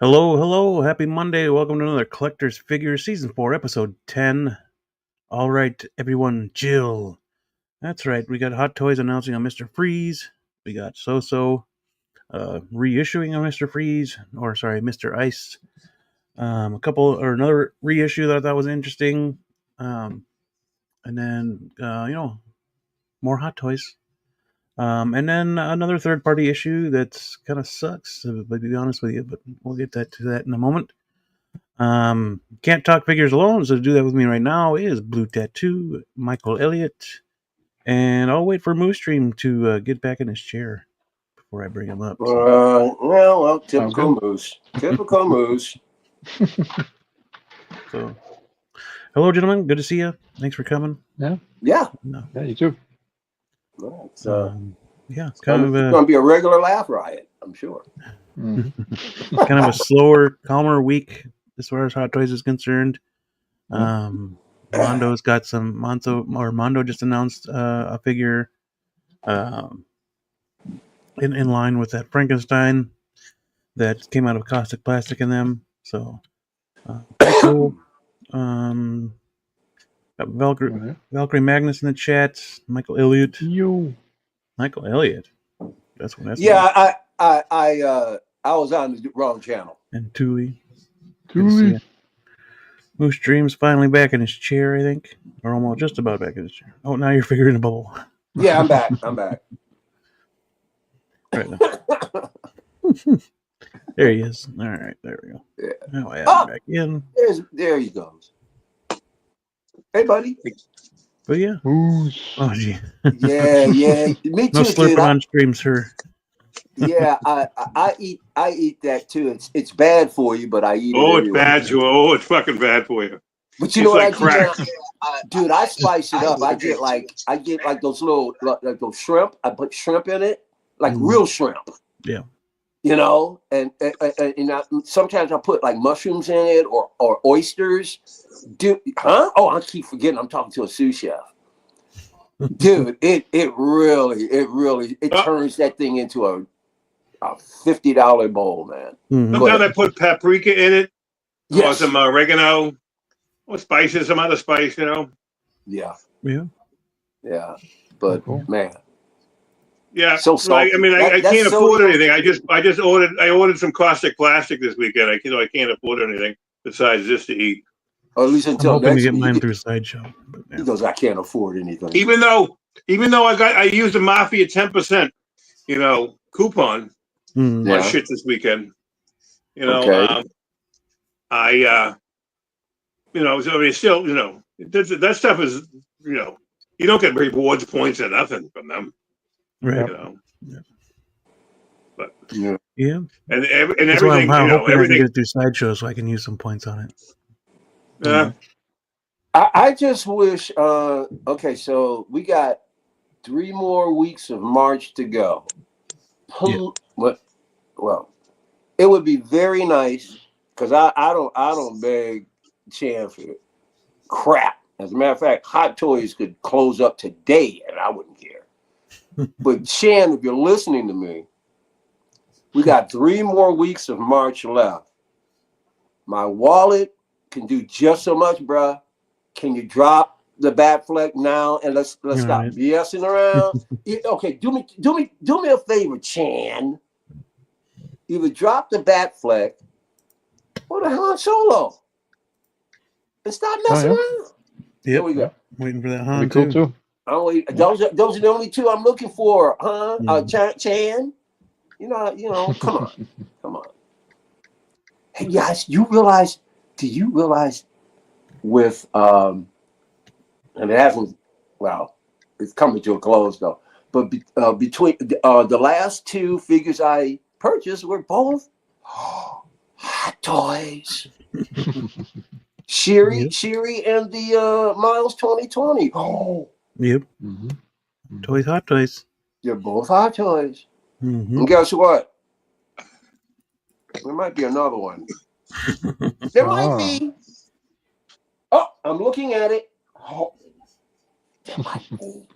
Hello, hello, happy Monday. Welcome to another Collector's Figures Season 4, Episode 10. All right, everyone, Jill. That's right, we got Hot Toys announcing on Mr. Freeze. We got So-So reissuing on Mr. Freeze, or sorry, Mr. Ice. Another reissue that I thought was interesting. And then, more Hot Toys. And then another third-party issue that's kind of sucks, to be honest with you, but we'll get to that in a moment. Can't talk figures alone, so to do that with me right now is Blue Tattoo, Michael Elliott, and I'll wait for Moose Stream to get back in his chair before I bring him up. Well, typical Moose. Typical Moose. So, hello, gentlemen. Good to see you. Thanks for coming. Yeah, Yeah, you too. well, it's Kind going to be a regular laugh riot, I'm sure. kind of a slower, calmer week as far as Hot Toys is concerned. Mondo's got some Mondo just announced a figure in line with that Frankenstein that came out of caustic plastic in them. So pretty cool. Got Valkyrie Magnus in the chat. Michael Elliott. Michael Elliott. That's yeah. I was on the wrong channel. And Tui. Moose Dream's finally back in his chair, I think, or almost just about back in his chair. Oh, now you're figuring a bubble. Yeah, I'm back. I'm back. Right now. There he is. All right, there we go. Yeah. Now I have him back in. There he goes. Hey, buddy. But yeah. Oh, gee. Yeah. Me too, No slurping dude. on stream, sir. Yeah, I eat that too. It's bad for you, but I eat it. It's bad, Joe. Oh, it's fucking bad for you. But you know what crack. I do? Dude, I spice it up. I get like those little like those shrimp. I put shrimp in it, like real shrimp. Yeah. You know, and sometimes I put like mushrooms in it or oysters. Dude, huh? Oh, I keep forgetting I'm talking to a sous chef. Dude, it really turns that thing into a $50 bowl, man. Sometimes I put paprika in it, or Yes. some oregano, or spices, some other spice, you know. Yeah. But man. Yeah. So salty. I mean, I can't afford anything. I ordered some caustic plastic this weekend. I can't afford anything besides this to eat. Or at least until I'm hoping next to get week. mine through Sideshow. He goes, I can't afford anything. Even though I used the Mafia 10%, coupon on shit this weekend. Okay. Still, that stuff is, you don't get rewards points or nothing from them. Right. But yeah. And That's everything, why I'm hoping everything. I can get it through Sideshow so I can use some points on it. Yeah. I just wish. Okay, so we got 3 more weeks of March to go. Well, it would be very nice because I don't beg Chan for crap. As a matter of fact, Hot Toys could close up today and I wouldn't care. But Chan, if you're listening to me, we got 3 more weeks of March left. My wallet can do just so much, bruh. Can you drop the Batfleck now and let's stop BSing around? Okay, do me a favor, Chan. Either drop the Batfleck or the Han Solo and stop messing around. Here we go. Waiting for that Han too. Those are the only 2 I'm looking for, huh? Chan. You know, come on. Hey guys, do you realize with and it hasn't, well, it's coming to a close though, but between the last 2 figures I purchased were both Hot Toys. Shiri and the Miles 2020. Oh. Yep. Toys, Hot Toys. They're both Hot Toys. And guess what? There might be another one. There might be. Oh, I'm looking at it. Oh, there might be.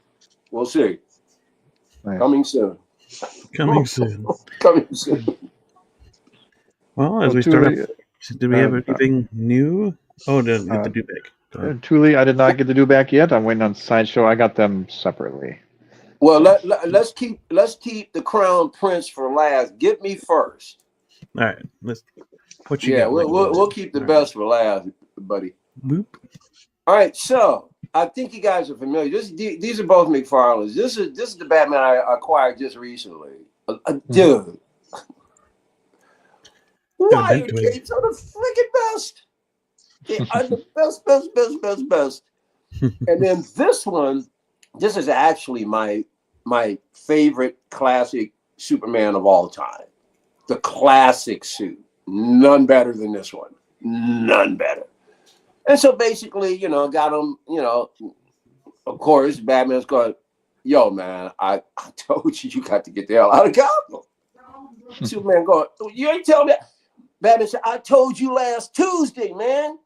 We'll see. Right. Coming soon. Coming soon. Coming soon. Well, as Oh, we start up, Thule, do we have anything new? Oh, to get the do back. Thule, I did not get the do back yet. I'm waiting on Sideshow. I got them separately. Well, So. let's keep the crown prince for last. Get me first. All right, what you Yeah, got? we'll keep the best for last, buddy. Boop. All right, so I think you guys are familiar. These are both McFarlane's. This is the Batman I acquired just recently. Dude, Wire tapes are the freaking best. They are the best. And then this one, this is actually my favorite classic Superman of all time. The classic suit. None better than this one. None better. And so basically, got him, of course, Batman's going, yo, man, I told you got to get the hell out of Gotham. Superman going, you ain't telling me. Batman said, I told you last Tuesday, man.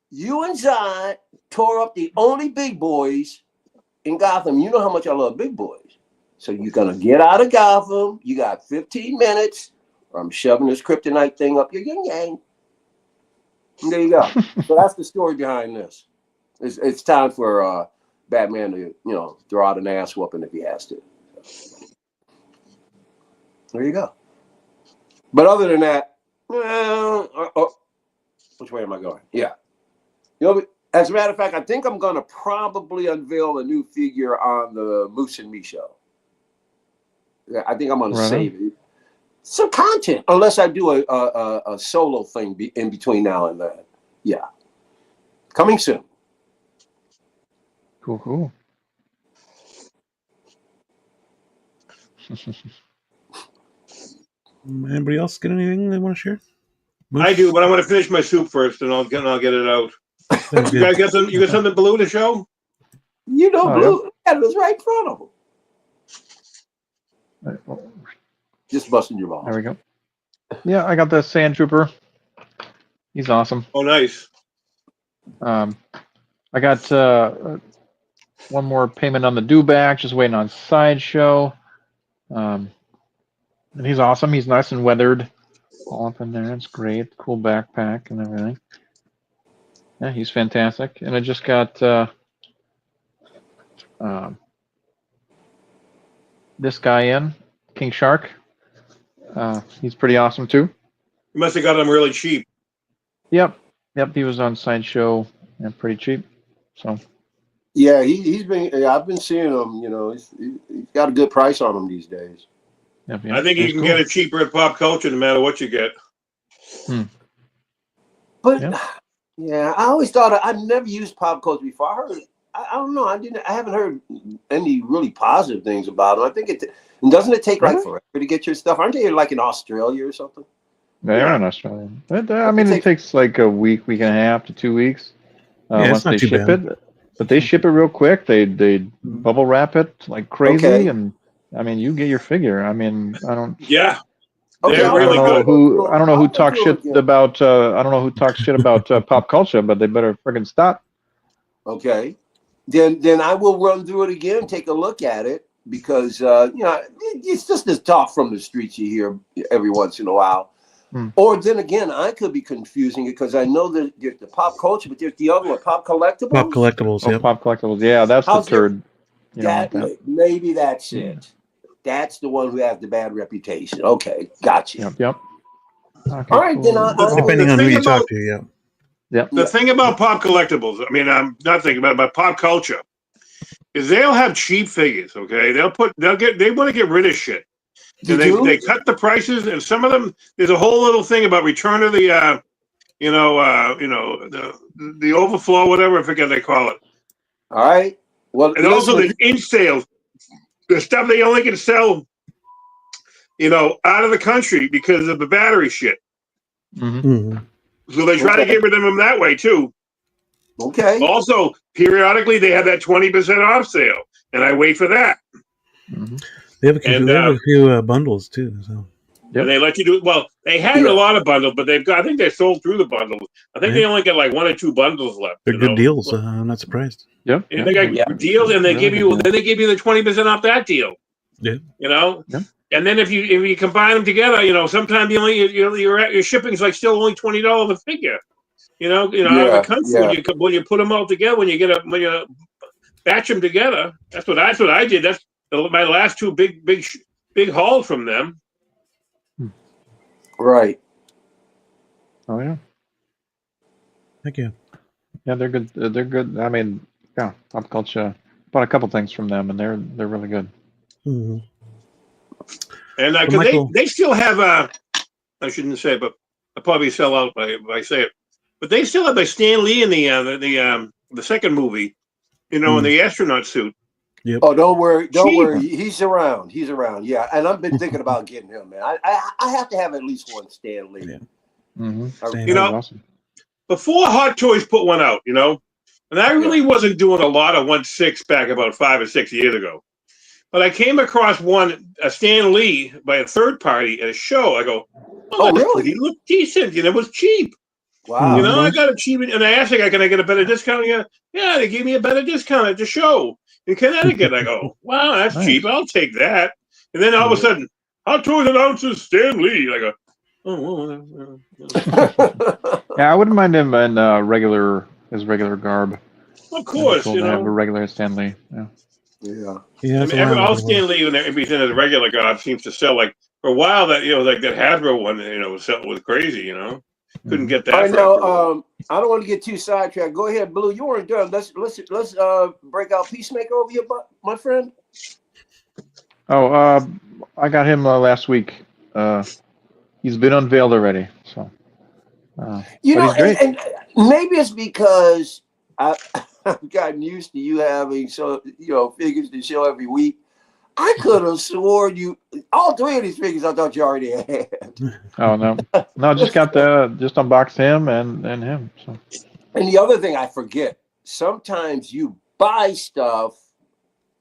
You and Zod tore up the only big boys in Gotham. You know how much I love big boys. So you're going to get out of Gotham. You got 15 minutes, or I'm shoving this kryptonite thing up your yin-yang. And there you go. So that's the story behind this. It's time for Batman to, throw out an ass whooping if he has to. There you go. But other than that, which way am I going? Yeah. As a matter of fact, I think I'm going to probably unveil a new figure on the Moose and Me show. Yeah, I think I'm going to save it. Some content, unless I do a solo thing in between now and then. Yeah. Coming soon. Cool. Anybody else get anything they want to share? Moose? I do, but I want to finish my soup first, and I'll get it out. You guys got some? You got something blue to show? Blue. Yeah. It was right in front of him. Just busting your balls. There we go. Yeah, I got the Sand Trooper. He's awesome. Oh, nice. I got one more payment on the due back. Just waiting on Sideshow. And he's awesome. He's nice and weathered. All up in there. It's great. Cool backpack and everything. Yeah, he's fantastic. And I just got this guy in, King Shark. He's pretty awesome too. You must have got him really cheap. Yep. He was on Sideshow and pretty cheap. So. Yeah, he's been. I've been seeing him. He's got a good price on him these days. Yep, I think you can get it cheaper at Pop Culture, no matter what you get. But yeah, I always thought I'd never used Pop Culture before. I don't know. I haven't heard any really positive things about him. I think doesn't it take forever to get your stuff? Aren't they like in Australia or something? They are in Australia. It takes like a week and a half to 2 weeks once they ship it. But they ship it real quick. They bubble wrap it like crazy, and you get your figure. I don't. Yeah. Okay, They're really good. I don't know who talks shit about. Pop Culture, but they better friggin' stop. Okay, then I will run through it again, take a look at it, because it's just this talk from the streets you hear every once in a while. Or then again, I could be confusing it because I know that there's the Pop Culture, but there's the other one, Pop Collectibles. Pop Collectibles, yeah. Pop Collectibles, yeah, that's the third. Maybe that's it. That's the one who has the bad reputation. Okay, gotcha. Yep. Okay, all right, then depending on who you talk to, The thing about Pop Collectibles, I'm not thinking about it, but Pop Culture, is they'll have cheap figures. Okay, they want to get rid of shit. So they cut the prices, and some of them, there's a whole little thing about return of the the overflow, whatever, I forget they call it. All right. Well, and also the inch sales, the stuff they only can sell, out of the country because of the battery shit. So they try to get rid of them that way too. Okay. Also, periodically they have that 20% off sale, and I wait for that. They have a few bundles too. So. And they let you do it. Well, they had a lot of bundles, but I think they sold through the bundles. I think they only get like 1 or 2 bundles left. They're good deals. I'm not surprised. Yep. And they got deals, and they give you the 20% off that deal. Yeah. Yeah. And then if you combine them together, sometimes your shipping's like still only $20 a figure. Out of the country when you put them all together, when you batch them together. That's what I did. That's my last two big hauls from them. Right. Oh yeah. Thank you. Yeah, they're good. They're good. I mean, yeah, pop culture. Bought a couple things from them, and they're really good. Mm-hmm. And because they still have I shouldn't say, but I'll probably sell out if I say it. But they still have Stan Lee in the second movie, in the astronaut suit. Yep. Oh, don't worry. Cheap. He's around. Yeah, and I've been thinking about getting him, man. I have to have at least one Stan Lee. Yeah. Mm-hmm. Awesome. Before Hot Toys put one out, and I really wasn't doing a lot of 1/6 back about 5 or 6 years ago. But I came across a Stan Lee by a third party at a show. I go, oh really? He looked decent, it was cheap. Wow. I got it cheap, and I asked the guy, can I get a better discount? Yeah, they gave me a better discount at the show in Connecticut. I go, wow, that's Nice. cheap. I'll take that. And then all of a sudden, Hot Toys announces Stan Lee. I go, oh, well. Yeah, I wouldn't mind him in his regular garb. Of course, cool to have a regular Stan Lee. Yeah. Yeah. I mean, all Stan Lee when everything as a regular garb seems to sell. Like for a while, that like that Hasbro one, was crazy. Couldn't get that. I know. I don't want to get too sidetracked. Go ahead, Blue. You weren't done. Let's break out Peacemaker over here, my friend. Oh, I got him last week. He's been unveiled already. So. He's great. And maybe it's because I've gotten used to you having figures to show every week. I could have sworn all three of these figures I thought you already had. Oh no, just unboxed him and him. So. And the other thing I forget, sometimes you buy stuff,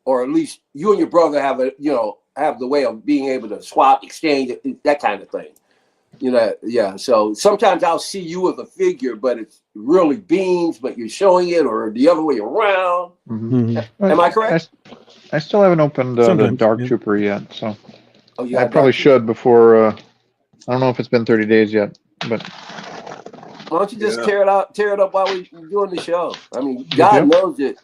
or at least you and your brother have the way of being able to swap, exchange, that kind of thing. So sometimes I'll see you with a figure, but it's really Beans, but you're showing it, or the other way around. Mm-hmm. Am I correct? I still haven't opened the Dark Trooper yet, so I probably should before. I don't know if it's been 30 days yet, but why don't you just tear it up while we're doing the show? I mean, God knows it.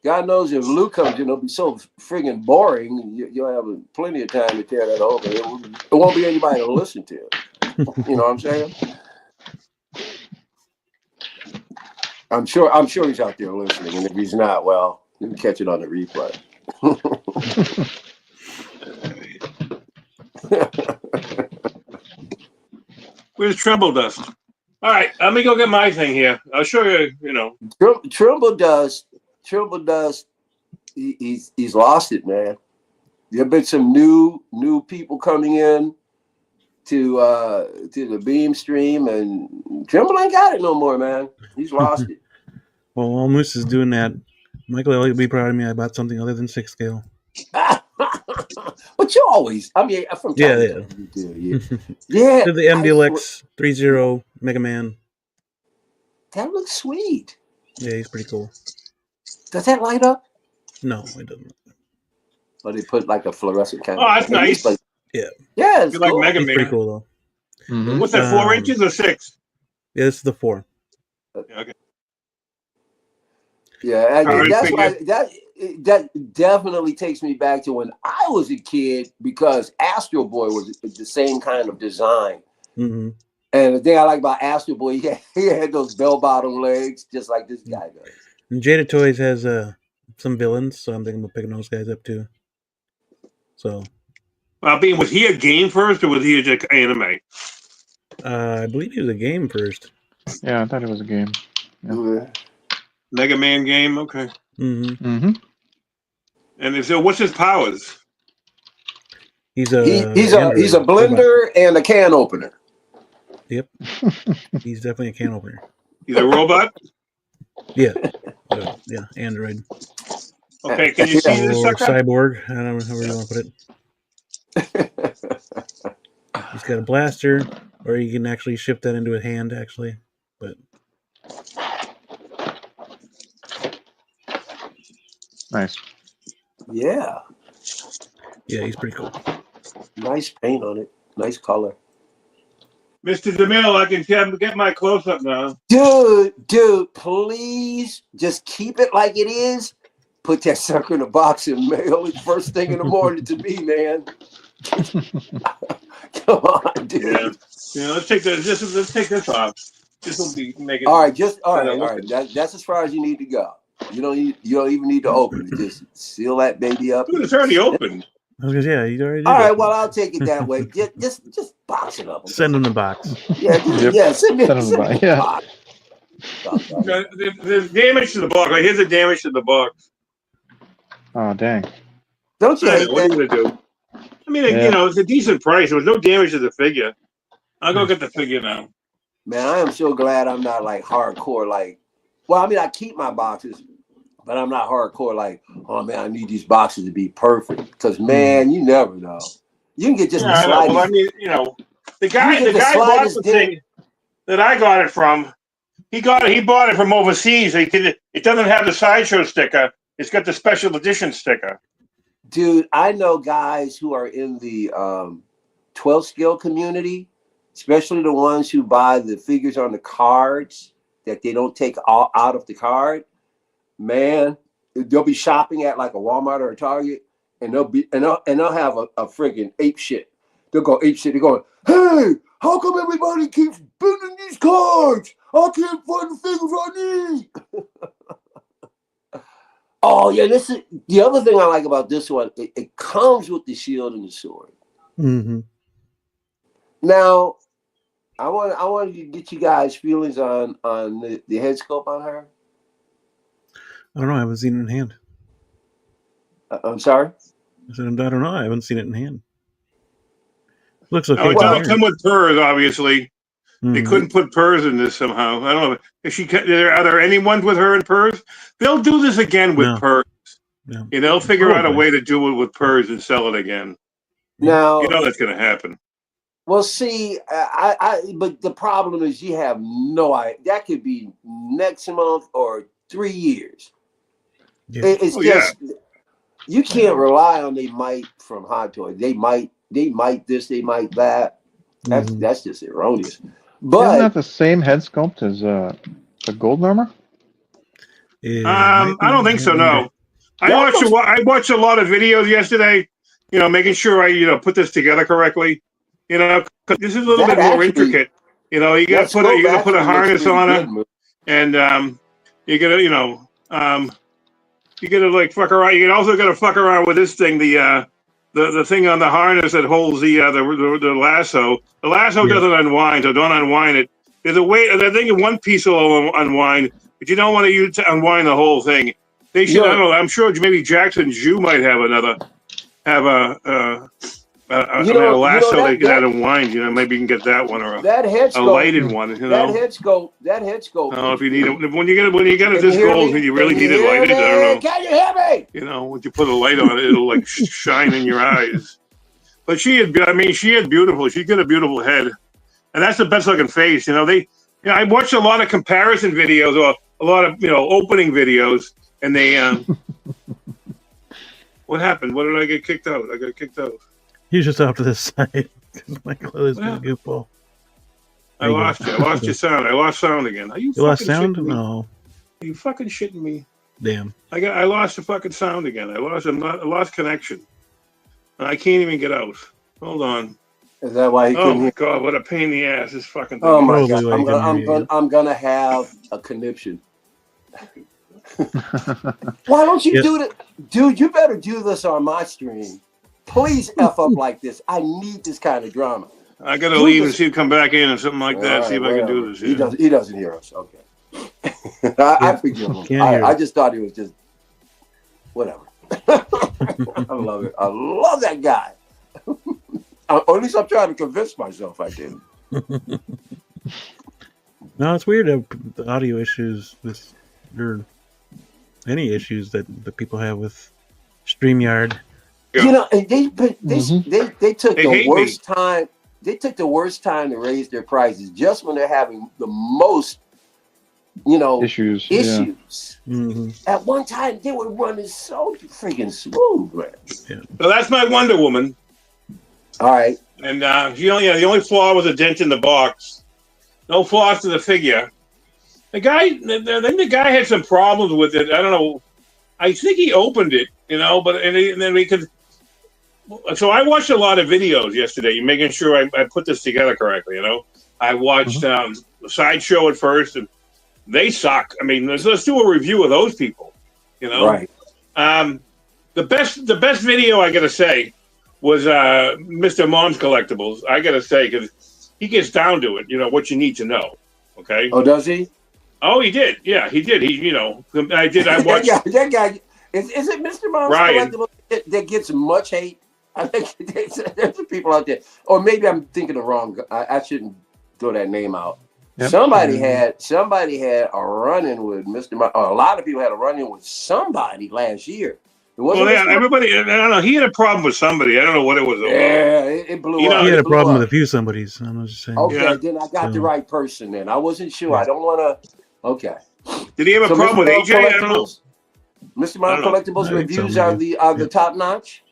God knows if Luke comes in, it'll be so friggin' boring. You'll have plenty of time to tear that over. It won't be anybody to listen to. You know what I'm saying? I'm sure he's out there listening, and if he's not, well, you can catch it on the replay. Where's Tremble Dust? All right, let me go get my thing here. I'll show you. Tremble Dust. He's lost it, man. There have been some new people coming in to the beam stream, and Tremble ain't got it no more, man. He's lost it. Well, while Moose is doing that, Michael will be proud of me. I bought something other than 6 scale. But you always, from time to time, you do. Yeah. To the MDLX 30 Mega Man. That looks sweet. Yeah, he's pretty cool. Does that light up? No, it doesn't. But they put like a fluorescent kind. Oh, that's nice. Yeah. Yeah, it's cool. Like Mega Man. Pretty cool though. Mm-hmm. What's that? 4 inches or 6? Yeah, this is the 4. Okay. Yeah, that's why that definitely takes me back to when I was a kid, because Astro Boy was the same kind of design. Mm-hmm. And the thing I like about Astro Boy, he had those bell-bottom legs, just like this guy does. And Jada Toys has some villains, so I'm thinking about picking those guys up too. So, was he a game first, or was he just anime? I believe he was a game first. Yeah, I thought it was a game. Yeah. Mega Man game, okay. Mm-hmm. Mm-hmm. And so, what's his powers? He's a blender and a can opener. Yep. He's definitely a can opener. He's a robot? Yeah. Yeah, android. Okay, can you see this sucker? Cyborg. I don't know however you want to put it. He's got a blaster, or you can actually shift that into a hand, actually. But nice. Yeah. Yeah, he's pretty cool. Nice paint on it. Nice color. Mr. DeMille, I can get my close up now. Dude, please just keep it like it is. Put that sucker in a box and mail it first thing in the morning to me, man. Come on, dude. Yeah. Let's take this. Let's take this off. This will make it. All right. That's as far as you need to go. You don't even need to open it. Just seal that baby up. Dude, it's already opened. Yeah, you already did. All right, well, I'll take it that way. Just box it up. Send them the box. Yeah, send me the box. Yeah. There's damage to the box. Here's the damage to the box. Oh, dang. Don't you hate what that? are you gonna do? I mean, it's a decent price. There was no damage to the figure. I'll go get the figure now. Man, I am so glad I'm not like hardcore. Well, I mean, I keep my boxes, but I'm not hardcore. Like, oh man, I need these boxes to be perfect. Because man, you never know. You can get just the slightest. Well, I mean, the guy bought the thing that I got it from. He bought it from overseas. It doesn't have the sideshow sticker. It's got the special edition sticker. Dude, I know guys who are in the 12 scale community, especially the ones who buy the figures on the cards that they don't take all out of the card. Man, they'll be shopping at like a Walmart or a Target, and they'll have a friggin' ape shit. They'll go ape shit. They're going, hey, how come everybody keeps building these cards? I can't find the figures I need. Oh yeah, this is the other thing I like about this one. It comes with the shield and the sword. Mm-hmm. Now, I want to get you guys' feelings on the head sculpt on her. I don't know. I haven't seen it in hand. I'm sorry? I said, I don't know. I haven't seen it in hand. Looks okay. It doesn't come with purrs, obviously. Mm-hmm. They couldn't put purrs in this somehow. I don't know. Are there any ones with her in purrs? They'll do this again with purrs. Yeah. They'll figure out a way to do it with purrs and sell it again. Now, that's going to happen. Well, see, but the problem is you have no idea. That could be next month or 3 years. Yeah. It's you can't rely on they might from Hot Toys. They might this, they might that. That's just erroneous. But isn't that the same head sculpt as the Golden Armor? I don't think so. No, I watched a lot of videos yesterday. Making sure I put this together correctly. Cause this is a little bit more intricate. You got to put a harness on it, and you got to like fuck around. You also got to fuck around with this thing, the thing on the harness that holds the lasso. The lasso doesn't unwind, so don't unwind it. There's a way. I think one piece will unwind, but you don't want to use to unwind the whole thing. They should. I don't know. I'm sure maybe Jackson Jew might have a lasso that can unwind. Maybe you can get that one or a lighted one. That head sculpt. Oh, if you need it, when you get it this gold, and you really need it lighted, I don't know. Can you hear me? When you put a light on it, it'll like shine in your eyes. But she had beautiful. She's got a beautiful head, and that's the best looking face. I watched a lot of comparison videos or a lot of opening videos, and they. What happened? What did I get kicked out? I got kicked out. He's just off to the side because my clothes got goofball. I lost you. I lost your sound. I lost sound again. Are you lost sound? No. Are you fucking shitting me? Damn. I lost the fucking sound again. I lost connection. I can't even get out. Hold on. Is that why he couldn't hear? Oh my god, what a pain in the ass this fucking thing. Oh my god. I'm gonna have a conniption. Why don't you do it? Dude, you better do this on my stream. Please F up like this. I need this kind of drama. I gotta leave and see him come back in or something like that. See if I can do this. Yeah. He doesn't hear us. Okay. I forgive him. I just thought he was just whatever. I love it. I love that guy. Or at least I'm trying to convince myself I did. No, it's weird the audio issues with or any issues that people have with StreamYard. And they took the worst time. They took the worst time to raise their prices just when they're having the most, issues. Yeah. At one time, they were running so freaking smooth, man. Yeah. So that's my Wonder Woman. All right. And the only flaw was a dent in the box. No flaws to the figure. The guy, I think the guy had some problems with it. I don't know. I think he opened it, but and then we could. So I watched a lot of videos yesterday, making sure I put this together correctly. I watched Sideshow at first, and they suck. I mean, let's do a review of those people. Right. The best video I gotta say was Mr. Mom's Collectibles. I gotta say, because he gets down to it. What you need to know. Okay. Oh, does he? Oh, he did. Yeah, he did. I did. I watched that guy. Is it Mr. Mom's Collectibles that gets much hate? I think there's people out there, or maybe I'm thinking the wrong. I shouldn't throw that name out. Yep. Somebody had a run-in with Mr. Mom. A lot of people had a run-in with somebody last year. Everybody. I don't know. He had a problem with somebody. I don't know what it was. Yeah, it blew up. He had a problem with a few somebodies. I'm just saying. Okay, then I got the right person. Then I wasn't sure. Yeah. I don't want to. Okay. Did he have a problem with AJ? I don't know. Mr. Mom Collectibles reviews are the top notch.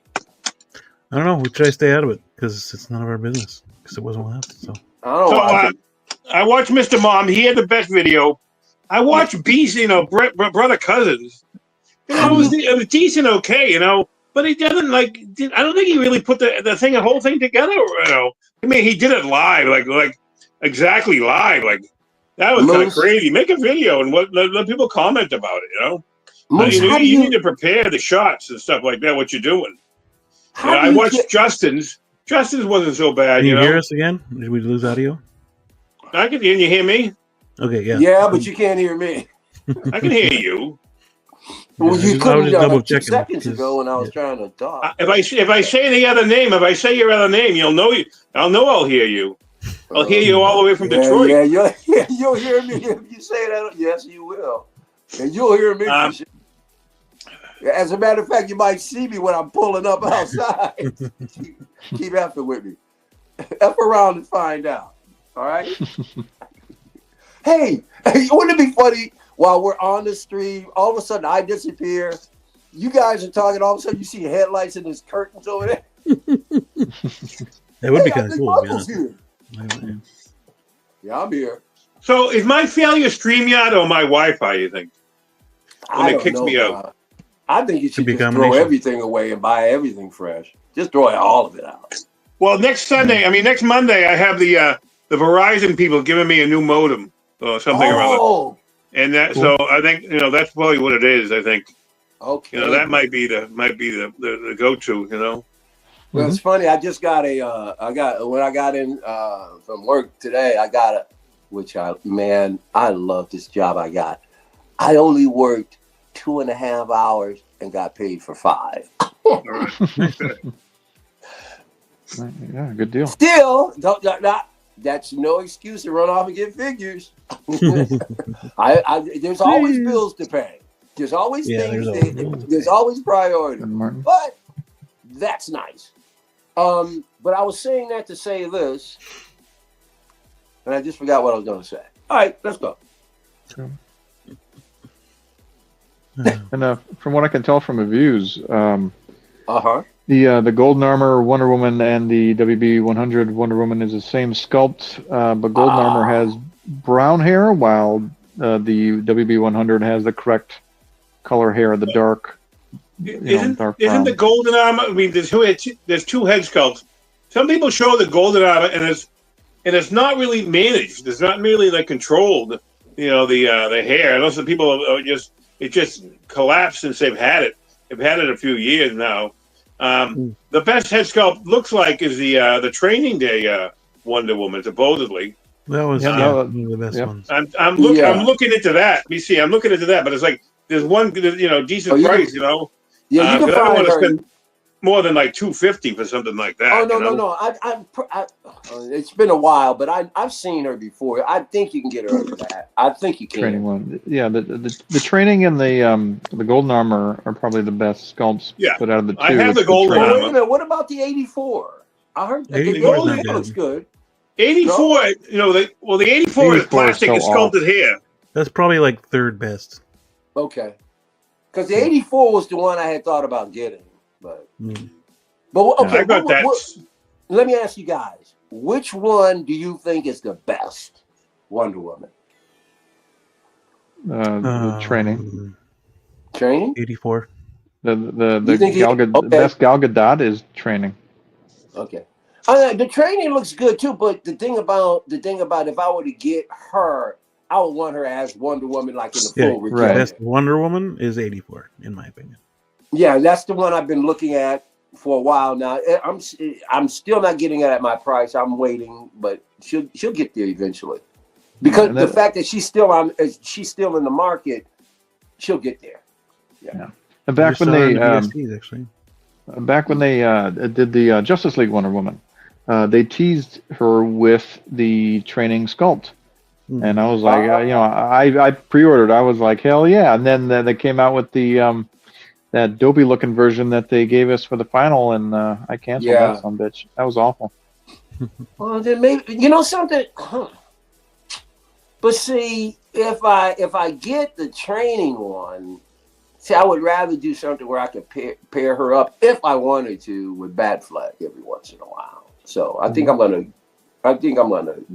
I don't know. We try to stay out of it because it's none of our business. Because it wasn't left. So I watched Mr. Mom. He had the best video. I watched Beast. Brother Cousins. It was decent, okay, but he doesn't I don't think he really put the whole thing together. I mean, he did it live, like exactly live, like that was kind of crazy. Make a video and let people comment about it, you need to prepare the shots and stuff like that. What you're doing. I watched Justin's. Justin's wasn't so bad. Can you hear us again? Did we lose audio? I can hear. You hear me? Okay, yeah. Yeah, but you can't hear me. I can hear you. Well, you couldn't double 2 seconds ago when I was trying to talk. If I say the other name, if I say your other name, you'll know you. I'll hear you. I'll hear you all the way from Detroit. Yeah, you'll hear me if you say that. Yes, you will, and you'll hear me. As a matter of fact, you might see me when I'm pulling up outside. Keep effing with me. F around and find out. All right. Hey, wouldn't it be funny? While we're on the stream, all of a sudden I disappear. You guys are talking. All of a sudden you see headlights and there's curtains over there. It would be kind of cool. Yeah, I'm here. So is my failure StreamYard or my Wi-Fi, you think? When it kicks me out. I think you should just throw everything away and buy everything fresh. Just throw all of it out. Well, next Monday, I have the Verizon people giving me a new modem or something around it. And that, so I think that's probably what it is. I think, that might be the go-to. Well, it's funny. I just got when I got in from work today. I love this job I got. I only worked 2.5 hours and got paid for 5. Yeah, good deal. Still, that's no excuse to run off and get figures. There's always bills to pay. There's always things. There's always priority. But that's nice. But I was saying that to say this, and I just forgot what I was going to say. All right, let's go. Sure. And from what I can tell from reviews, the Golden Armor Wonder Woman and the WB 100 Wonder Woman is the same sculpt, but Golden Armor has brown hair, while the WB 100 has the correct color hair, the dark. Isn't the Golden Armor? I mean, there's two head sculpts. Some people show the Golden Armor, and it's not really managed. It's not really controlled. The hair. Unless the people are just collapsed since they've had it. They've had it a few years now. The best head sculpt looks like is the Training Day Wonder Woman, supposedly. That was one of the best ones. I'm looking into that. You see, I'm looking into that, but it's like there's one decent price, Yeah, you can find I don't want to her. spend more than $250 for something like that. Oh no! It's been a while, but I've seen her before. I think you can get her for that. I think you can. Training one, yeah. The training and the Golden Armor are probably the best sculpts. Yeah, but out of the two, I have the Golden Armor. Wait a minute. What about the 84? I heard the 84 looks good. 84, the 84 is plastic and sculpted hair. That's probably third best. Okay, because the 84 was the one I had thought about getting, but okay. I got that. let me ask you guys, which one do you think is the best Wonder Woman? The training. Training? 84. You think best Gal Gadot is training. Okay. The training looks good too, but the thing about if I were to get her, I would want her as Wonder Woman, like in the full right. Best Wonder Woman is 84, in my opinion. Yeah, that's the one I've been looking at for a while now. I'm still not getting it at my price. I'm waiting, but she'll get there eventually. Because the fact that she's still in the market, she'll get there. Yeah. And back when they VSTs, actually. Back when they did the Justice League Wonder Woman, they teased her with the training sculpt, and I was like, I pre-ordered. I was like, hell yeah! And then they came out with the that dopey looking version that they gave us for the final, and I canceled that son bitch. That was awful. Well, then maybe something. But see, if I get the training one. See, I would rather do something where I could pair her up if I wanted to with Batfleck every once in a while. So I think I'm gonna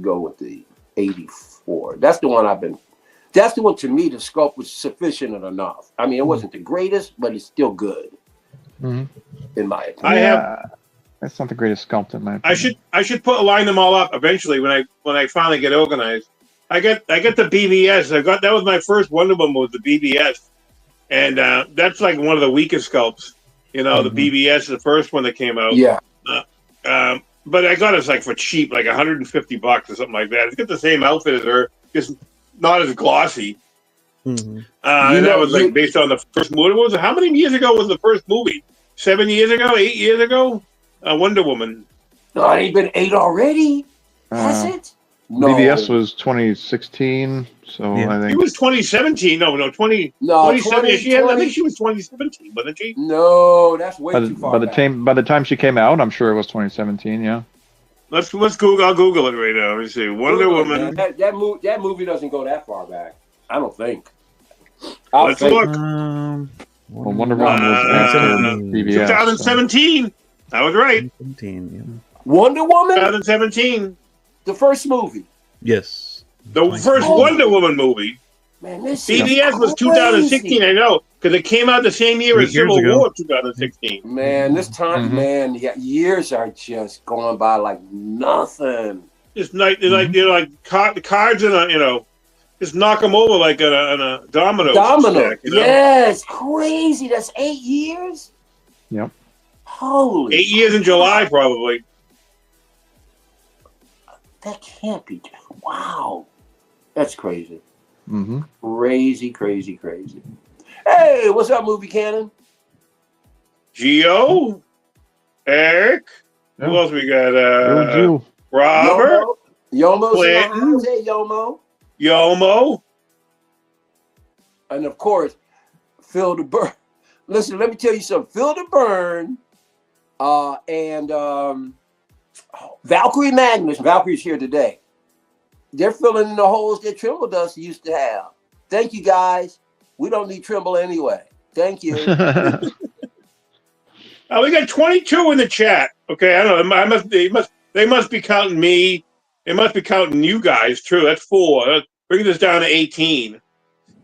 go with the 84. That's the one That's the one to me. The sculpt was sufficient enough. I mean, it wasn't the greatest, but it's still good. In my opinion, that's not the greatest sculpt in my opinion. I should line them all up eventually when I finally get organized. I get the BBS. That was my first Wonder Woman was the BBS. And that's like one of the weakest sculpts, the BBS is the first one that came out. Yeah. But I got it like for cheap, like $150 or something like that. It's got the same outfit as her, just not as glossy. That was like based on the first movie. How many years ago was the first movie? 7 years ago? 8 years ago? Wonder Woman. No, it ain't been 8 already. Has it? No. BBS was 2016, so I think it was 2017. No, 2017. I think she was 2017, wasn't she? No, that's way too far. By the time she came out, I'm sure it was 2017. Yeah. Let's Google. I'll Google it right now. Let me see. Wonder Woman. That movie doesn't go that far back. I don't think. Let's look. Well, Wonder Woman was after BBS. 2017. So. I was right. 2017. Yeah. Wonder Woman. 2017. The first movie. Yes. The first Wonder Woman movie. Man, this BBS was 2016, I know, because it came out the same year as Civil War 2016. Man, this time, years are just going by like nothing. It's like the cards in a, just knock them over like in a domino. Stack, Yes, crazy. That's 8 years? Yep. Holy 8 years in July, probably. That can't be. Wow. That's crazy. Crazy. Hey, what's up, Movie Cannon? Gio? Eric? Yeah. Who else we got? Robert? Yomo's Clinton? Hey, Yomo? And of course, Phil DeBurn. Listen, let me tell you something. Phil DeBurn and Valkyrie Magnus. Valkyrie's here today. They're filling in the holes that Trimble Dust used to have. Thank you, guys. We don't need Trimble anyway. Thank you. We got 22 in the chat. Okay, I don't know. They must be counting me. They must be counting you guys too. That's 4. Bring this down to 18.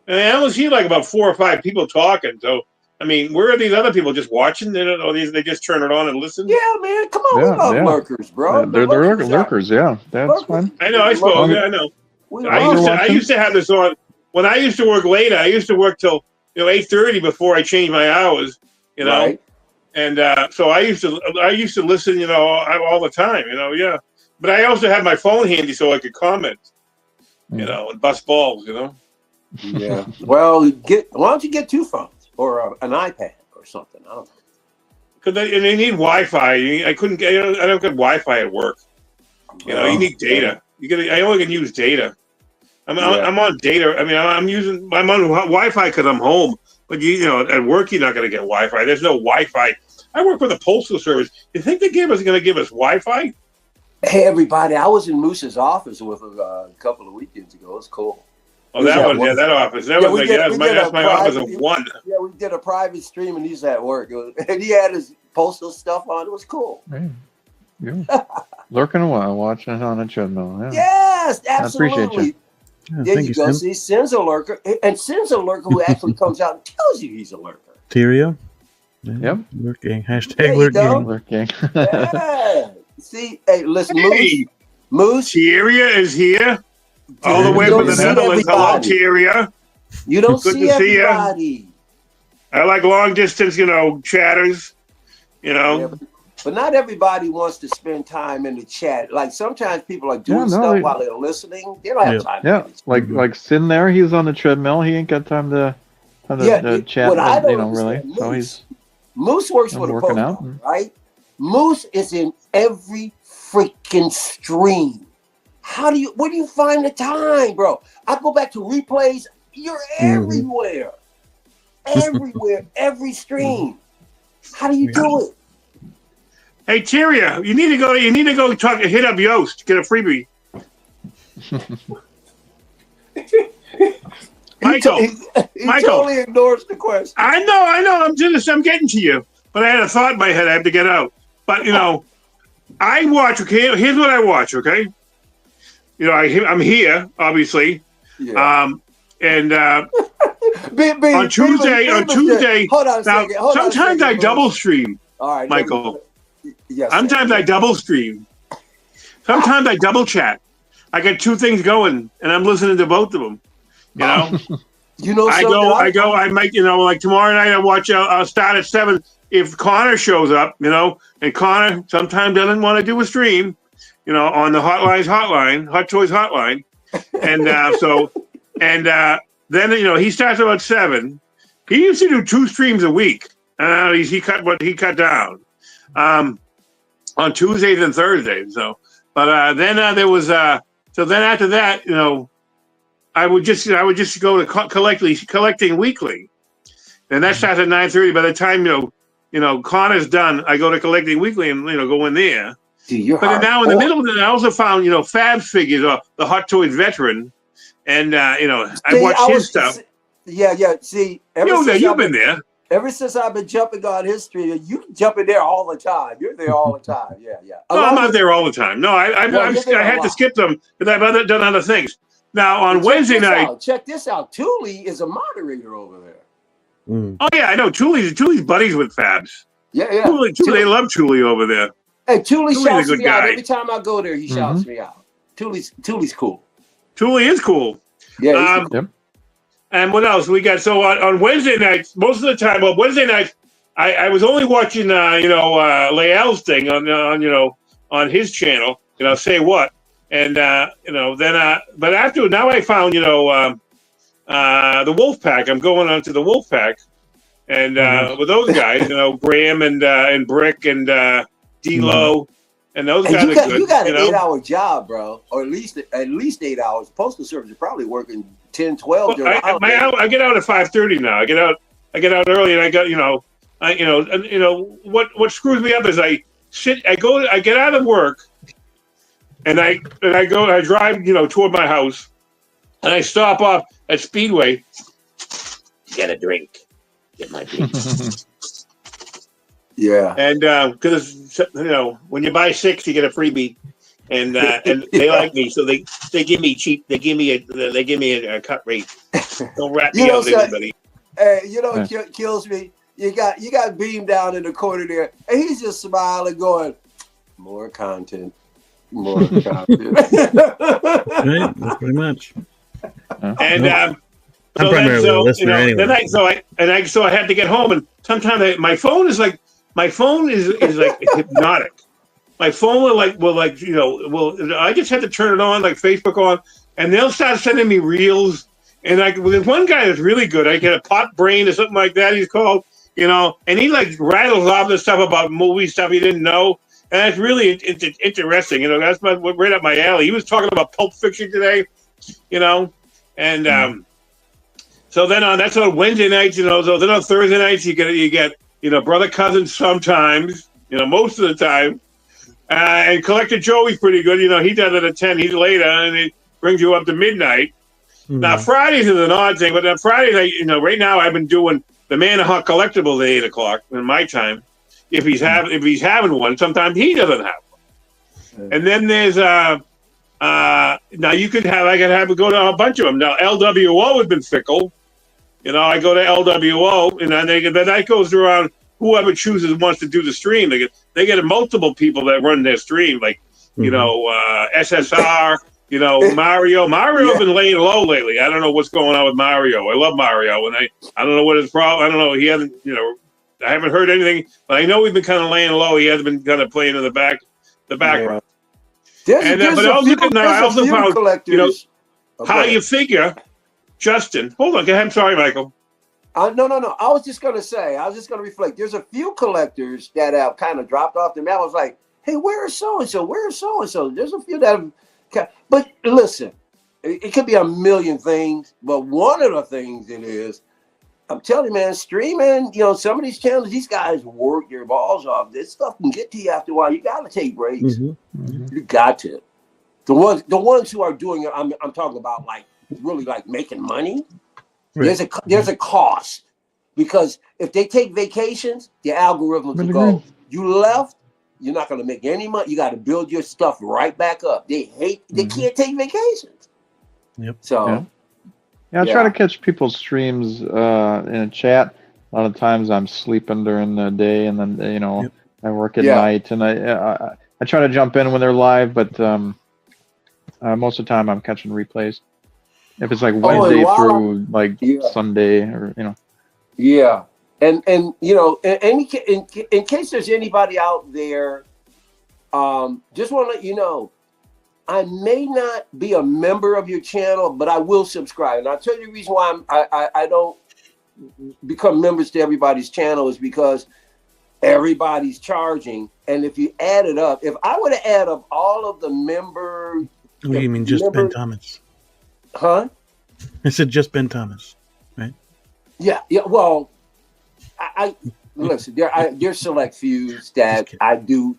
And I only see like about 4 or 5 people talking. So I mean, where are these other people just watching? They just turn it on and listen. Yeah, man, come on, we love lurkers, bro. They're lurkers. Yeah, that's fine. I know. I suppose. Yeah, I know. I used to have this on when I used to work later. I used to work till 8:30 before I changed my hours. Right. And so I used to listen. All the time. Yeah. But I also had my phone handy so I could comment. And bust balls. Yeah. Well, why don't you get 2 phones? Or an iPad or something. I don't know. Because they need Wi-Fi. I couldn't get. I don't get Wi-Fi at work. You need data. I only can use data. I'm on data. I mean, I'm on Wi-Fi because I'm home. But at work you're not going to get Wi-Fi. There's no Wi-Fi. I work for the Postal Service. You think they're going to give us Wi-Fi? Hey, everybody! I was in Moose's office with a couple of weekends ago. It's cool. Oh, that one, that office. That's my office of 1. Yeah, we did a private stream and he's at work. And he had his postal stuff on. It was cool. Yeah. Lurking a while, watching it on a treadmill. Yeah. Yes, I appreciate absolutely. you. Yeah, There thank you you, go. Sim. See, Sim's a lurker, and Sim's a lurker who actually comes out and tells you he's a lurker. Tyrio. Yep. Lurking. There Hashtag you go. lurking. Lurking. Yeah. See, hey, listen, Hey, Moose. Tyria is here, all the You way don't from the see Netherlands. Hello, everybody. Tyria. You don't Good see to see ya. everybody. I like long distance, chatters. Yeah, but not everybody wants to spend time in the chat. Like sometimes people are doing Yeah, no, stuff they- while they're listening. They don't have Yeah. time. Yeah, To do like Sin there, he's on the treadmill. He ain't got time to chat. What I don't really. understand, So he's Moose works for the working post out. office, right? Moose is in every freaking stream. Where do you find the time, bro? I go back to replays. You're everywhere. Everywhere, every stream. How do you do it? Hey, Tyria, you need to go. Hit up Yoast, get a freebie. Michael, He totally ignores the question. I know. I'm getting to you, but I had a thought in my head I have to get out. But I watch. Okay, here's what I watch. Okay, I'm here, obviously. Yeah. And on on Tuesday. Hold on a second. Sometimes I double stream. All right, Michael. Yes. Sometimes I double stream. Sometimes I double chat. I got two things going, and I'm listening to both of them. I might, like tomorrow night I watch. I'll start at 7 if Connor shows up. And Connor sometimes doesn't want to do a stream. On the Hot Toys hotline, and then he starts about 7. He used to do 2 streams a week. He cut down on Tuesdays and Thursdays. So, but then there was so then after that, I would just go to collecting weekly, and that starts at 9:30. By the time Connor's done, I go to collecting weekly and go in there. But now in the middle of it, I also found Fab's Figures, or the Hot Toys veteran, and I watched his stuff. Yeah. See, you've been there. Ever since I've been jumping on history, you jump in there all the time. You're there all the time. Yeah. No, I'm not there all the time. No, I had to skip them because I've done other things. Now on Wednesday night, check this out. Thule is a moderator over there. Oh yeah, I know. Thule's buddies with Fabs. Yeah. Thule, they love Thule over there. Hey, Thule shouts me out guy. every time I go there. He shouts me out. Thule's cool. Thule is cool. Yeah. Yep. And what else we got? So on Wednesday nights, most of the time, on Wednesday nights, I was only watching Lael's thing on his channel. Say what, and but after now I found the Wolfpack. I'm going on to the Wolfpack, and with those guys, Graham and Brick and D-Lo, and those guys are good. You got an 8-hour job, bro, or at least 8 hours. Postal Service is probably working 10, 12. I get out at 5:30 now. I get out early, and I got what screws me up is I get out of work, and I drive toward my house, and I stop off at Speedway, get a drink, get my drink. Yeah, and because when you buy 6, you get a freebie, and they like me, so they give me cheap. They give me a cut rate. Don't rat me out, everybody. Hey, kills me. You got Beam down in the corner there, and he's just smiling, going, "More content, more content." Right, that's pretty much. And I'm primarily a listener anyway. So I had to get home, and sometimes my phone is like hypnotic. My phone will I just had to turn it on, like Facebook on, and they'll start sending me reels. And there's one guy that's really good. I get a Pot Brain or something like that. He's called, and he rattles off the stuff about movie stuff you didn't know, and it's really interesting. That's right up my alley. He was talking about Pulp Fiction today, and so then that's on Wednesday nights. So then on Thursday nights you get Brother Cousins sometimes, most of the time. And Collector Joey's pretty good. He does it at 10. He's later, and he brings you up to midnight. Mm-hmm. Now, Fridays is an odd thing, but on Fridays, right now I've been doing the Manahawk Collectibles at 8 o'clock in my time. If he's having one, sometimes he doesn't have one. And then there's now you could have I could have go to a bunch of them. Now LWO has been fickle. You know, I go to LWO, and then that goes around. Whoever chooses wants to do the stream. They get multiple people that run their stream, like SSR. You know, Mario. Mario's been laying low lately. I don't know what's going on with Mario. I love Mario, and I don't know what his problem. I don't know. He hasn't. You know, I haven't heard anything, but I know he's been kind of laying low. He hasn't been kind of playing in the background. There's a few collectors. How you figure, Justin. Hold on, go ahead. I'm sorry, Michael. No. I was just gonna reflect. There's a few collectors that have kind of dropped off the map. I was like, hey, where is so and so? Where is so and so? There's a few that have, but listen, it could be a million things, but one of the things it is, I'm telling you, man, streaming, you know, some of these channels, these guys work their balls off. This stuff can get to you after a while. You got to take breaks. You got to. The ones who are doing it, I'm talking about like really like making money. Right. There's a cost, because if they take vacations, the algorithm will go, you left, you're not going to make any money. You got to build your stuff right back up. They can't take vacations. Yep. So. Yeah, I try to catch people's streams in a chat. A lot of times I'm sleeping during the day, and then I work at night, and I try to jump in when they're live, but most of the time I'm catching replays. If it's like Wednesday through like Sunday, or Yeah, and you know, in case there's anybody out there, just want to let you know, I may not be a member of your channel, but I will subscribe. And I'll tell you the reason why I don't become members to everybody's channel is because everybody's charging. And if you add it up, if I were to add up all of the members. Oh, you mean just Ben Thomas? Huh? I said just Ben Thomas, right? Yeah. Well, I listen, there's select fews that I do.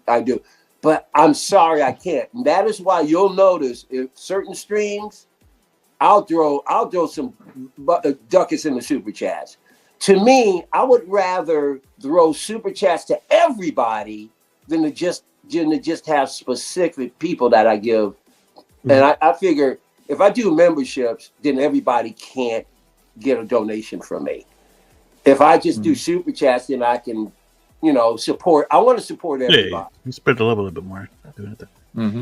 But I'm sorry, I can't. And that is why you'll notice if certain streams, I'll throw some ducats in the super chats. To me, I would rather throw super chats to everybody than to just have specific people that I give. And I figure if I do memberships, then everybody can't get a donation from me. If I just do super chats, then I can, support. I want to support everybody. Yeah. You spread the love a little bit more doing it.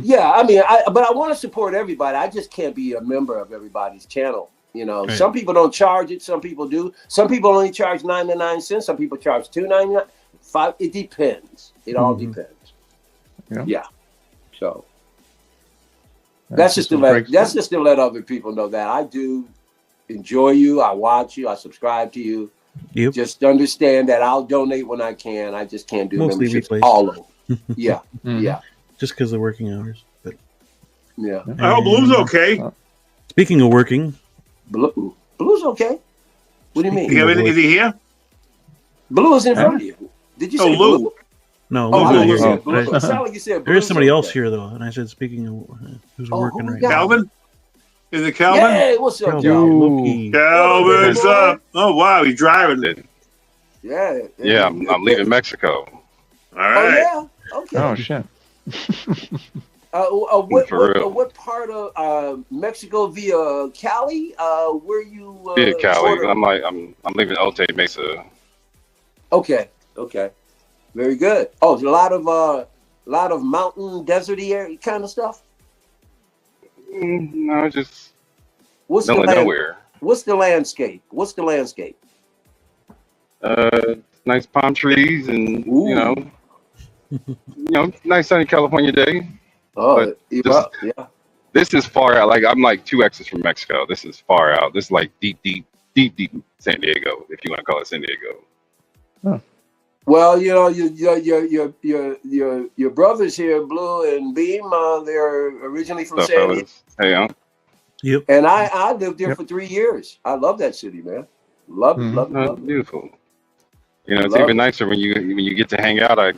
Yeah, I mean, but I want to support everybody. I just can't be a member of everybody's channel. Right. Some people don't charge it. Some people do. Some people only charge 99 cents. Some people charge $2.99. $5. It depends. It all depends. Yeah. So that's just to let other people know that I do enjoy you. I watch you. I subscribe to you. Yep. Just understand that I'll donate when I can. I just can't do mostly memberships. replays. All of them. Yeah. Yeah. Just because of working hours. But yeah. I hope Blue's okay. Speaking of working, Blue's okay. What do you mean? Is he here? Blue is in front of you. Did you say Lou? Blue? No, Lou's not here. It sounded like you said there is somebody else here though, and I said speaking of who's working right now. Calvin? Is it Calvin? Hey, what's up, Calvin? Calvin's up. Oh wow, he's driving. Yeah. I'm leaving Mexico. All right. Oh yeah. Okay. Oh shit. What part of Mexico via Cali? Where you? Via Cali. I'm leaving Otay Mesa. Okay. Very good. Oh, there's a lot of mountain, deserty area kind of stuff. No, just what's nowhere. What's the landscape? Nice palm trees and nice sunny California day. Oh, yeah. This is far out. Like I'm like 2 X's from Mexico. This is far out. This is like deep San Diego, if you want to call it San Diego. Huh. Well, your brothers here, Blue and Beam, they're originally from San Diego. Hey, Yep. And I lived there for 3 years. I love that city, man. Love it. Beautiful. It's even nicer when you get to hang out. I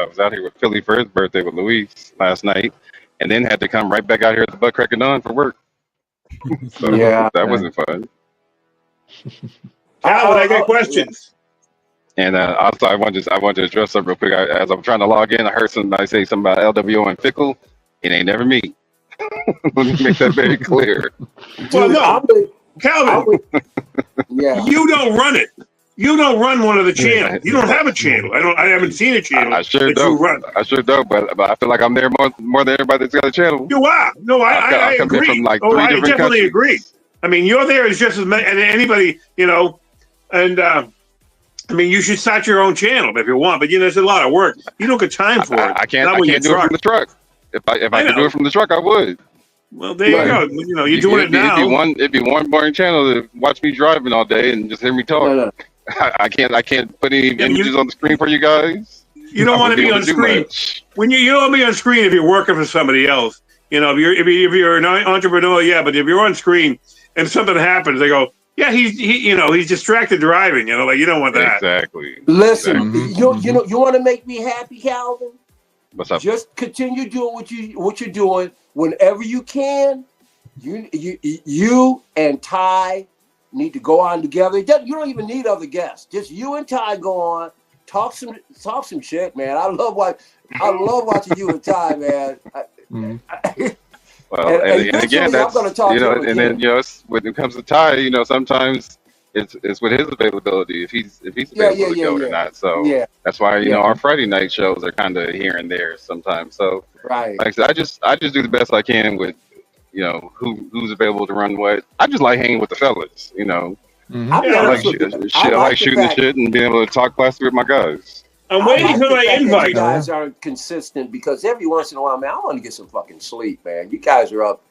was out here with Philly for his birthday with Luis last night, and then had to come right back out here at the butt crack of dawn for work. So that wasn't fun. Calvin, I got questions. And also, I wanted to address something real quick. As I'm trying to log in, I heard somebody say something about LWO and Fickle. It ain't never me. Let me make that very clear. Well, Dude, no, Calvin, yeah. you don't run it. You don't run one of the channels. You don't Well, have a channel. I haven't seen a channel I sure that you don't. run. I sure don't. But I feel like I'm there more than everybody that's got a channel. You are. No, I I've come in from agree. like Oh, three I different definitely agree. countries. I mean, you're there as just as many, and anybody, and I mean, you should start your own channel if you want, but it's a lot of work. You don't get time for it. I can't. Not I when you're can't do it from truck. the truck. If I I could do know. it from the truck, I would. Well, there you Right. go. You're doing it now. It'd be one boring channel to watch me driving all day and just hear me talk. No. I can't put any Yeah, images on the screen for you guys. You don't I want wouldn't to be able on to do screen. much. When you don't be on screen if you're working for somebody else. If you're an entrepreneur, yeah. But if you're on screen and something happens, they go, yeah, he's distracted driving. Like you don't want that. Exactly. Listen, Exactly. you want to make me happy, Calvin? What's up? Just continue doing what you're doing whenever you can. You and Ty need to go on together. You don't even need other guests. Just you and Ty go on, talk some shit, man. I love watching you and Ty, man. Well, and again, eventually that's I'm gonna talk to him and then again. when it comes to Ty, sometimes it's with his availability if he's available to go or not. So Yeah, that's why yeah. our Friday night shows are kind of here and there sometimes. So Right. like I said, I just do the best I can with who's available to run what. I just like hanging with the fellas. I'll be Yeah, I like honest with you. I like shooting the shit and being able to talk classy with my guys. I'm I waiting like for the my fact that invite. you guys aren't consistent because every once in a while, man, I want to get some fucking sleep, man. You guys are up.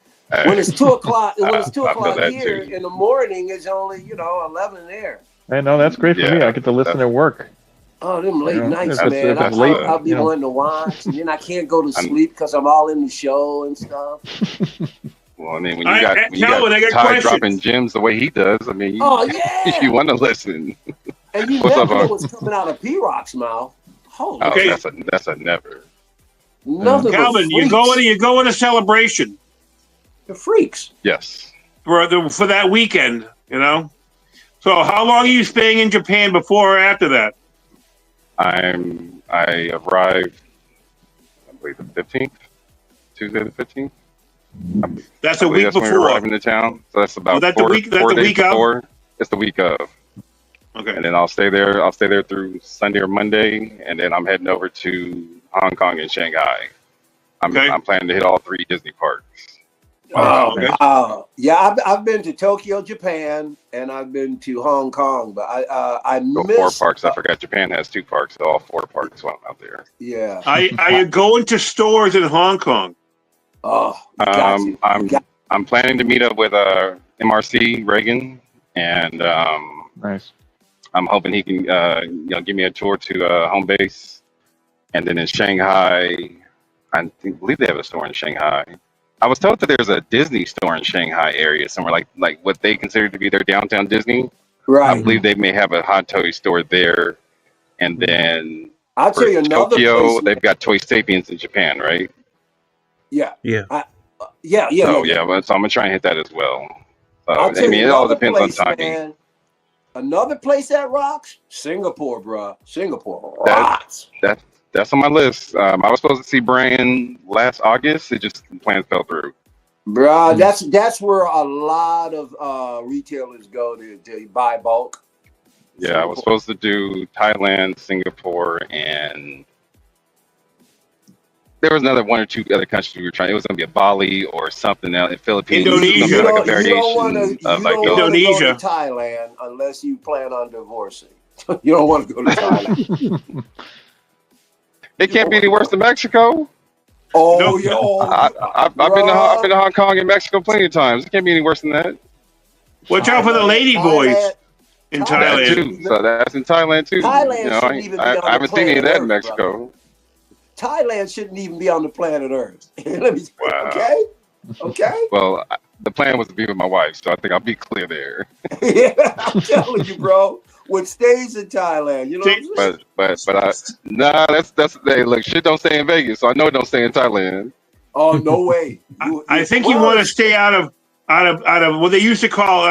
When it's 2 o'clock, I feel that here too. in the morning, it's only 11 there. I know that's great for me. Yeah, I get to listen at work. Oh, them late nights, If man. it's late, I'll be wanting to watch, and then I can't go to sleep because I'm all in the show and stuff. Well, I mean, when I got Ty questions. dropping gems the way he does, I mean, you want to listen. And you What's never up, know what's coming out of P-Rock's mouth. Holy Oh, Okay. that's a never. nothing but Calvin, you go in a celebration the freaks. Yes. for that weekend. So how long are you staying in Japan before or after that? I arrived, I believe the 15th, Tuesday the 15th. That's I a believe week that's when we before. arrive into town. So that's about that four the week? That four the days week of? before. It's the week of. Okay. And then I'll stay there. I'll stay there through Sunday or Monday, and then I'm heading over to Hong Kong and Shanghai. Okay. I'm planning to hit all 3 Disney parks. Okay. Yeah, I've been to Tokyo, Japan, and I've been to Hong Kong, but I So missed 4 parks. I forgot Japan has 2 parks. So all 4 parks while I'm out there. Yeah. Are you going to stores in Hong Kong? Oh, you got to. I'm planning to meet up with MRC Reagan, and Nice. I'm hoping he can give me a tour to home base, and then in Shanghai, believe they have a store in Shanghai. I was told that there's a Disney store in Shanghai area somewhere, like what they consider to be their downtown Disney. I Right. believe they may have a hot toy store there, and then I'll tell you another Tokyo, place. they've got Toy Sapiens in Japan, right? Yeah. Yeah. Yeah. So so I'm gonna try and hit that as well. So, I'll tell you it all another depends place, on timing. man. Another place that rocks, Singapore, bro. Singapore rocks. That's on my list. I was supposed to see Brian last August. It just plans fell through. Bruh, that's where a lot of retailers go to buy bulk. Yeah, I was supposed to do Thailand, Singapore, and there was another 1 or 2 other countries we were trying. It was going to be a Bali or something else. In Philippines, Indonesia. something like a You variation don't want of like to those. go Indonesia. to Thailand unless you plan on divorcing. You don't want to go to Thailand. It can't be any worse than Mexico. Oh, Nope. yeah. I've been to Hong Kong and Mexico plenty of times. It can't be any worse than that. Watch out for the lady boys in That Thailand. too. So that's in Thailand too. Thailand shouldn't even be on I haven't the seen any of planet that in Earth, Mexico. Thailand shouldn't even be on the planet Earth. Let me Wow. Okay. Well, the plan was to be with my wife, so I think I'll be clear there. Yeah, I'm telling you, bro. What stays in Thailand, you know what I'm saying? That's hey, look, shit don't stay in Vegas, so I know it don't stay in Thailand. Oh, no way. I think you want to stay out of what they used to call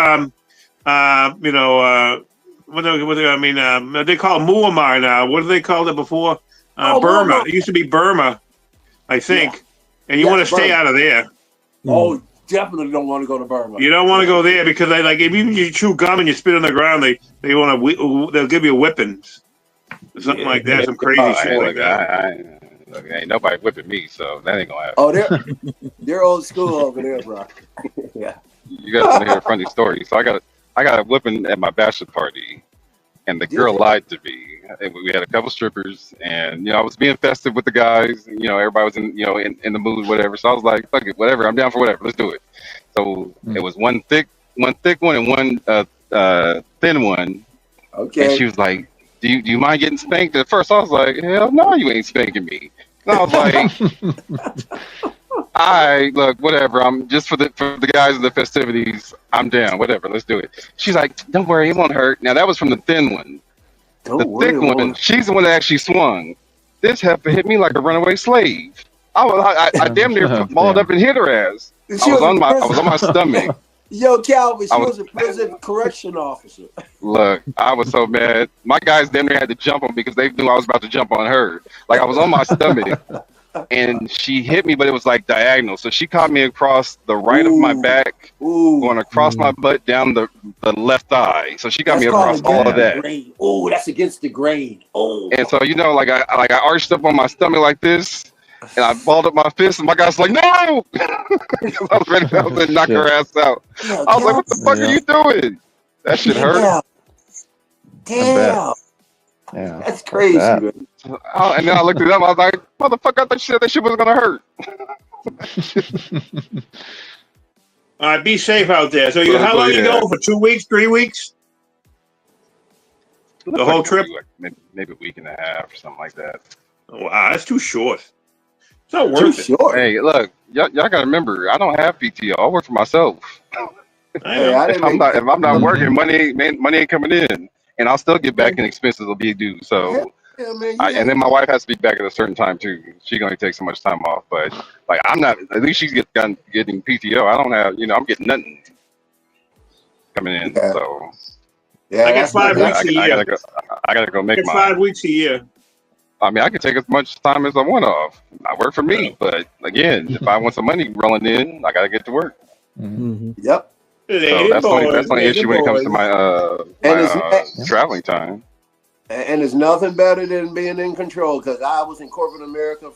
I mean, they call it Muammar now. What do they call it before? Burma. Muammar. It used to be Burma, I think. Yeah. And you want to stay Burma. out of there. Oh, definitely don't want to go to Burma. You don't want to go there because they like if you chew gum and you spit on the ground, they'll give you whippings, something like that, some crazy shit like that. Look, ain't nobody whipping me, so that ain't gonna happen. Oh, they're old school over there, bro. Yeah. You guys want to hear a funny story? So I got a whipping at my bachelor party, and the girl lied to me. And we had a couple strippers, and I was being festive with the guys. Everybody was in the mood, whatever. So I was like, fuck it, whatever. I'm down for whatever. Let's do it. So it was one thick one and one thin one. Okay. And she was like, do you mind getting spanked? At first I was like, hell no, you ain't spanking me. And I was like, all right, look, whatever. I'm just for the guys in the festivities. I'm down, whatever. Let's do it. She's like, don't worry, it won't hurt. Now that was from the thin one. The thick one, she's the one that actually swung. This heifer hit me like a runaway slave. I damn near mauled up and hit her ass. I was on my stomach. Yo, Calvin, she was a prison correction officer. Look, I was so mad. My guys damn near had to jump on me because they knew I was about to jump on her. Like I was on my stomach, and she hit me, but it was like diagonal. So she caught me across the right of my back, going across my butt down the left thigh. So she got me across all of that. Oh, that's against the grain. Oh. And so like I arched up on my stomach like this. And I balled up my fist, and my guy's like, "No!" I was ready to knock her ass out. I was like, "What the fuck are you doing?" That shit hurt. Damn. Yeah, that's crazy, man. And then I looked at them. I was like, "Motherfucker, I thought you said that shit was gonna hurt." All right, be safe out there. So how long you going for? 2 weeks, 3 weeks? The whole trip? Maybe a week and a half or something like that. Oh, wow, that's too short. It's not worth it. Short. Hey, look, y'all gotta remember, I don't have PTO. I work for myself. If I'm not working, money ain't coming in, and I'll still get back, and expenses will be due. So, and then my wife has to be back at a certain time too. She can only take so much time off, but like I'm not. At least she's getting PTO. I don't have. I'm getting nothing coming in. Yeah. So, yeah, I get 5 weeks a year. I gotta go make mine. 5 weeks a year. I mean, I can take as much time as I want off. I work for me, but again, if I want some money rolling in, I gotta get to work. Mm-hmm. Yep. So that's the only issue when it comes to my traveling time. And there's nothing better than being in control, because I was in corporate America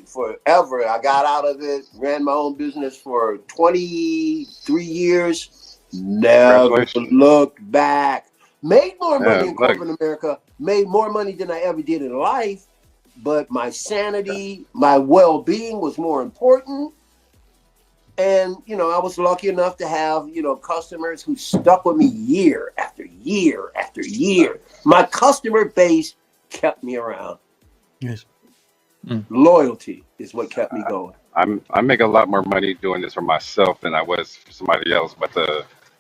forever. I got out of it, ran my own business for 23 years, never looked back. Made more money in corporate America, made more money than I ever did in life, but my sanity, my well-being was more important. And, I was lucky enough to have, customers who stuck with me year after year after year. My customer base kept me around. Yes. Loyalty is what kept me going. I make a lot more money doing this for myself than I was for somebody else. But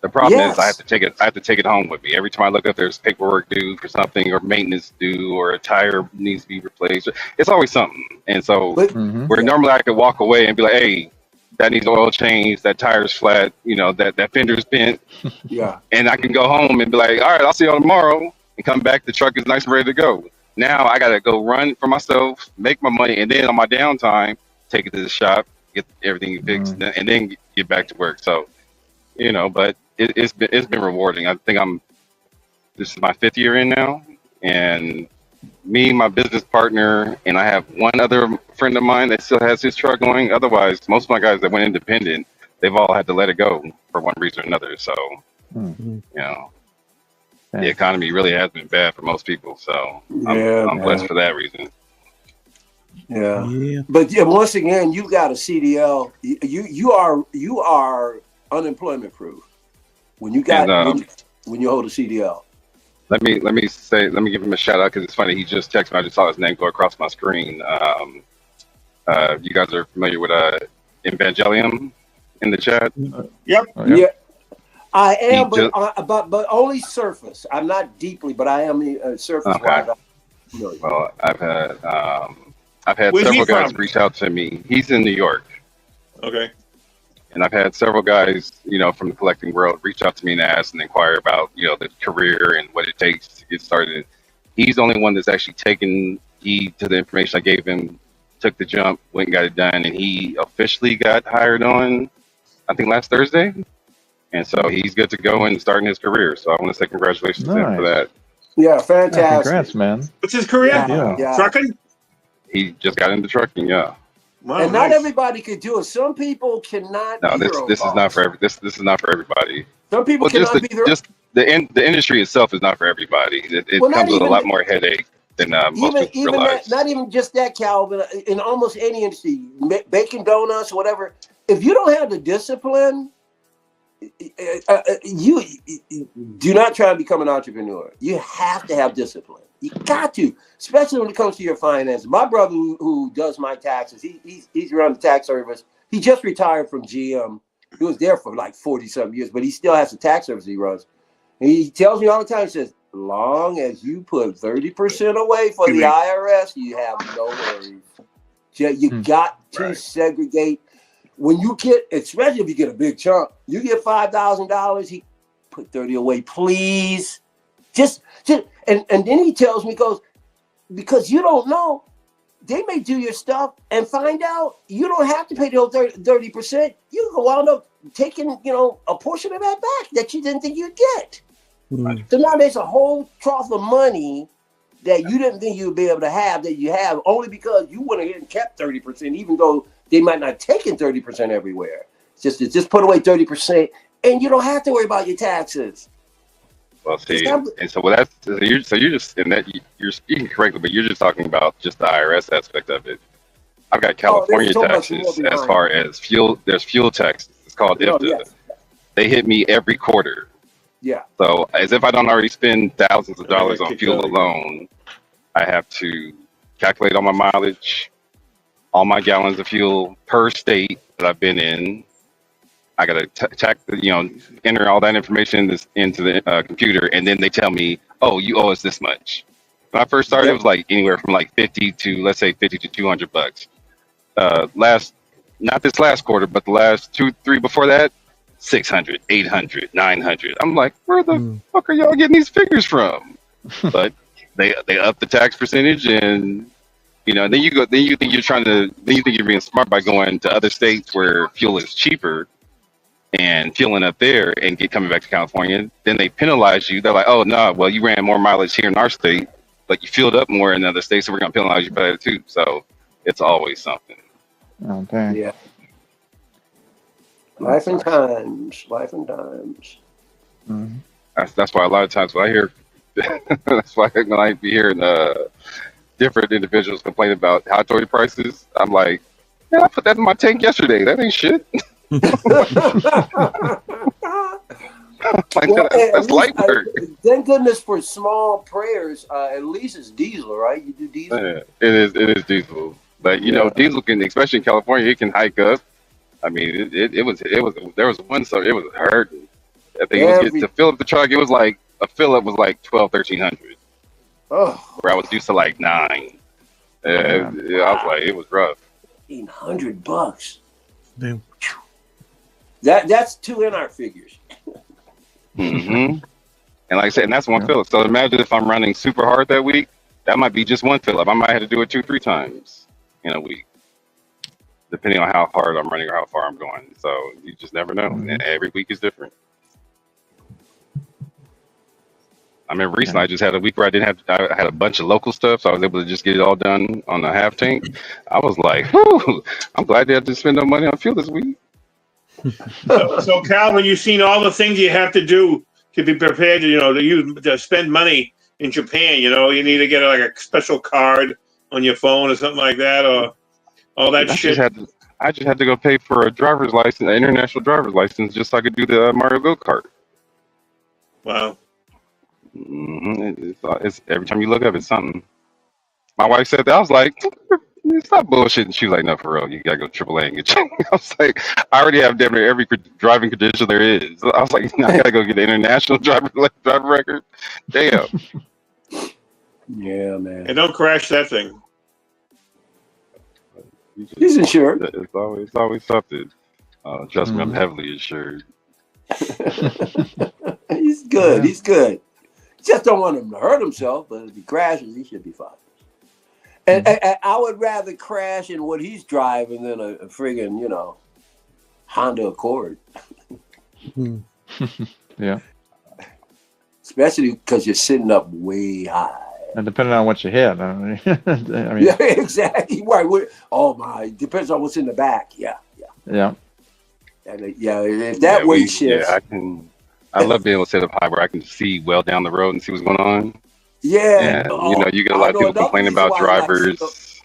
the problem is I have to take it home with me. Every time I look up, there's paperwork due for something, or maintenance due, or a tire needs to be replaced. It's always something. And so where normally I could walk away and be like, hey, that needs oil change, that tire's flat, that fender's bent. Yeah. And I can go home and be like, all right, I'll see y'all tomorrow, and come back, the truck is nice and ready to go. Now I gotta go run for myself, make my money, and then on my downtime, take it to the shop, get everything fixed, and then get back to work. So, but it's been rewarding. I think this is my 5th year in now, and me, my business partner, and I have one other friend of mine that still has his truck going. Otherwise, most of my guys that went independent, they've all had to let it go for one reason or another. So, the economy really has been bad for most people. So I'm blessed for that reason. Yeah. But once again, you got a CDL. You are unemployment proof when you when you hold a CDL. Let me give him a shout out because it's funny. He just texted me. I just saw his name go across my screen. You guys are familiar with Evangelium in the chat? Yep. Yeah, I am, but only surface. I'm not deeply, but I am surface. Okay. Well, I've had Where's several guys reach out to me. He's in New York. Okay. And I've had several guys, from the collecting world reach out to me and ask and inquire about, the career and what it takes to get started. He's the only one that's actually taken heed to the information I gave him, took the jump, went and got it done, and he officially got hired on, I think, last Thursday. And so he's good to go and starting his career. So I want to say congratulations to him for that. Yeah, Yeah, fantastic. congrats, man. What's his career? Yeah. Trucking? He just got into trucking, yeah. Wow, And not everybody could do it. Some people cannot. No, be their own this is boss. not for this is not for everybody. Some people Well, cannot be their. the industry itself is not for everybody. It comes with a lot more headache than most people realize. Not even just that, Calvin. In almost any industry, baking donuts, whatever. If you don't have the discipline, you do not try to become an entrepreneur. You have to have discipline. You got to, especially when it comes to your finances. My brother, who does my taxes, he's around the tax service. He just retired from GM. He was there for like 40-something years, but he still has the tax service he runs. And he tells me all the time, he says, long as you put 30% away for the IRS, you have no worries. You got to segregate. When you get, especially if you get a big chunk, you get $5,000, he put 30 away, please. Just and then he tells me, goes, because you don't know, they may do your stuff and find out you don't have to pay the whole 30%. You can wind up taking, a portion of that back that you didn't think you'd get. Mm-hmm. So now there's a whole trough of money that you didn't think you'd be able to have that you have only because you went ahead and kept 30%, even though they might not take in 30% everywhere. It's just put away 30% and you don't have to worry about your taxes. Well, see, and so that's you're just in that you're speaking correctly, but you're just talking about just the IRS aspect of it. I've got California taxes as far as fuel. There's fuel taxes. It's called IFTA. Yes. They hit me every quarter. Yeah. So as if I don't already spend thousands of dollars on fuel alone, I have to calculate all my mileage, all my gallons of fuel per state that I've been in. I got to enter all that information into the computer, and then they tell me, oh, you owe us this much. When I first started, it was like anywhere from like 50 to, let's say, 50 to $200. Not this last quarter, but the last 2-3 before that, 600, 800, 900. I'm like, where the fuck are y'all getting these figures from? But they up the tax percentage, and then you think you're being smart by going to other states where fuel is cheaper and fueling up there and coming back to California. Then they penalize you. They're like, oh no, well, you ran more mileage here in our state, but you fueled up more in other states, so we're gonna penalize you for that too. So it's always something. Okay. Yeah. Life and times. Mm-hmm. That's why a lot of times when I hear, that's why when I be hearing different individuals complain about hot oil prices, I'm like, yeah, I put that in my tank yesterday. That ain't shit. That's light work. Thank goodness for small prayers. At least it's diesel, right? You do diesel. Yeah, it is diesel, but diesel can, especially in California, it can hike up. I mean, it was there was one, so it was hurting. I think to fill up the truck, it was like a fill up was like $1,200-1,300. Oh, where I was used to like $9. I was like, it was rough. $1,800. Damn. That's 2 in our figures. Mm-hmm. And like I said, and that's one fill up. So imagine if I'm running super hard that week, that might be just one fill up. I might have to do it 2-3 times in a week, depending on how hard I'm running or how far I'm going. So you just never know. And every week is different. I remember recently I just had a week where I had a bunch of local stuff, so I was able to just get it all done on a half tank. I was like, whew, I'm glad they had to spend no money on fuel this week. So Calvin, you've seen all the things you have to do to be prepared to spend money in Japan. You need to get like a special card on your phone or something like that, or all that shit. I just had to go pay for a driver's license, an international driver's license, just so I could do the Mario Go-Kart. Wow. Mm-hmm. It's every time you look up, it's something. My wife said that. I was like, stop bullshitting. She was like, no, for real, you gotta go AAA and get you. I was like, I already have damn near every driving credential there is. I was like, I gotta go get the international driver record. Damn. Yeah, man. And don't crash that thing. He's insured. It's always something. Trust me, I'm heavily insured. He's good. Yeah. He's good. Just don't want him to hurt himself, but if he crashes, he should be fine. And I would rather crash in what he's driving than a friggin', Honda Accord. Yeah. Especially because you're sitting up way high. And depending on what you hit, I mean, Yeah, exactly. Right. Oh my! Depends on what's in the back. Yeah. Yeah. And if that weight shifts. Yeah, I love being able to set up high where I can see well down the road and see what's going on. Yeah. And, you get a lot of people complaining about drivers.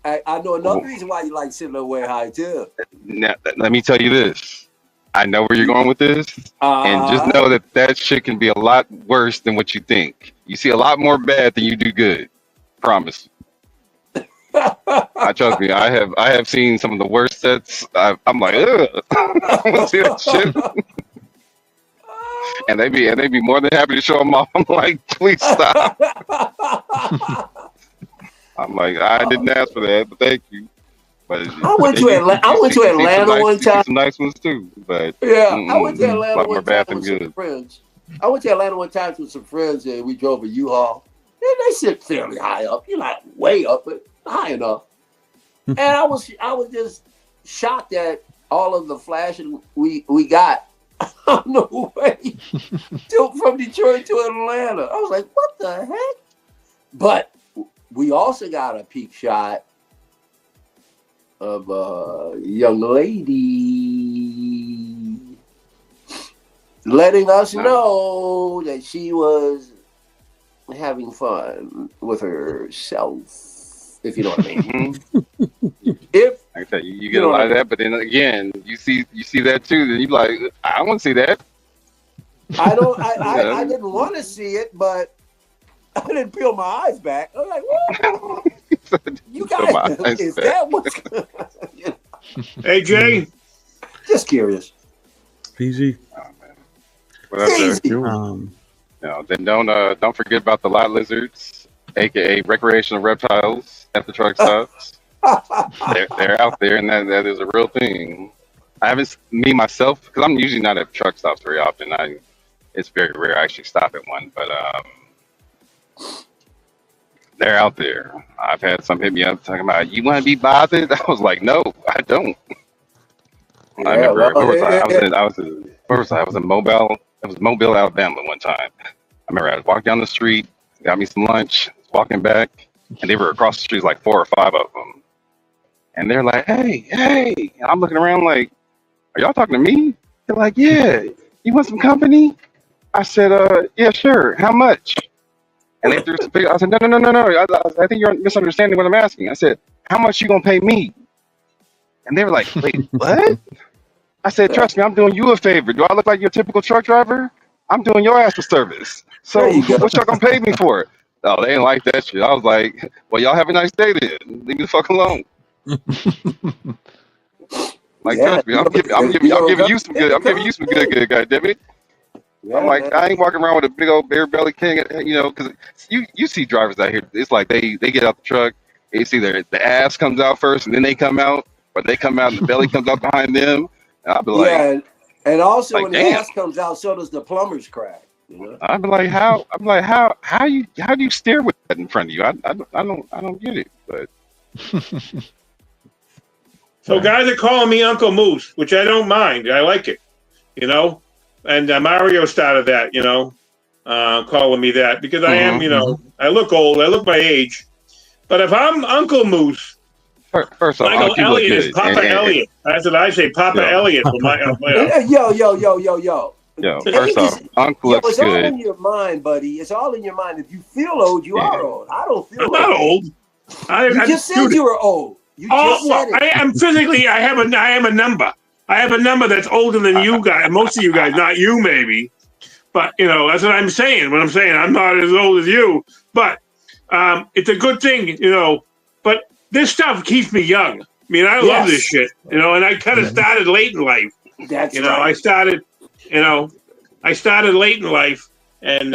I know another reason why you like sitting way high too. Now, let me tell you this. I know where you're going with this, and just know that shit can be a lot worse than what you think. You see a lot more bad than you do good. Promise. Trust me. I have seen some of the worst sets. I'm like, ugh. I want to see that shit. And they be more than happy to show them off. I'm like, please stop. I'm like, I didn't ask for that, but thank you. But I went to Atlanta one time. Some nice ones too, but I went to Atlanta one time with some friends. I went to Atlanta one time with some friends, and we drove a U-Haul. And they sit fairly high up. You're not way up, but high enough. And I was just shocked at all of the flashing we got on the way from Detroit to Atlanta. I was like, what the heck? But we also got a peak shot of a young lady letting us know that she was having fun with herself, if you know what I mean. If like I said, you get a lot of that, but then again, you see that too, then you like, I want to see that. I didn't want to see it, but I didn't peel my eyes back. I was like, whoa. You guys, is that what's Hey, Jay. Just curious. Feezy. Oh, man. What up, then don't forget about the lot lizards, aka recreational reptiles at the truck stops. they're out there, and that is a real thing. I haven't myself, because I'm usually not at truck stops very often. It's very rare I actually stop at one, but they're out there. I've had some hit me up talking about, you want to be bothered? I was like, no, I don't. I remember I was in Mobile, Alabama one time. I remember I walked down the street, got me some lunch, walking back, and they were across the street, like 4 or 5 of them. And they're like, hey. And I'm looking around like, are y'all talking to me? They're like, yeah, you want some company? I said, yeah, sure. How much? And they threw some figures. I said, no. I think you're misunderstanding what I'm asking. I said, how much you gonna pay me? And they were like, wait, what? I said, trust me, I'm doing you a favor. Do I look like your typical truck driver? I'm doing your ass a service. So what y'all gonna pay me for? Oh, they didn't like that shit. I was like, well, y'all have a nice day then. Leave me the fuck alone. Trust me, I'm giving you some good, goddammit. Yeah, I'm like, man. I ain't walking around with a big old bare belly king, because you see drivers out here. It's like they get out the truck, you see the ass comes out first, and then they come out, or they come out and the belly comes out behind them. And I'll be like, yeah, and also when the ass comes out, so does the plumber's crack. I'm like, how do you steer with that in front of you? I don't get it, but. So guys are calling me Uncle Moose, which I don't mind. I like it, And Mario started that, calling me that because I am, I look old, I look my age. But if I'm Uncle Moose, first off, Michael Elliott is Papa Elliott. That's what I say, Papa Elliott. Yo. Yo, first off, Uncle looks it's good. All in your mind, buddy. It's all in your mind. If you feel old, you are old. I don't feel old. I'm not old. You just said you were old. You just said it. I am physically, I am a number. I have a number that's older than you guys, most of you guys, not you maybe. But, that's what I'm saying. When I'm saying I'm not as old as you. But it's a good thing, But this stuff keeps me young. I mean, I love this shit, and I kind of started late in life. That's right. I started late in life. And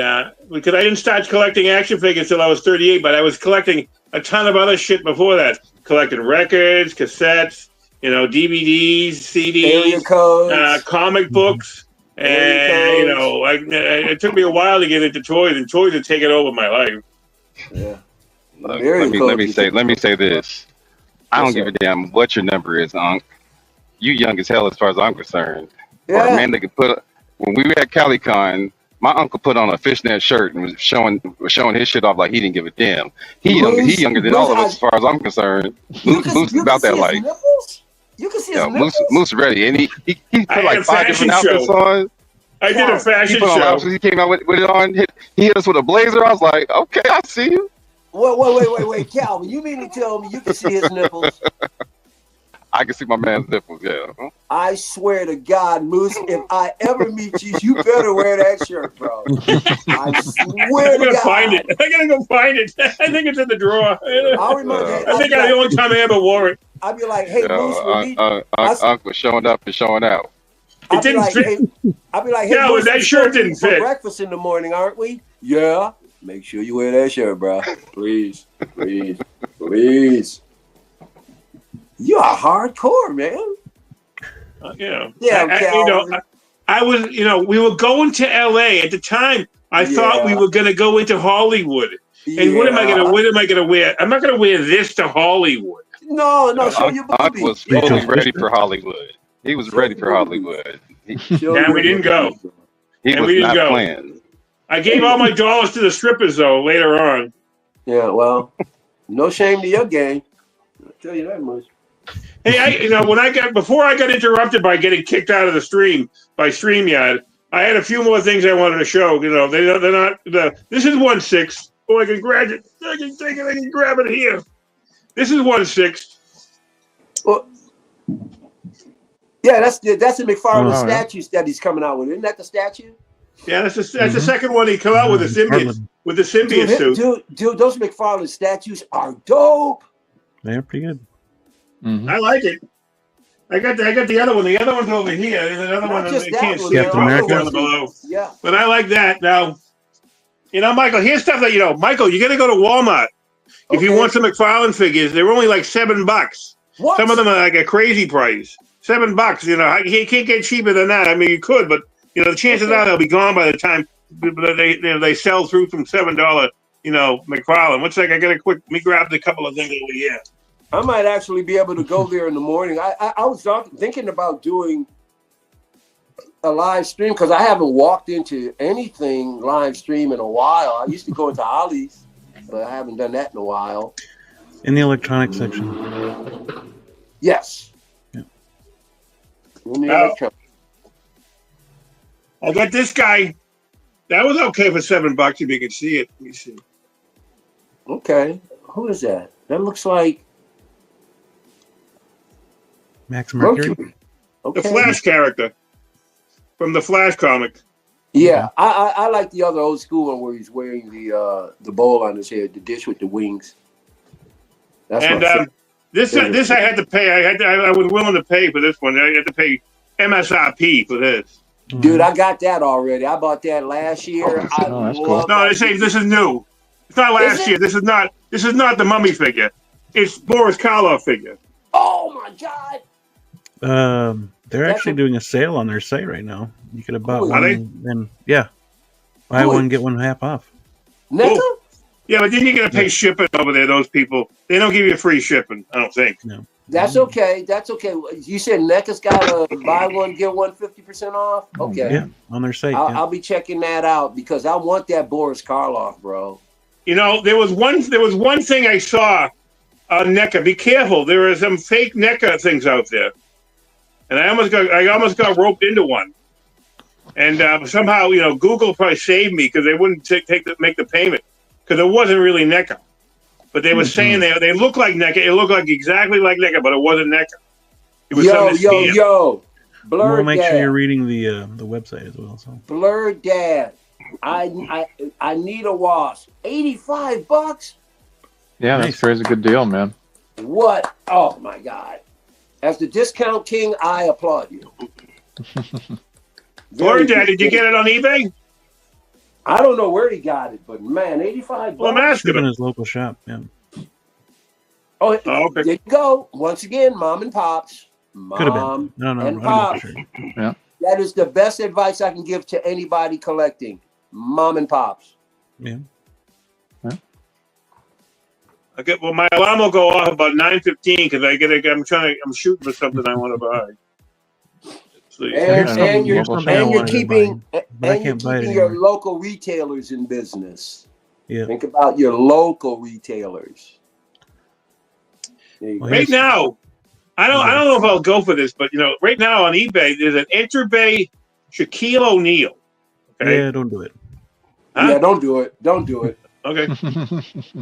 because I didn't start collecting action figures until I was 38, but I was collecting a ton of other shit before that. Collecting records, cassettes, DVDs, Area CDs, codes. comic books, Area and codes. it took me a while to get into toys, and toys have taken over my life. Yeah. Look, Area let me codes. say this. I don't give a damn what your number is, Unc. You young as hell as far as I'm concerned. For a Yeah. man that could put when we were at CaliCon, my uncle put on a fishnet shirt and was showing his shit off like he didn't give a damn. He younger than all of us as far as I'm concerned. Moose is about that life. Nipples? You can see his nipples? Moose ready. And he I put had like a 5 fashion different outfits show. on. I did a He fashion put on show. outfits. He came out with it on. He hit us with a blazer. I was like, okay, I see you. Wait, Calvin, you mean to tell me you can see his nipples? I can see my man's nipples, yeah. I swear to God, Moose, if I ever meet you, you better wear that shirt, bro. I swear to God. Find it. I gotta go find it. I think it's in the drawer. I'll remind you. I think the only time I ever wore it. I'll be like, hey, Moose, we'll meet. Uncle showing up and showing out. I'll be like, hey, Yeah, Moose, that shirt didn't for fit. breakfast in the morning, aren't we? Yeah. Make sure you wear that shirt, bro. Please. You are hardcore, man. I was, we were going to LA at the time. I thought we were going to go into Hollywood. And what am I going to wear? I'm not going to wear this to Hollywood. No, show your boobies. Unc was fully ready for Hollywood. He was ready for Hollywood. We didn't go. He was not playing. I gave all my dollars to the strippers, though, later on. Yeah, well, no shame to your game. I'll tell you that much. Hey, before I got interrupted by getting kicked out of the stream by StreamYard, I had a few more things I wanted to show. They're not this is 1/6. Oh, I can grab it. I can take it. I can grab it here. This is 1/6. Well, yeah, that's the McFarlane statue that he's coming out with. Isn't that the statue? Yeah, that's the second one he come out with the symbiote suit. Dude, those McFarlane statues are dope. They're pretty good. Mm-hmm. I like it. I got the other one. The other one's over here. There's another one that you can't see. Captain America. Below. Yeah. But I like that. Now, Michael, here's stuff that, Michael, you got to go to Walmart. If you want some McFarlane figures, they're only like $7. What? Some of them are like a crazy price. $7. You can't get cheaper than that. I mean, you could, but the chances are they'll be gone by the time they sell through from $7. McFarlane. Looks like I got let me grab a couple of things over here. I might actually be able to go there in the morning. I was thinking about doing a live stream because I haven't walked into anything live stream in a while. I used to go into Ollie's, but I haven't done that in a while. In the electronic section. Yes. Yeah. In the electronic. I got this guy. That was okay for $7 if you can see it. Let me see. Okay. Who is that? That looks like Max Mercury. Okay. The Flash character from the Flash comic. Yeah, I like the other old school one where he's wearing the bowl on his head, the dish with the wings. That's this I had to pay. I was willing to pay for this one. I had to pay MSRP for this. Dude, I got that already. I bought that last year. That's cool. No, they say this is new. It's not last year. This is not the Mummy figure. It's Boris Karloff figure. Oh my God! They're actually doing a sale on their site right now. You could have bought one, and buy one get one half off. NECA? Oh. Yeah, but then you're gonna pay shipping over there. Those people, they don't give you free shipping. I don't think. No. That's okay. That's okay. You said NECA's got a buy one get one 50% off. Okay. Yeah, on their site. I'll be checking that out because I want that Boris Karloff, bro. There was one thing I saw on NECA. Be careful. There are some fake NECA things out there. And I almost got roped into one, and somehow Google probably saved me because they wouldn't make the payment because it wasn't really NECA, but they were saying they look like NECA. It looked like exactly like NECA, but it wasn't NECA. It was yo, Blurred We'll make Dad. sure you're reading the website as well. So Blurred Dad, I need a wasp. $85. Yeah, that's crazy good deal, man. What? Oh my God. As the discount king, I applaud you. Blurred Dad, did you get it on eBay? I don't know where he got it, but man, $85. Well, I'm asking in him. his local shop. Yeah. Oh, okay. There you go. Once again, mom and pops. Could have Mom been. No, and I don't know for pop. sure. Yeah. That is the best advice I can give to anybody collecting. Mom and pops. Yeah. Okay, well, my alarm will go off about 9:15 because I'm shooting for something I want to buy. And, Here's Yeah, something. and you're Here's local something I and you're wanted to buy, keeping but I and you're can't buy it keeping your anymore. local retailers in business. Yeah. Think about your local retailers. There you Well, go. Right now, I don't eBay. know if I'll go for this, but right now on eBay there's an Interbay Shaquille O'Neal. Okay, Yeah, don't do it. huh? Yeah, don't do it. Don't do it. Okay,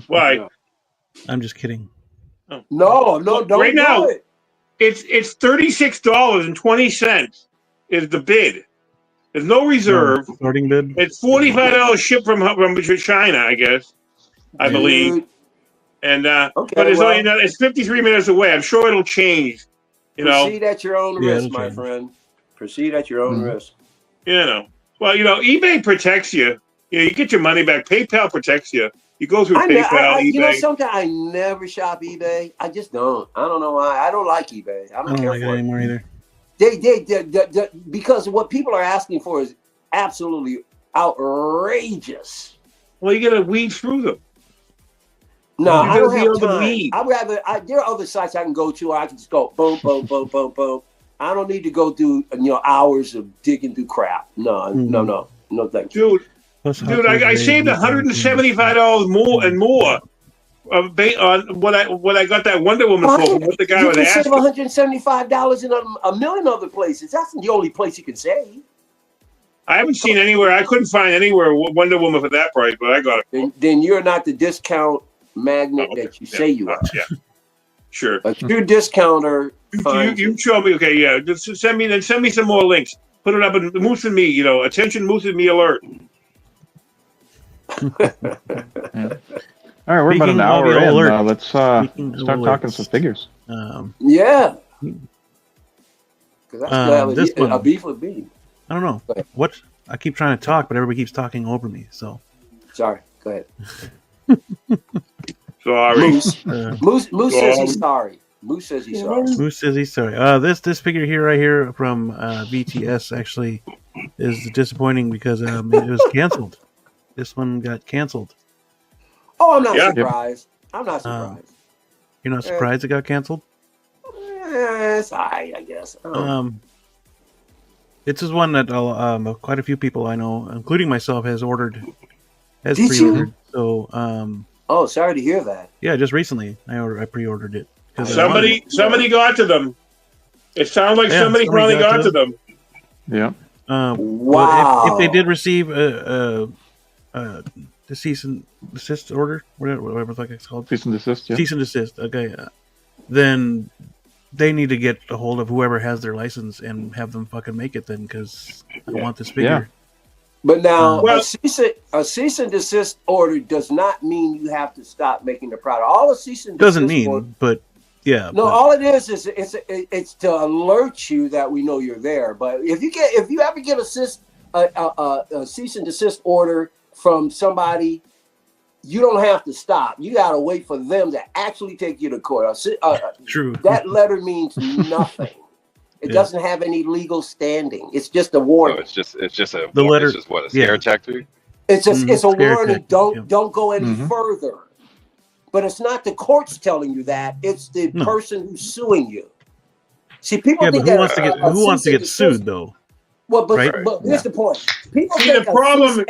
why? No, I'm just kidding. Oh. no, Well, don't right do now it. it's $36.20 is the bid. There's no reserve. Starting bid. It's $45 shipped from China, I guess. I believe. Dude. And but Okay, it's only well, it's 53 minutes away. I'm sure it'll change. proceed at your own Yeah, risk, it'll my change. friend. Proceed at your own Mhm. risk. Well, eBay protects you. You get your money back. PayPal protects you. You go through I PayPal, eBay. sometimes I never shop eBay. I just don't. I don't know why. I don't like eBay. I I don't don't care like it for it. anymore either. They because what people are asking for is absolutely outrageous. Well, you got to weed through them. No, You I gotta don't be have able to time. weed. There are other sites I can go to. I can just go boom, boom, boom, boom, boom. I don't need to go through hours of digging through crap. No, thank you. Dude, I saved $175 more and more on what I got that Wonder Woman for from what the guy You was can save asking. $175 in a million other places. That's the only place you can save. I haven't seen anywhere. I couldn't find anywhere Wonder Woman for that price, but I got it. Then you're not the discount magnet that you say you are. Yeah, sure. A true discounter. You show me. Okay, yeah. Just send me some more links. Put it up in Moose and Me. Attention, Moose and Me alert. Yeah. All right, we're about Speaking an of hour in. alerts, Let's speaking of start talking alerts, some figures. Yeah. Because I still this have a one. beef with me. I don't know Go ahead. what. I keep trying to talk, but everybody keeps talking over me. So Sorry. Go ahead. Sorry. Moose says he's sorry. Moose says he's sorry. Moose says he's sorry. This figure here right here from VTS actually is disappointing because it was canceled. This one got canceled. Oh, I'm not surprised. I'm not surprised. You're not surprised it got canceled? It's all right, I guess. This is one that quite a few people I know, including myself, has Did pre-ordered. you? So Oh, sorry to hear that. yeah, just recently I pre-ordered it. Somebody got to them. It sounds like somebody finally got to them. Yeah. Wow. If they did receive the cease and desist order, whatever it's called, Cease and desist. Yeah. cease and desist. Okay, then they need to get a hold of whoever has their license and have them fucking make it then, because I want this figure. But now, a cease and desist order does not mean you have to stop making the product. All a cease and desist Doesn't mean, but yeah. No, all it is it's to alert you that we know you're there. But if you ever get a cease and desist order from somebody, you don't have to stop. You got to wait for them to actually take you to court. True. That letter means nothing. It doesn't have any legal standing. It's just a warning. So it's just a The letter. It's just what, a scare tactic? It's a warning. Tactic, Don't go any further. But it's not the courts telling you that. It's the person who's suing you. See, people think who wants to get sued though? Well, but here's the point. People See, the problem,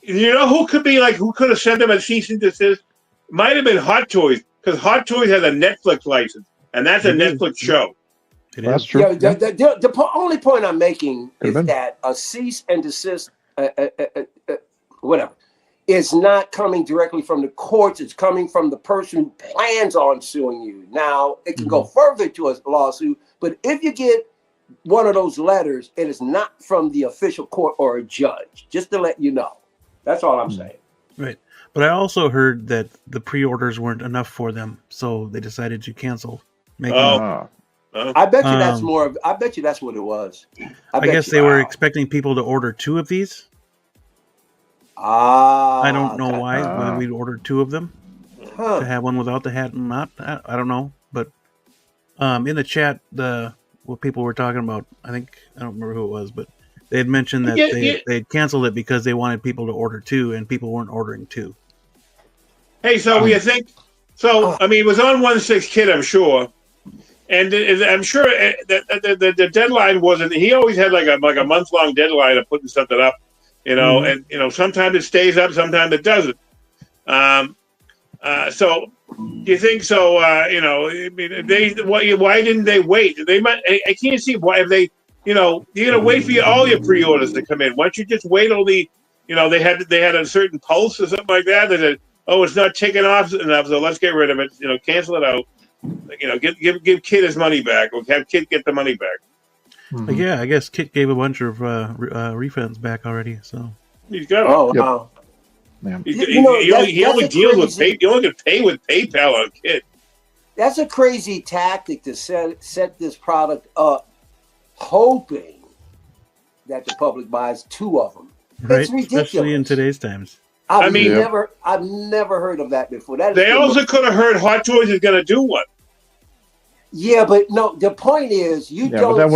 who could have sent them a cease and desist? Might have been Hot Toys, because Hot Toys has a Netflix license, and that's a Netflix show. That's true. Yeah, the only point I'm making is that a cease and desist, whatever, is not coming directly from the courts. It's coming from the person who plans on suing you. Now, it can go further to a lawsuit, but if you get one of those letters, it is not from the official court or a judge, just to let you know. That's all I'm saying. Right. But I also heard that the pre-orders weren't enough for them, so they decided to cancel making them. I bet you that's I bet you that's what it was. I guess they were expecting people to order 2 of these. I don't know why we'd order 2 of them to have one without the hat and not. I don't know, but In the chat, what people were talking about, I don't remember who it was, but they had mentioned that they had canceled it because they wanted people to order 2, and people weren't ordering 2. Hey, so you think? So I mean, it was on 1/6 kit, I'm sure, and I'm sure that the deadline wasn't. He always had like a month-long deadline of putting something up, and sometimes it stays up, sometimes it doesn't. So do you think so? I mean, why didn't they wait? They might. I can't see why if they. You're gonna wait for all your pre-orders to come in. Why don't you just wait till they had a certain pulse or something like that. They said, oh, it's not taking off enough, so let's get rid of it. Cancel it out. Give Kid his money back, or have Kid get the money back. Mm-hmm. Yeah, I guess Kit gave a bunch of refunds back already. So he's got it. Oh, wow. Yeah. He only deals with he only can pay with PayPal on Kit. That's a crazy tactic to set this product up, hoping that the public buys 2 of them. Right, it's ridiculous. Especially in today's times. I've never heard of that before. They also could have heard Hot Toys is going to do one. Yeah, but no. The point is, you don't. But that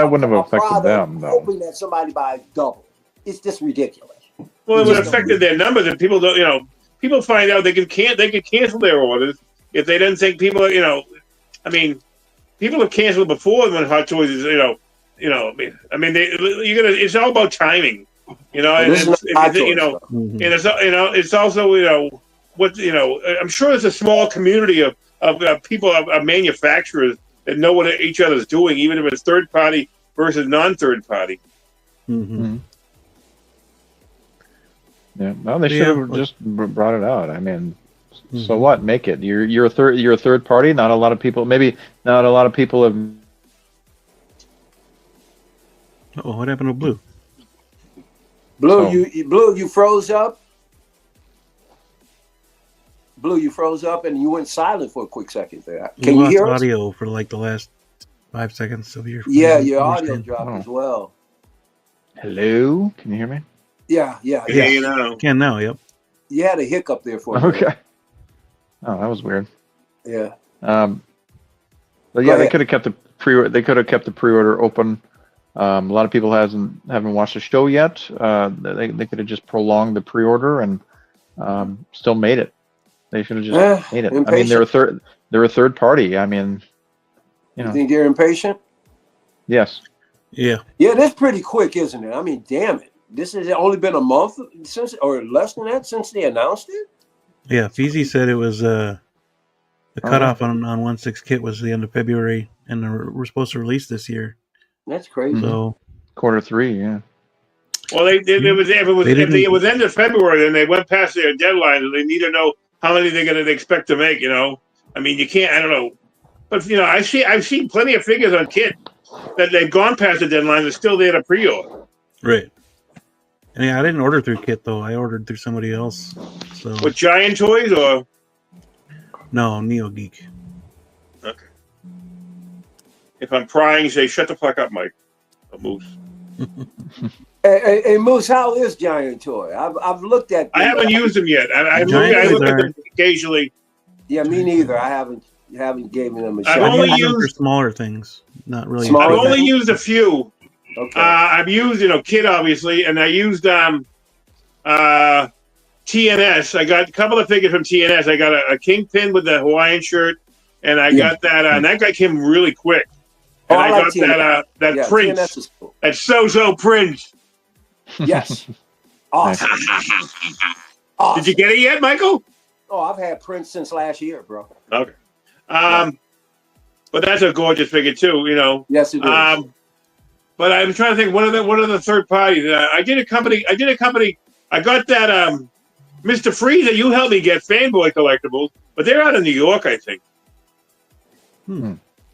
wouldn't have affected them, though. Hoping that somebody buys double. It's just ridiculous. Well, it would have affected their numbers, and people don't. People find out they can cancel their orders if they didn't think people. I mean, people have canceled before when Hot Toys is. I mean, it's all about timing. And it's also I'm sure there's a small community of people of manufacturers that know what each other's doing, even if it's third party versus non-third party. Mm-hmm. Yeah, well, they should have just brought it out. I mean, so what? Make it. You're a third party. Not a lot of people. Maybe not a lot of people have. Oh, what happened to Blue? Blue, you froze up. Blue, you froze up, and you went silent for a quick second there. Can you hear us? Audio for like the last 5 seconds of your. Yeah, your audio dropped as well. Hello, can you hear me? Yeah. Can now. Yep. You had a hiccup there for a minute. Okay. Oh, that was weird. Yeah. But yeah, they could have kept the pre-order open. A lot of people haven't watched the show yet. They could have just prolonged the pre-order and still made it. They should have just made it. Impatient. I mean, they're a third party. I mean, you think they're impatient? Yes. Yeah. Yeah, that's pretty quick, isn't it? I mean, damn it. This has only been a month since, or less than that, since they announced it. Yeah, Feezy said it was the cutoff on 1/6 kit was the end of February, and we're supposed to release this year. That's crazy. So Q3, yeah. Well, if it was end of February, then they went past their deadline, and they need to know how many they're going to expect to make. I mean, you can't. I don't know, but I've seen plenty of figures on Kit that they've gone past the deadline. They're still there to pre-order. Right. And yeah, I didn't order through Kit though. I ordered through somebody else. So with Giant Toys or no Neo Geek. Okay. If I'm prying, say shut the fuck up, Mike. A Moose. Hey, Moose, how is Giant Toy? I've looked at. I haven't used them yet. I look at them occasionally. Yeah, me neither. I haven't given them a shot. I've only used smaller things, not really. I've only used a few. Okay. I've used Kid obviously, and I used TNS. I got a couple of figures from TNS. I got a Kingpin with the Hawaiian shirt, and I got that. And that guy came really quick. And I got TNS. that Prince. Cool. That So Prince. Yes. Awesome. Awesome. Did you get it yet, Michael? Oh, I've had Prince since last year, bro. Okay. But that's a gorgeous figure too. Yes, it is. But I'm trying to think one of the third parties. I did a company. I got that Mr. Freezer. You helped me get Fanboy Collectibles, but they're out of New York, I think.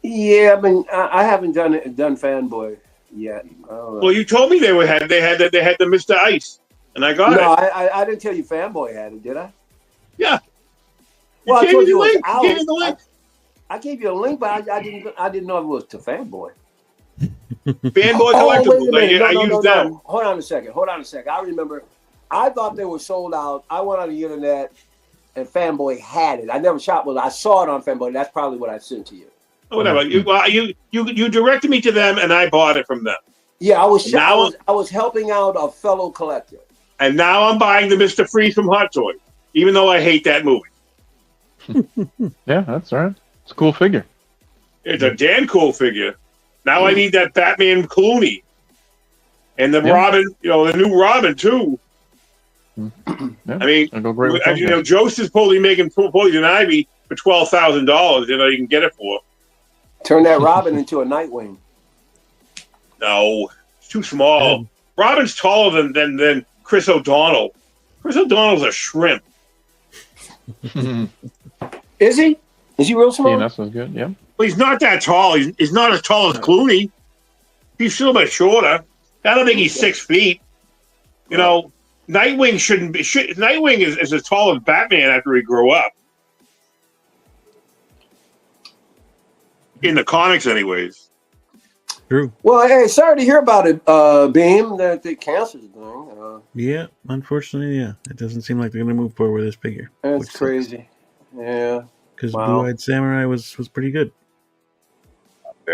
Yeah, I mean, I haven't done Fanboy yet. Well, you told me they had the Mr. Ice, and I got it. No, I didn't tell you Fanboy had it, did I? Yeah. Well, I told you it was out. You gave me the link. I gave you a link, but I didn't know it was to Fanboy. Fanboy Collectibles. I used them. Hold on a second. I remember. I thought they were sold out. I went on the internet, and Fanboy had it. I never shopped with it. I saw it on Fanboy. That's probably what I sent to you. Whatever. You directed me to them, and I bought it from them. Yeah, I was helping out a fellow collector. And now I'm buying the Mr. Freeze from Hot Toys, even though I hate that movie. Yeah, that's all right. It's a cool figure. It's a damn cool figure. Now I need that Batman Clooney. And the Robin, the new Robin, too. Yeah, I mean, go great Jost is probably making Poison Ivy for $12,000. You can get it for. Turn that Robin into a Nightwing. No, it's too small. Robin's taller than Chris O'Donnell. Chris O'Donnell's a shrimp. Is he? Is he real small? CNS was good, yeah. Well, he's not that tall. He's not as tall as Clooney. He's still a bit shorter. I don't think he's 6 feet. Nightwing shouldn't be. Nightwing is as tall as Batman after he grew up. In the comics, anyways. True. Well, hey, sorry to hear about it, Beam, that the cancer's thing. Yeah, unfortunately, yeah. It doesn't seem like they're going to move forward with this figure. That's crazy. Yeah. Because Blue-Eyed Samurai was pretty good.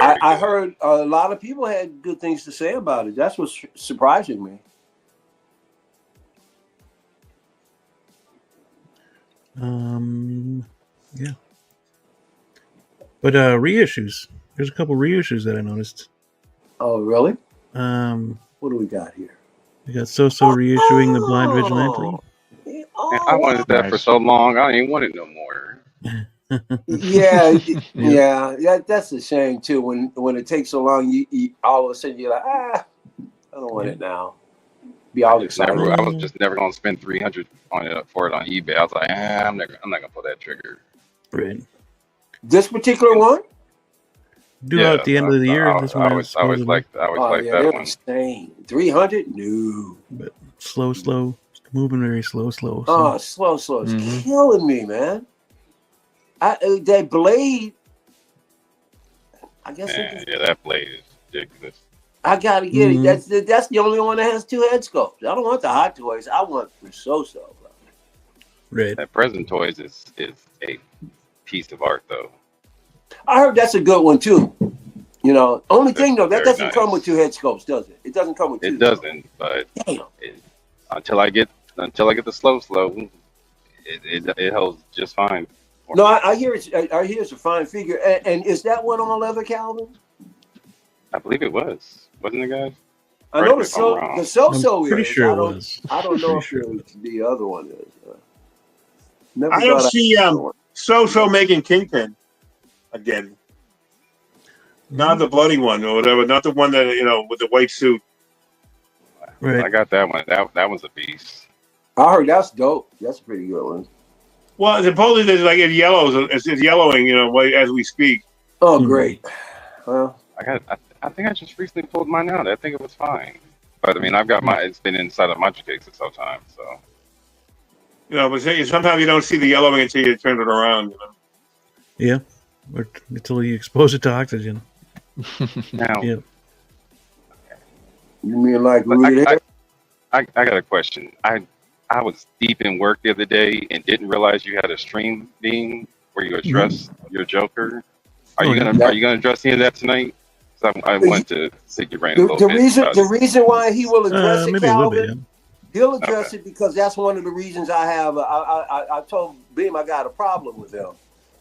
I heard a lot of people had good things to say about it. That's what's surprising me. Yeah. But reissues. There's a couple reissues that I noticed. Oh, really? What do we got here? We got So reissuing the Blind Vigilante. I wanted that for so long. I ain't want it no more. Yeah. That's a shame too. When it takes so long, you all of a sudden you're like, I don't want it now. Be all excited. I was just never gonna spend $300 for it on eBay. I was like, I'm not gonna pull that trigger. Right. This particular one? Due out at the end of the year. This one I was like that one. Insane. 300? No. But slow. Moving very slow. So. Oh, slow. It's killing me, man. That blade. I guess. That blade is ridiculous. I gotta get it. That's the only one that has 2 head sculpts. I don't want the Hot Toys. I want the So. Right. That present toys is a piece of art, though. I heard that's a good one too. Only thing though, that doesn't come with 2 head sculpts, does it? It doesn't come with 2. It doesn't, but until I get the slow, it holds just fine. No, I hear it's a fine figure. And is that one on leather, Calvin? I believe it was, wasn't it, guys? I know the So I'm pretty sure it was. I don't know if the other one is. I don't see So making Kingpin again. Not the bloody one or whatever. Not the one that with the white suit. Right. I got that one. That was a beast. I heard that's dope. That's a pretty good one. Well, supposedly there's like it yellows. It's yellowing, as we speak. Oh, great. Well, I think I just recently pulled mine out. I think it was fine. But I mean, I've got it's been inside of my case this whole time, so. But sometimes you don't see the yellowing until you turn it around. Yeah, or until you expose it to oxygen. Now, yeah. You mean like I got a question. I was deep in work the other day and didn't realize you had a stream being where you address your Joker. Are you gonna address any of that tonight? I want to see your brain a little bit. The reason why he will address it, Calvin, he'll address Okay. it because that's one of the reasons I have. I told Beam I got a problem with him,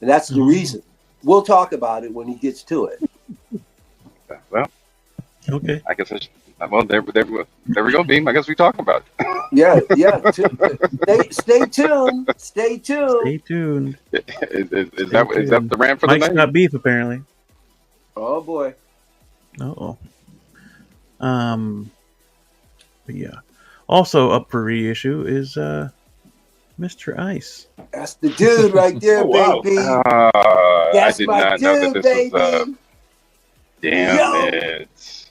and that's the reason. We'll talk about it when he gets to it. Well, okay. I guess there we go, Beam. I guess we talk about it. Yeah. Stay tuned. Stay tuned. Is that the rant for the Mike's night? got beef apparently. Oh boy. Uh-oh. But yeah. Also up for reissue is Mr. Ice. That's the dude right there, baby. That's I did my not dude, know that this was baby. damn it.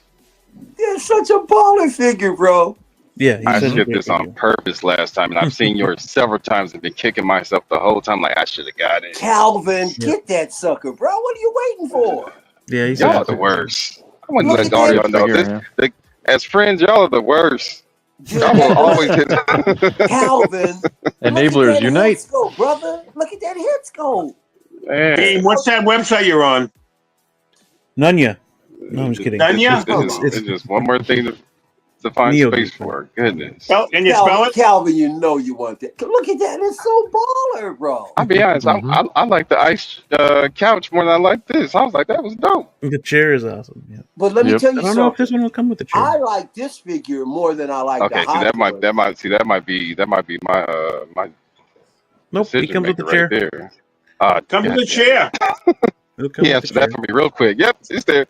You're such a baller figure, bro. Yeah, I skipped this on purpose last time, and I've seen yours several times and been kicking myself the whole time like I should have got it. Calvin, get that sucker, bro. What are you waiting for? Yeah, y'all are the worst. I wouldn't let all y'all know this. As friends, y'all are the worst. Y'all will always hit. Calvin, Enablers unite. Head scope, brother. Look at that head scope. Hey, what's that website you're on? Nunya. No, I'm just kidding. Nunya? It's just one more thing to find Neo space Geek. for. Goodness. Can you spell it? Calvin, you know you want that. Look at that. It's so baller, bro. I'll be honest. I like the ice couch more than I like this. I was like, that was dope. The chair is awesome. Yeah. But let me tell you I don't know if something. this one will come with the chair. I like this figure more than I like Okay, the see hot toy. that might be my my Nope, he decision comes with maker the chair. right there. Come to God the chair. It'll come He with the answered chair. that for me real quick. Yep, it's there.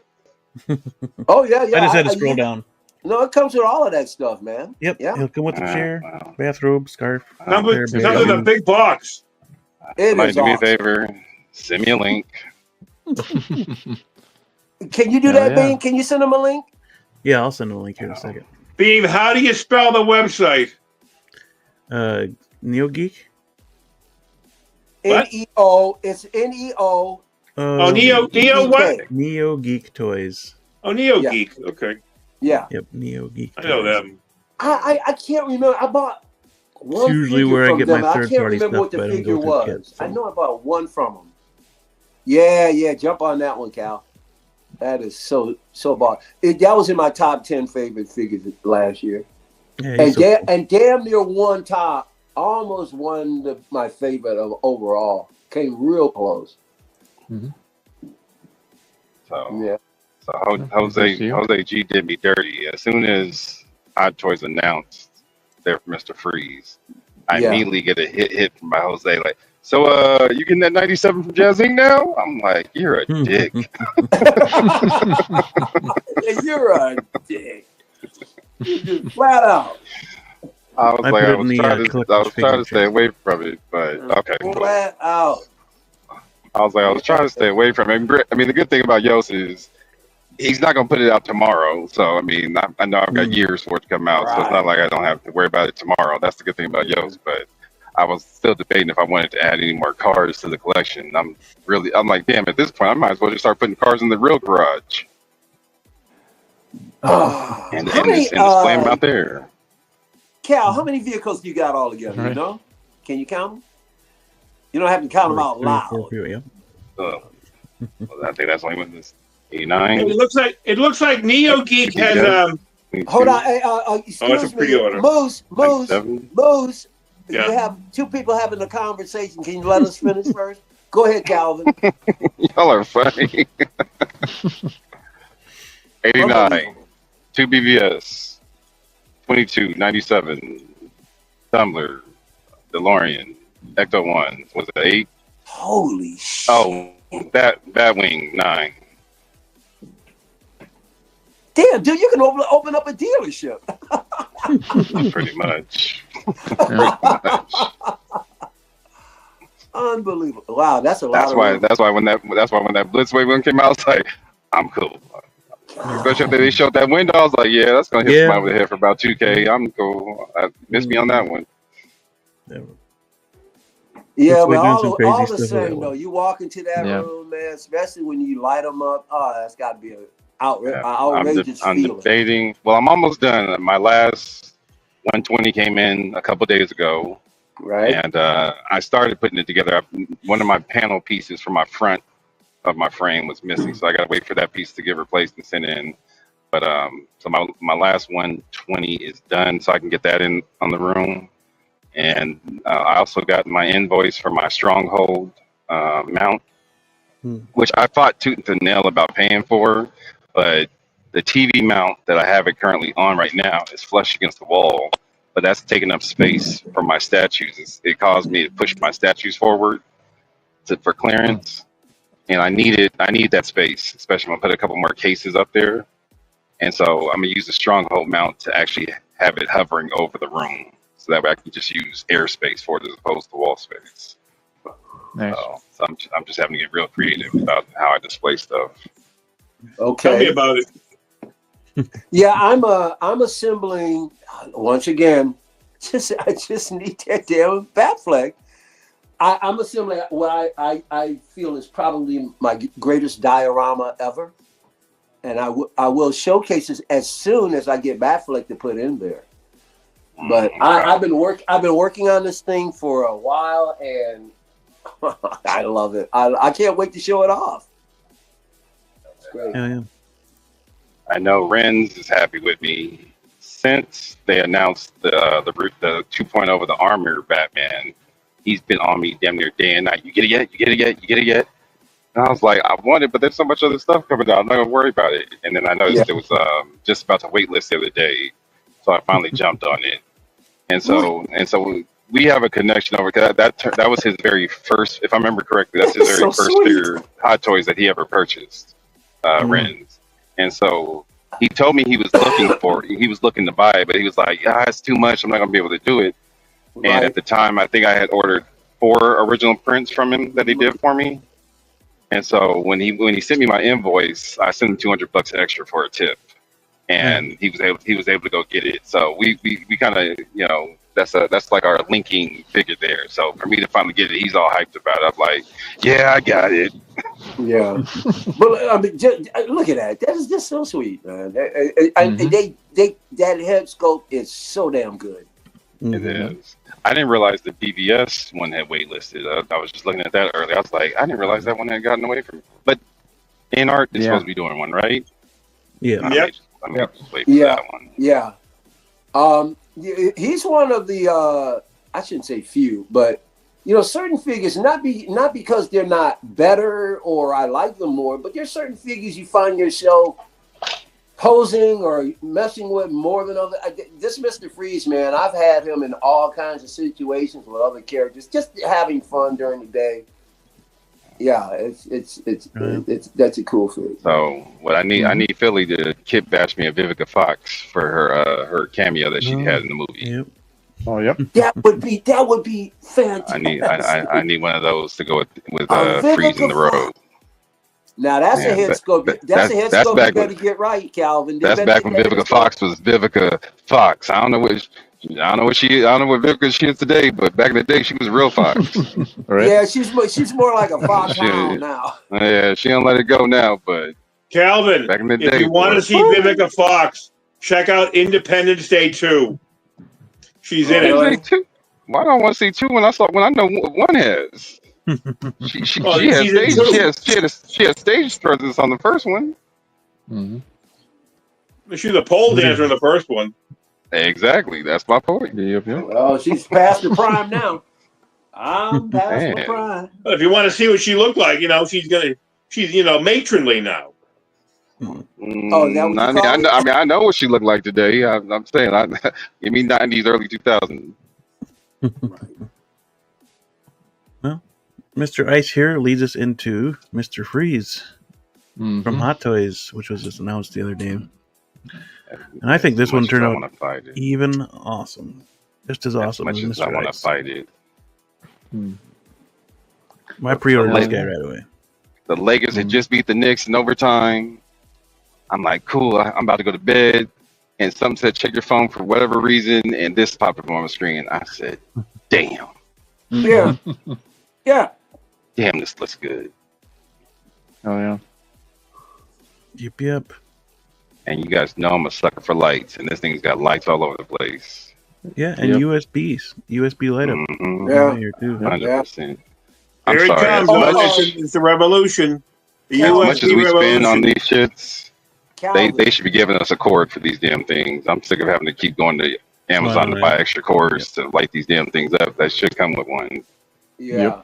Oh yeah. I just had to scroll down. No, it comes with all of that stuff, man. Yep, Yeah. he'll come with the chair, Wow. bathrobe, scarf. Come pair with of come in a big box. It Somebody is do me a awesome. favor. Send me a link. Can you do Hell that, yeah. Bean? Can you send him a link? Yeah, I'll send him a link here in a second. Bean, how do you spell the website? Neo Geek. What? NEO. It's NEO. Oh, Neo what? Neo Geek Toys. Oh, Neo Yeah. Geek. Okay, Yeah. Yep, Neo Geek I Toys. know them. I can't remember. I bought one usually figure where I from get them. my I can't third-party remember stuff, what the but I don't figure go through was. kits, so. I know I bought one from them. Yeah, jump on that one, Cal. That is so ball. That was in my top 10 favorite figures last year. Yeah, And, he's so cool. and damn near one top, almost won my favorite of overall. Came real close. So Yeah. So Jose G did me dirty. As soon as Hot Toys announced they're from Mr. Freeze, I Yeah. immediately get a hit from my Jose like, so you getting that 97 from Jazz Inc. now? I'm like, you're a dick. You're a dick. You just flat out. I was I like, put I it in was the, trying to collector's figure stay check. away from it, but okay. Cool. Flat out. I was trying to stay away from it. I mean, the good thing about Yos is he's not going to put it out tomorrow. So, I mean, I know I've got years for it to come out. So it's not like I don't have to worry about it tomorrow. That's the good thing about Yos. But I was still debating if I wanted to add any more cars to the collection. I'm like, damn, at this point, I might as well just start putting cars in the real garage. And display them out there. Cal, how many vehicles you got all together? You know? Can you count them? You don't have to count them out loud. I think that's only with this 89. It looks like Neo Geek has Hold on, excuse me, Moose. Yeah. You have two people having a conversation. Can you let us finish first? Go ahead, Calvin. Y'all are funny. 89, 2 BVS, 22, 97, Tumbler, DeLorean, Ecto 1, was it 8? Holy shit. Oh, Batwing, 9. Damn, dude, you can open up a dealership. Pretty much. Unbelievable. Wow, that's a lot. That's why when that Blitzway one came out, I was like, I'm cool. Especially after they showed that window, I was like, yeah, that's gonna hit somebody over the head for about 2K. I'm cool. Missed me on that one. Yeah, but all the same though, you walk into that room, man, especially when you light them up. Oh, that's got to be an outrageous I'm feeling. debating. Well, I'm almost done. My last 120 came in a couple days ago. Right. And I started putting it together. One of my panel pieces for my front of my frame was missing, so I got to wait for that piece to get replaced and sent in. But so my last 120 is done, so I can get that in on the room. And I also got my invoice for my Stronghold mount, which I fought tooth and nail about paying for, but the TV mount that I have it currently on right now is flush against the wall. But that's taking up space for my statues. It caused me to push my statues forward for clearance, and I need that space, especially when I put a couple more cases up there. And so I'm gonna use the Stronghold mount to actually have it hovering over the room, so that way I can just use airspace for it as opposed to wall space. Nice. So I'm just having to get real creative about how I display stuff. Okay. Tell me about it. Yeah, I'm assembling once again. I just need that damn Batfleck. I'm assembling what I feel is probably my greatest diorama ever, and I will showcase this as soon as I get Batfleck to put in there. But I've been working on this thing for a while, and I love it. I can't wait to show it off. Great. Yeah. I know Renz is happy with me since they announced the 2.0 of the Armor Batman. He's been on me damn near day and night. You get it yet? You get it yet? You get it yet? And I was like, I want it, but there's so much other stuff coming out. I'm not gonna worry about it. And then I Yeah. noticed it was just about to waitlist the other day, so I finally jumped on it. And so we have a connection over that was his very first, if I remember correctly, that's his It's very so first sweet. figure Hot Toys that he ever purchased, Renz. And so he told me he was looking to buy it, but he was like, "Yeah, it's too much. I'm not gonna be able to do it." And Right. at the time, I think I had ordered 4 original prints from him that he did for me. And so when he sent me my invoice, I sent him $200 extra for a tip, and he was able to go get it. So we kind of, you know, that's like our linking figure there. So for me to finally get it, he's all hyped about it. I'm like, yeah, I got it. Yeah. But I mean, just, look at that. That is just so sweet, man. That head sculpt is so damn good. It is. I didn't realize the BVS one had waitlisted. I was just looking at that earlier. I was like, I didn't realize that one had gotten away from me. But in art, it's supposed to be doing one, right? Yeah. I may just wait for that one. Yeah. He's one of the I shouldn't say few, but you know, certain figures not because they're not better or I like them more, but there's certain figures you find yourself posing or messing with more than other. This Mr. Freeze, man, I've had him in all kinds of situations with other characters, just having fun during the day. Yeah, that's a cool fig. So what I need Philly to kit bash me a Vivica Fox for her cameo that she had in the movie. Yep. Oh, yep. That would be fantastic. I need one of those to go with Vivica freezing the road. Fox. Now that's a head scope. That's a head scope you better get right, Calvin. That's back when Vivica Fox was Vivica Fox. I don't know what Vivica she is today, but back in the day she was a real fox. Right? Yeah, she's more like a foxhound now. Yeah, she don't let it go now, but Calvin, back in the day, if you want to see Vivica Fox, check out Independence Day 2. She's in it. Why don't I want to see 2 when I know 1 has? She had stage presence on the first one. She's a pole dancer in the first one. Exactly, that's my point. Yep. Oh, she's past the prime now. I'm past my prime. But if you want to see what she looked like, you know, she's matronly now. I know what she looked like today. I'm saying, give me 90s, early 2000s. Well, Mr. Ice here leads us into Mr. Freeze from Hot Toys, which was just announced the other day. And I think this one turned out even awesome. Just as awesome as Mr. I want to fight it. My pre-order this guy right away. The Lakers had just beat the Knicks in overtime. I'm like, cool, I'm about to go to bed. And something said, check your phone for whatever reason. And this popped up on the screen. I said, damn. Yeah. Yeah. Damn, this looks good. Oh, yeah. Yep. And you guys know I'm a sucker for lights. And this thing's got lights all over the place. Yeah, and USBs. USB light up. Yeah. Here too. 100%. Here it comes. It's the revolution. The as much as we spend on these shits, Calvin. they should be giving us a cord for these damn things. I'm sick of having to keep going to Amazon to buy extra cords to light these damn things up. That should come with one. Yeah.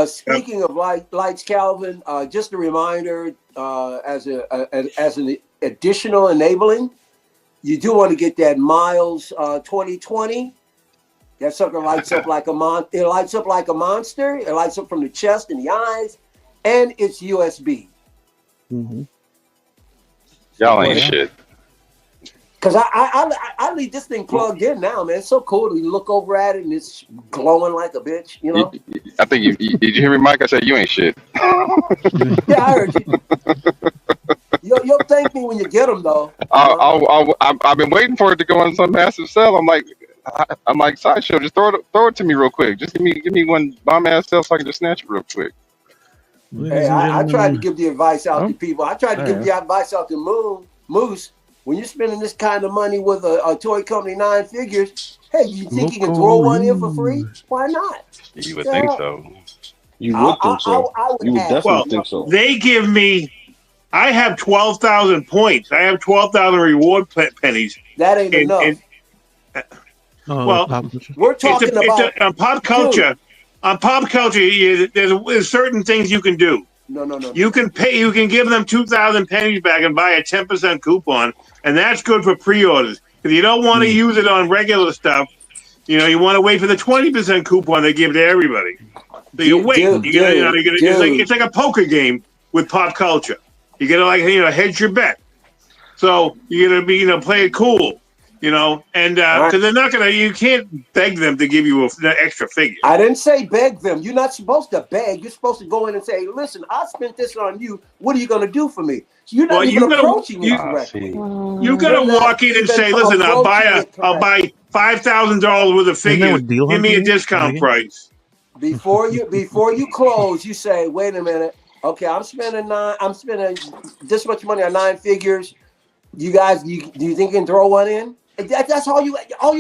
Speaking of lights, Calvin, just a reminder, as an additional enabling, you do want to get that Miles 2020. That sucker lights up like a It lights up like a monster. It lights up from the chest and the eyes, and it's USB. Y'all ain't shit. Cause I leave this thing plugged in now, man. It's so cool to look over at it and it's glowing like a bitch, you know. I think did you hear me, Mike? I said you ain't shit. Yeah, I heard you. You'll thank me when you get them, though. I've been waiting for it to go on some massive sale. I'm like Sideshow, just throw it to me real quick. Just give me one bomb ass sale so I can just snatch it real quick. Hey, I tried to give the advice out to people. I tried to give the advice out to Moose. When you're spending this kind of money with a toy company, 9 figures, hey, you think you can throw one in for free? Why not? You would think so. You would think so. I would you would definitely think so. They give me I have 12,000 points. I have 12,000 reward pennies. That ain't enough. Well, we're talking about on pop culture. Dude. On pop culture, there's certain things you can do. No. You can pay. You can give them 2,000 pennies back and buy a 10% coupon, and that's good for pre-orders. If you don't want to use it on regular stuff, you want to wait for the 20% coupon they give to everybody. So you wait. It's like a poker game with pop culture. You gotta hedge your bet. So you gotta be play it cool. And because they're not you can't beg them to give you an extra figure. I didn't say beg them. You're not supposed to beg. You're supposed to go in and say, listen, I spent this on you. What are you going to do for me? So you're not even approaching me correctly. You got to walk in and say, listen, I'll buy $5,000 worth of figures. Give me a discount price. Before you close, you say, wait a minute. Okay, I'm spending this much money on 9 figures. You guys, do you think you can throw one in? That's all you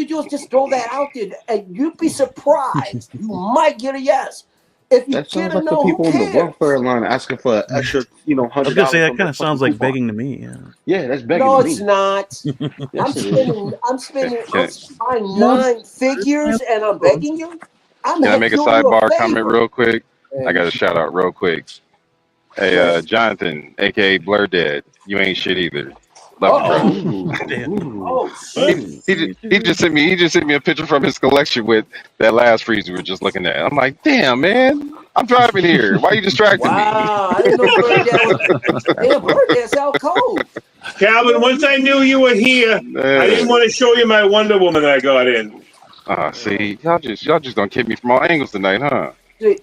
do is just throw that out there, and you'd be surprised. You might get a yes. If you that sounds like the people on the welfare line asking for an extra, $100. I was gonna say that kind of sounds like begging to me. Yeah, that's begging. No, to it's me. not. I'm buying 9 figures, and I'm begging you. Can I make a sidebar comment real quick? I got a shout out real quick. Hey, Jonathan, aka Blur Dead, you ain't shit either. Love you, bro. He just sent me a picture from his collection with that last freeze we were just looking at. I'm like, damn, man, I'm driving here. Why are you distracting me? I didn't know Blur Dead's out cold. Calvin, once I knew you were here, I didn't want to show you my Wonder Woman I got in. See, y'all just gonna kick me from all angles tonight, huh?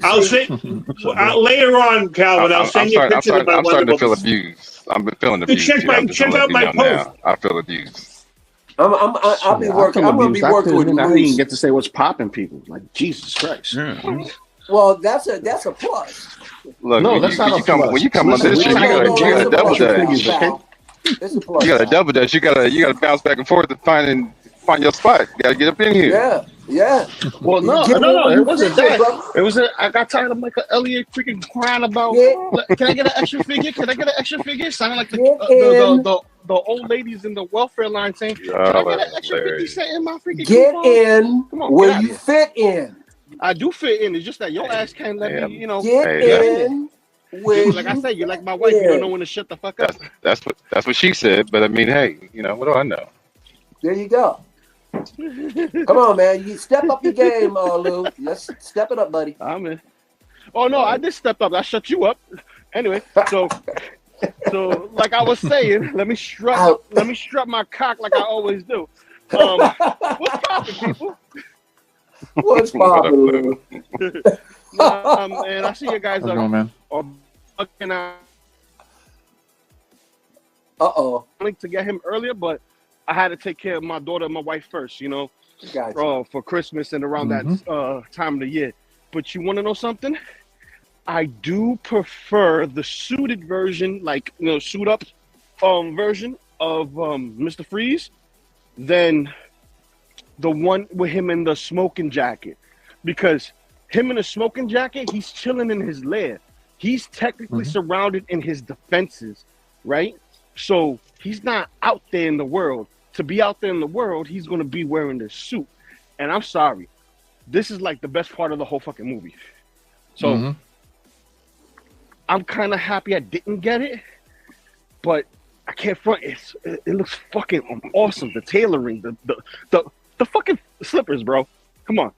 I'll send later on, Calvin. I'll send you a picture of my I'm starting to feel abused. I'm feeling abused. Check out my post. Now. I feel abused. I'll be working. I'm gonna be working with I didn't even get to say what's popping people. Like Jesus Christ. Well, that's a plus. Look, no, that's not a plus. When you come on this shit, you got a double dash. You got a double dash. You gotta bounce back and forth to find your spot. You gotta get up in here. Yeah. Well, no, it wasn't that. It was I got tired of Michael Elliott freaking crying about. Can I get an extra figure? Can I get an extra figure? Sounding like the old ladies in the welfare line saying, "Can I get an extra 50 cent in my freaking get coupon?" in Come on, where you fit in. I do fit in. It's just that your ass can't let me. Get in. Like I said, you're like my wife. You don't know when to shut the fuck up. That's what she said. But I mean, hey, what do I know? There you go. Come on, man. You step up your game, Lou. Let's step it up, buddy. I'm in. Oh no, I did step up. I shut you up. Anyway, so like I was saying, let me strut my cock like I always do. What's poppin', people? What's poppin', Lou? And I see you guys are bugging out. To get him earlier, but I had to take care of my daughter and my wife first, for Christmas and around that time of the year. But you want to know something? I do prefer the suited version, suit up version of Mr. Freeze than the one with him in the smoking jacket. Because him in the smoking jacket, he's chilling in his lair. He's technically surrounded in his defenses, right? So he's not out there in the world. To be out there in the world, he's going to be wearing this suit. And I'm sorry. This is like the best part of the whole fucking movie. So I'm kind of happy I didn't get it. But I can't front. It looks fucking awesome. The tailoring, the fucking slippers, bro. Come on.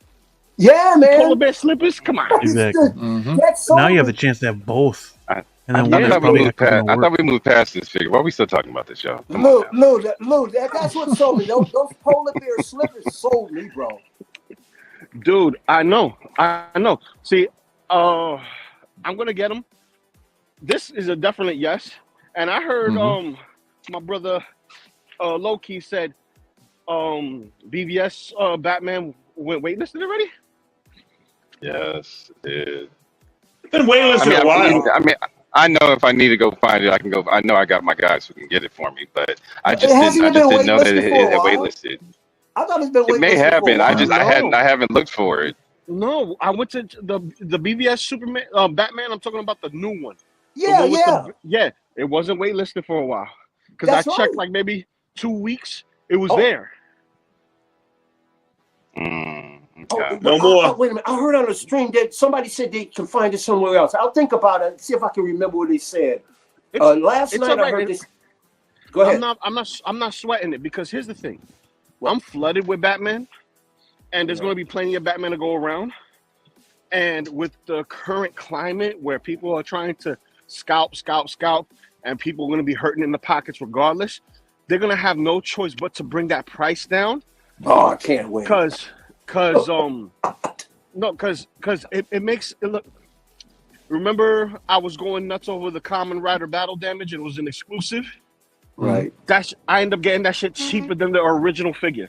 Yeah, man. Polar bear slippers? Come on. Exactly. Now you have the chance to have both. And then I thought we moved past this figure. Why are we still talking about this, y'all? Lou, that's what sold me. Those polar bear slippers sold me, bro. Dude, I know. See, I'm gonna get them. This is a definite yes. And I heard my brother Loki said BVS Batman went waitlisted already. Yes, it is. Been waitlisted a while. I know if I need to go find it, I can go. I know I got my guys who can get it for me, but I just didn't know that it had waitlisted. I thought it's been waitlisted. It may have been. I haven't looked for it. No, I went to the BVS Superman Batman. I'm talking about the new one. Yeah. It wasn't waitlisted for a while because I checked like maybe 2 weeks. It was there. Okay. No more. Wait a minute. I heard on the stream that somebody said they can find it somewhere else. I'll think about it. See if I can remember what they said. Last night I heard this. Go ahead. I'm not sweating it because here's the thing. I'm flooded with Batman, and there's going to be plenty of Batman to go around. And with the current climate where people are trying to scalp, and people are going to be hurting in the pockets regardless, they're going to have no choice but to bring that price down. Oh, I can't wait. Because it makes it look. Remember, I was going nuts over the Common Rider battle damage, and it was an exclusive. Right. I ended up getting that shit cheaper than the original figure.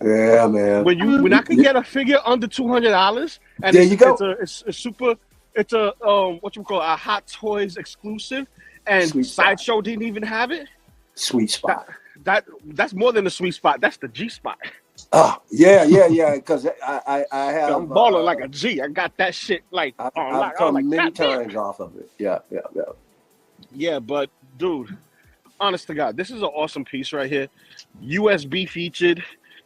Yeah, man. When I could get a figure under $200, and there you go. It's a what you call a Hot Toys exclusive, and Sideshow didn't even have it. Sweet spot. That's more than the sweet spot. That's the G spot. Oh yeah. Because I have. I'm balling like a G. I got that shit like I've come like many times off of it. Yeah. Yeah, but dude, honest to God, this is an awesome piece right here. USB featured.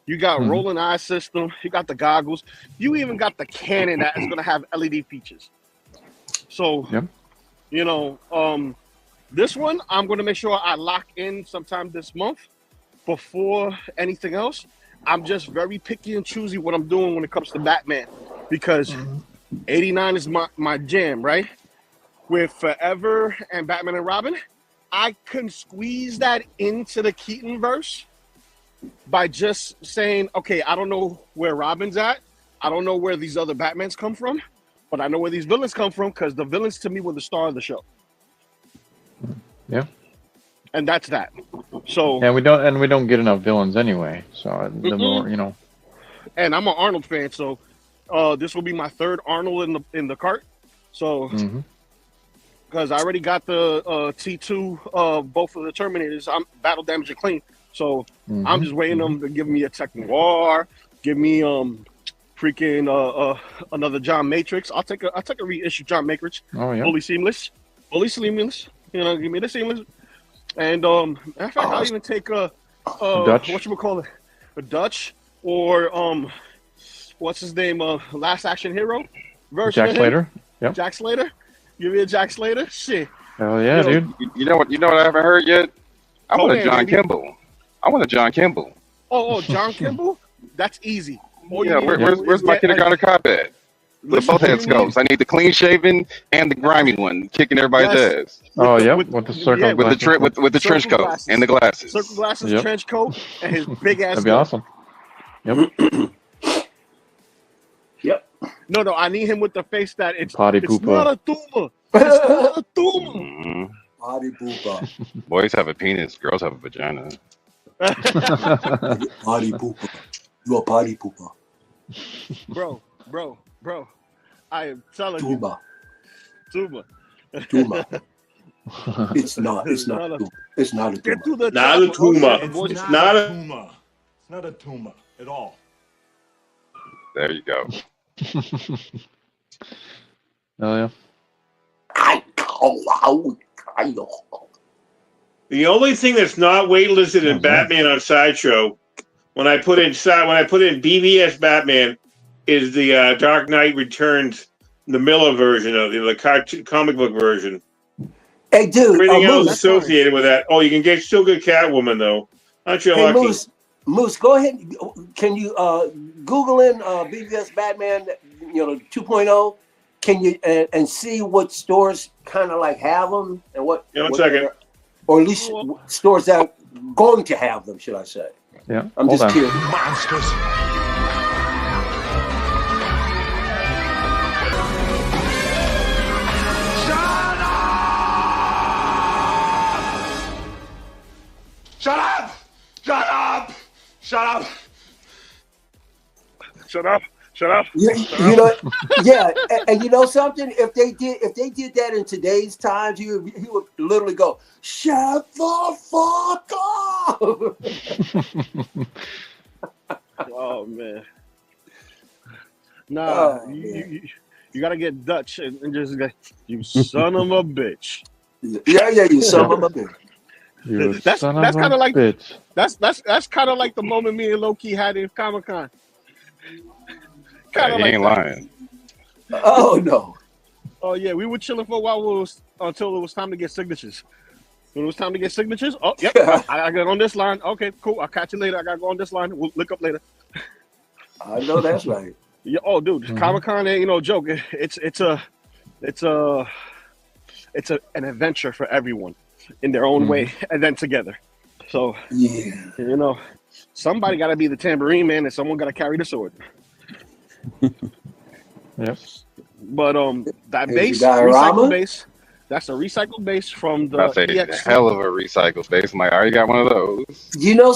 You got rolling eye system. You got the goggles. You even got the cannon that is going to have LED features. So, this one I'm going to make sure I lock in sometime this month before anything else. I'm just very picky and choosy what I'm doing when it comes to Batman because 89 is my jam, right? With Forever and Batman and Robin, I can squeeze that into the Keaton verse by just saying, okay, I don't know where Robin's at. I don't know where these other Batmans come from, but I know where these villains come from because the villains to me were the star of the show. Yeah. And that's that. So we don't get enough villains anyway. So the more, And I'm an Arnold fan, so this will be my third Arnold in the cart. So because I already got the T2 both of the Terminators, I'm battle damage and clean. So I'm just waiting them to give me a Tech Noir, give me freaking another John Matrix. I'll take a reissue John Matrix. Oh yeah. Fully seamless. Give me the seamless. And in fact, I'll even take a Dutch. whatchamacallit, a Dutch or what's his name? Last Action Hero version. Jack Slater. Yep. Jack Slater. Give me a Jack Slater. Shit. Hell yeah, dude. You know what I haven't heard yet? I want a John Kimball. I want a John Kimball. Oh, John Kimball? That's easy. Where's my kindergarten cop at? With both head sculpts. I need the clean shaven and the grimy one kicking everybody's ass. Oh yeah, with the circle with the trench coat glasses. and the glasses. Circle glasses, trench coat, and his big ass. That'd be awesome. Yep. Yep. No, I need him with the face that it's not a tumor. It's not a tumor. Potty pooper. Boys have a penis, girls have a vagina. Potty pooper. You a potty pooper. Bro. I am telling you. Tumor. It's not a tumor. It's not a tumor. Not a tumor. It's not a tumor. It's not a tumor at all. There you go. Oh yeah. The only thing that's not waitlisted in Batman on Sideshow, when I put in BVS Batman, is the Dark Knight Returns, the Miller version of the comic book version. Hey, dude. Everything else associated with that. Oh, you can still get Catwoman though. Aren't you lucky? Moose, go ahead. Can you Google in BVS Batman, 2.0? Can you and see what stores kind of like have them and what? One second. Or at least stores that are going to have them, should I say? Yeah. I'm just curious. Monsters. Shut up! Shut up! Shut up! Shut up! Shut up! Yeah, and you know something? If they did that in today's times, he would literally go, "Shut the fuck up!" Oh man. Nah, you You gotta get Dutch and just go, you son of a bitch. Yeah, you son of a bitch. You That's son kind of a of like bitch. that's kind of like the moment me and Loki had in Comic-Con. Kind of He like ain't that. lying. Oh no. Oh yeah, we were chilling for a while until it was time to get signatures. When it was time to get signatures, oh yep, I got on this line. Okay, cool. I'll catch you later. I gotta go on this line. We'll look up later. I know that's right. Yeah. Oh, dude, Comic-Con ain't no joke. It's an adventure for everyone in their own way, and then together. So yeah, somebody got to be the tambourine man, and someone got to carry the sword. Yep. But that Is base, the diorama? recycled base, that's a recycled base from the I say EX. hell of a recycle base. I'm like, I already got one of those.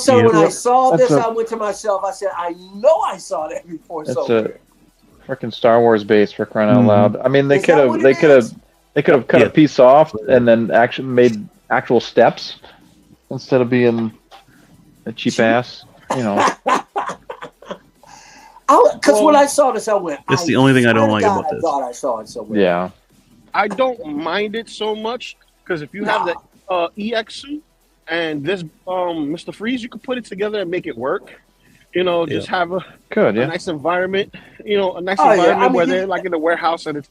So when I saw That's this, I went to myself. I said, I know I saw that before It's somewhere. a freaking Star Wars base for crying out loud. I mean, they Is could that have what they it could is? have cut a piece off and then actually made actual steps instead of being a cheap ass. Because when I saw this, I went. It's the only thing I don't like about I this. thought I saw it somewhere. Yeah. I don't mind it so much because if you have the EX suit and this Mr. Freeze, you could put it together and make it work. Just have a nice environment. A nice environment where they're like in the warehouse and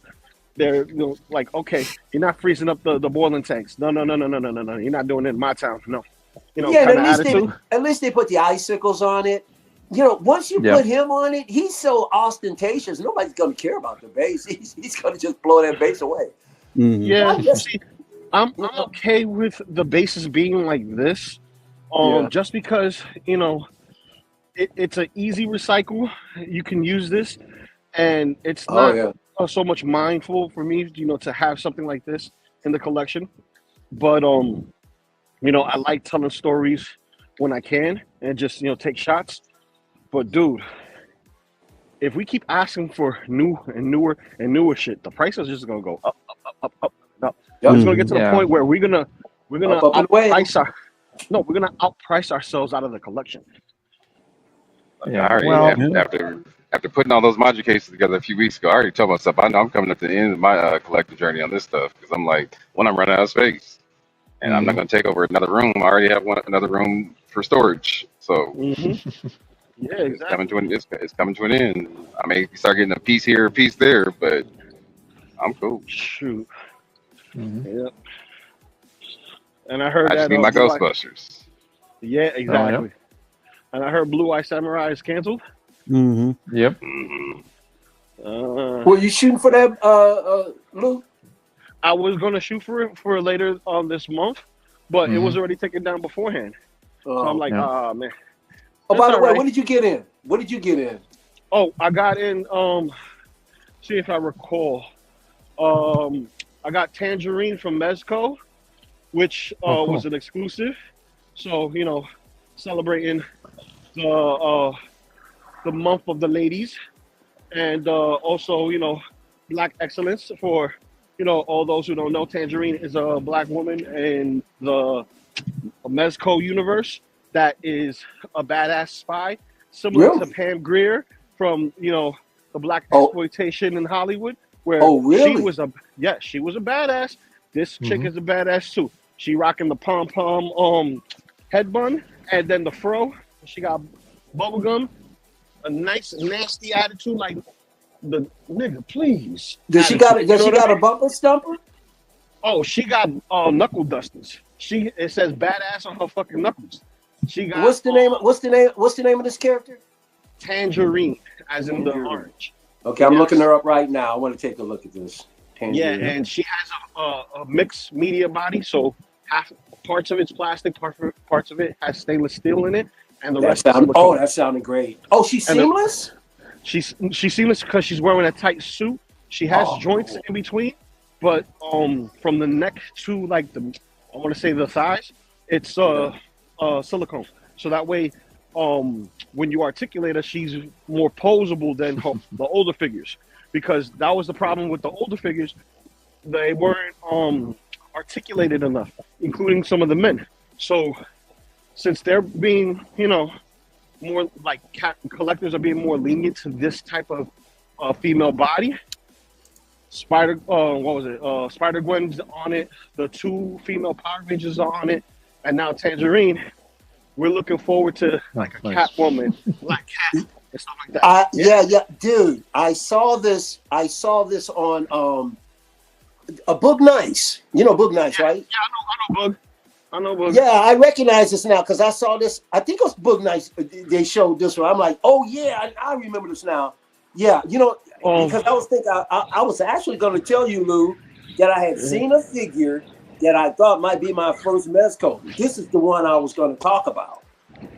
they're like, okay, you're not freezing up the boiling tanks. No. You're not doing it in my town. No. At least they put the icicles on it. Once you put him on it, he's so ostentatious. Nobody's going to care about the base. He's going to just blow that base away. Yeah. See, I'm okay with the bases being like this, just because it's an easy recycle. You can use this, and it's not so much mindful for me, to have something like this in the collection. But I like telling stories when I can, and just take shots. But dude, if we keep asking for new and newer shit, the price is just gonna go up. It's gonna get to the point where we're gonna outprice ourselves out of the collection. After putting all those module cases together a few weeks ago, I already told myself I know I'm coming up to the end of my collective journey on this stuff because I'm like, when I'm running out of space, and I'm not going to take over another room. I already have another room for storage, so yeah, exactly. It's coming to an end. I may start getting a piece here, a piece there, but I'm cool. Shoot. Yep. And I heard I just need my Ghostbusters. Yeah, exactly. And I heard Blue Eye Samurai is canceled. Yep. Were you shooting for that, Lou? I was gonna shoot for it for later this month, but it was already taken down beforehand. So I'm like, oh man. Oh, by the way, what did you get in? Oh, I got in. See if I recall. I got Tangerine from Mezco, which was an exclusive. So celebrating the month of the ladies, and also Black excellence for all those who don't know. Tangerine is a Black woman in the Mezco universe that is a badass spy, similar to Pam Grier from the Black exploitation in Hollywood, where she was a badass. This chick is a badass too. She rocking the pom-pom head bun and then the fro. She got bubblegum, a nice nasty attitude, like the nigga, please. Does she got a bumper stumper? Oh, she got knuckle dusters. It says badass on her fucking knuckles. She got What's the name of this character? Tangerine, as in the orange. Okay, I'm looking her up right now. I want to take a look at this. Tangerine. Yeah, and she has a mixed media body, so half parts of it's plastic, parts of it has stainless steel in it, and the rest. That sounded great. Oh, she's seamless. She's seamless because she's wearing a tight suit. She has joints in between, but from the neck to I want to say the thighs, it's silicone. So that way, when you articulate her, she's more posable than the older figures, because that was the problem with the older figures. They weren't articulated enough, including some of the men. So since they're being, more like collectors are being more lenient to this type of female body, Spider Gwen's on it. The 2 female Power Rangers are on it, and now Tangerine. We're looking forward to like a Catwoman, Black Cat, and stuff like that. Yeah, dude. I saw this on a Book Nice. You know Book Nice, right? Yeah, I know Bug. Yeah, I recognize this now because I saw this. I think it was Book Nice. They showed this one. I'm like, oh yeah, I remember this now. Yeah, because I was thinking, I was actually going to tell you, Lou, that I had seen a figure that I thought might be my first Mezco. This is the one I was going to talk about.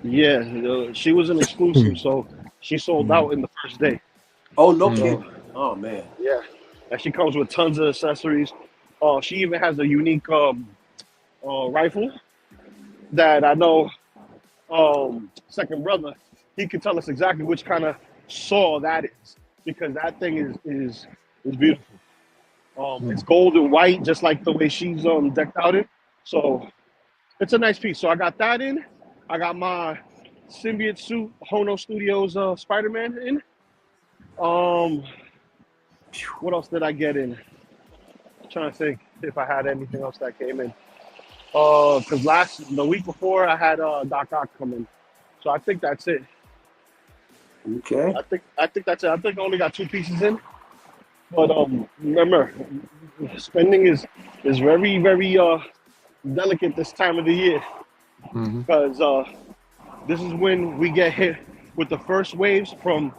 Yeah, she was an exclusive, so she sold out in the first day. Oh, no kidding. Oh, man. Yeah, and she comes with tons of accessories. She even has a unique rifle that I know second brother, he can tell us exactly which kind of saw that is, because that thing is beautiful. It's gold and white, just like the way she's decked out in. So it's a nice piece. So I got that in. I got my symbiote suit Hono Studios Spider-Man in. What else did I get in? I'm trying to think if I had anything else that came in. Because the week before I had Doc Ock come in. So I think that's it. Okay. I think that's it. I think I only got 2 pieces in. But remember, spending is very, very delicate this time of the year. Because this is when we get hit with the first waves from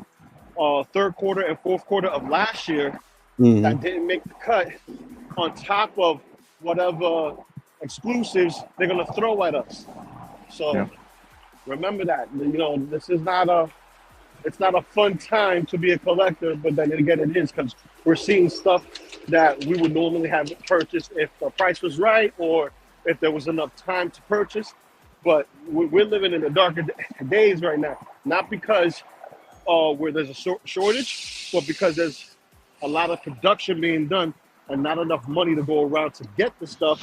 third quarter and fourth quarter of last year that didn't make the cut, on top of whatever exclusives they're gonna throw at us. So remember that. This is not a fun time to be a collector, but then again it is, because we're seeing stuff that we would normally have purchased if the price was right or if there was enough time to purchase. But we're living in the darker days right now, not because where there's a shortage, but because there's a lot of production being done and not enough money to go around to get the stuff.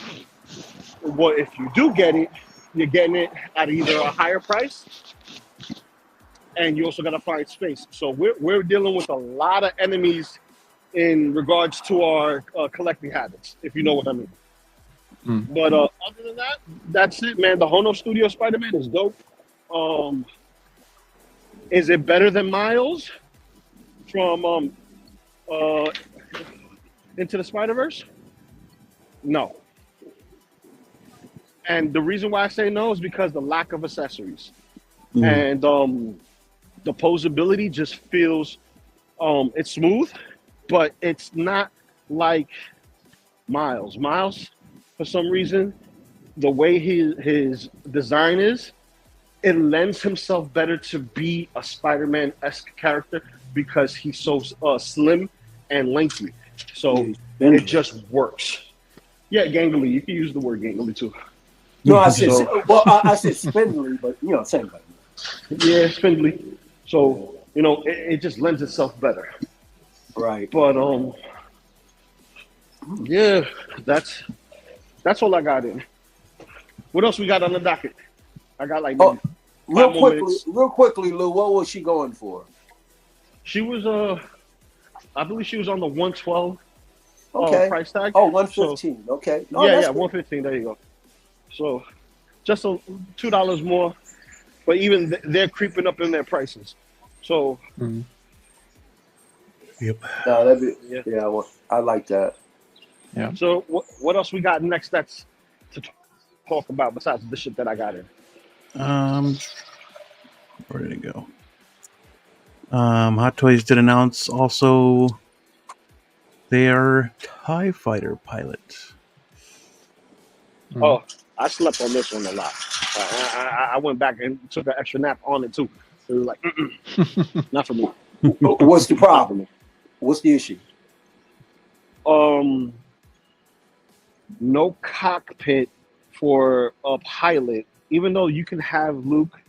Well, if you do get it, you're getting it at either a higher price, and you also got to find space. So we're dealing with a lot of enemies in regards to our collecting habits, if you know what I mean. But other than that, that's it, man. The Hono Studio Spider-Man is dope. Is it better than Miles from Into the Spider-Verse? No. And the reason why I say no is because the lack of accessories. And the posability just feels, it's smooth, but it's not like Miles. Miles, for some reason, the way his design is, it lends himself better to be a Spider-Man-esque character because he's so slim and lengthy. So it just works. Yeah, gangly. You can use the word gangly too. No, I said I said spindly, but same thing. Yeah, spindly. So it just lends itself better. Right. But yeah, that's all I got in. What else we got on the docket? I got like real quickly, Lou. What was she going for? She was I believe she was on the 112 price tag. Oh, 115. So, okay. No, yeah, 115. There you go. So just $2 more, but even they're creeping up in their prices. So Yep. No, I like that. Yeah. So what else we got next that's to talk about besides the shit that I got in? Where did it go? Hot Toys did announce also their TIE Fighter pilot. Oh, I slept on this one a lot. I went back and took an extra nap on it too. It was like, not for me. What's the problem? What's the issue? No cockpit for a pilot, even though you can have Luke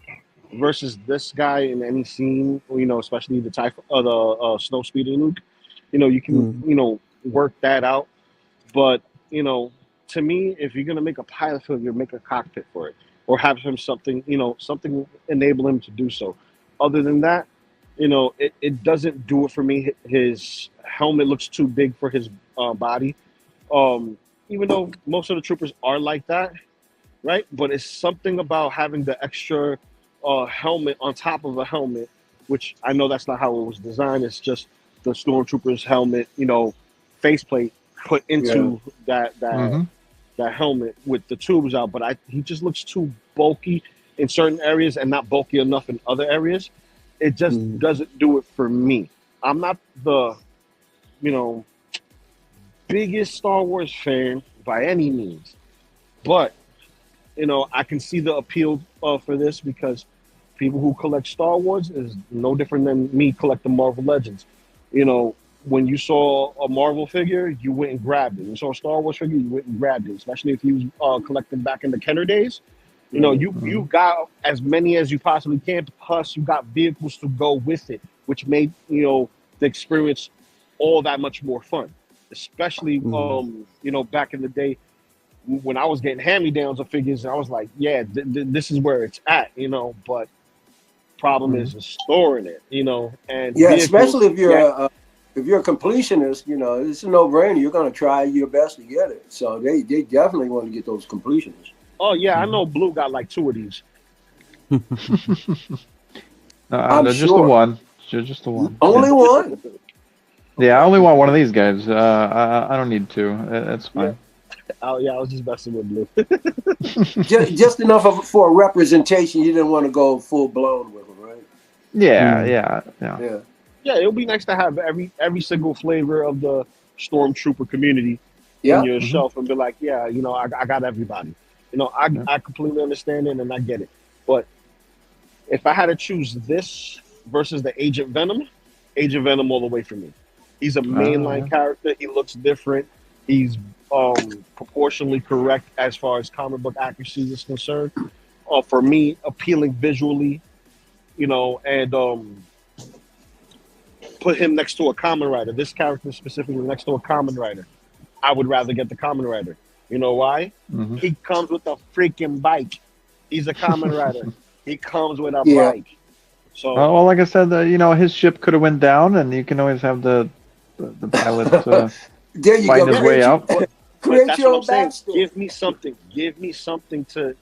versus this guy in any scene, especially the snow speeding Luke, you can, work that out. But, to me, if you're going to make a pilot figure, make a cockpit for it or have him something enable him to do so. Other than that, it doesn't do it for me. His helmet looks too big for his body. Even though most of the troopers are like that, right? But it's something about having the extra helmet on top of a helmet, which I know that's not how it was designed. It's just the stormtrooper's helmet, faceplate put into that helmet with the tubes out. But he just looks too bulky in certain areas and not bulky enough in other areas. It just doesn't do it for me. I'm not the, biggest Star Wars fan by any means, but I can see the appeal for this because people who collect Star Wars is no different than me collecting Marvel Legends. When you saw a Marvel figure, you went and grabbed it. When you saw a Star Wars figure, you went and grabbed it. Especially if you was collecting back in the Kenner days. You got as many as you possibly can. Plus, you got vehicles to go with it, which made the experience all that much more fun. Especially back in the day when I was getting hand-me-downs of figures, I was like, yeah, this is where it's at, But problem is storing it, And vehicles, especially if you're a completionist, it's a no-brainer. You're going to try your best to get it. So they definitely want to get those completions. Oh yeah, I know Blue got like 2 of these. Just the one. Just the one. Only one. Yeah, I only want one of these guys. I don't need 2. That's fine. I was just messing with Blue. just enough for a representation. You didn't want to go full blown with them, right? Yeah. Yeah, it would be nice to have every single flavor of the Stormtrooper community in your shelf and be like, yeah, I got everybody. I completely understand it and I get it. But if I had to choose this versus the Agent Venom all the way for me. He's a mainline character. He looks different. He's proportionally correct as far as comic book accuracy is concerned. For me, appealing visually, and put him next to a Kamen Rider. This character specifically next to a Kamen Rider. I would rather get the Kamen Rider. You know why? He comes with a freaking bike. He's a Kamen Rider. He comes with a bike. So, well, like I said, his ship could have went down, and you can always have the pilot there you find go. his way out. Create your own backstory. Give me something to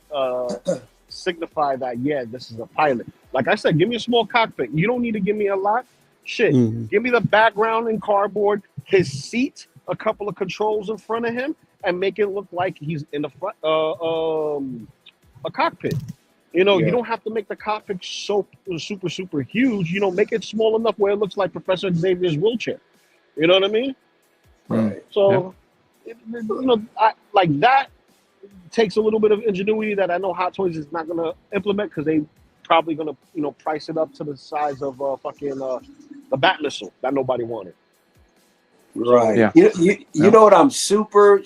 signify that, yeah, this is a pilot. Like I said, give me a small cockpit. You don't need to give me a lot. Shit. Give me the background in cardboard, his seat, a couple of controls in front of him, and make it look like he's in the front, a cockpit. You don't have to make the cockpit so super, super huge. Make it small enough where it looks like Professor Xavier's wheelchair. You know what I mean? Right. So, like that takes a little bit of ingenuity that I know Hot Toys is not going to implement because they probably going to, price it up to the size of the Bat Missile that nobody wanted. Right. Yeah. You know what I'm super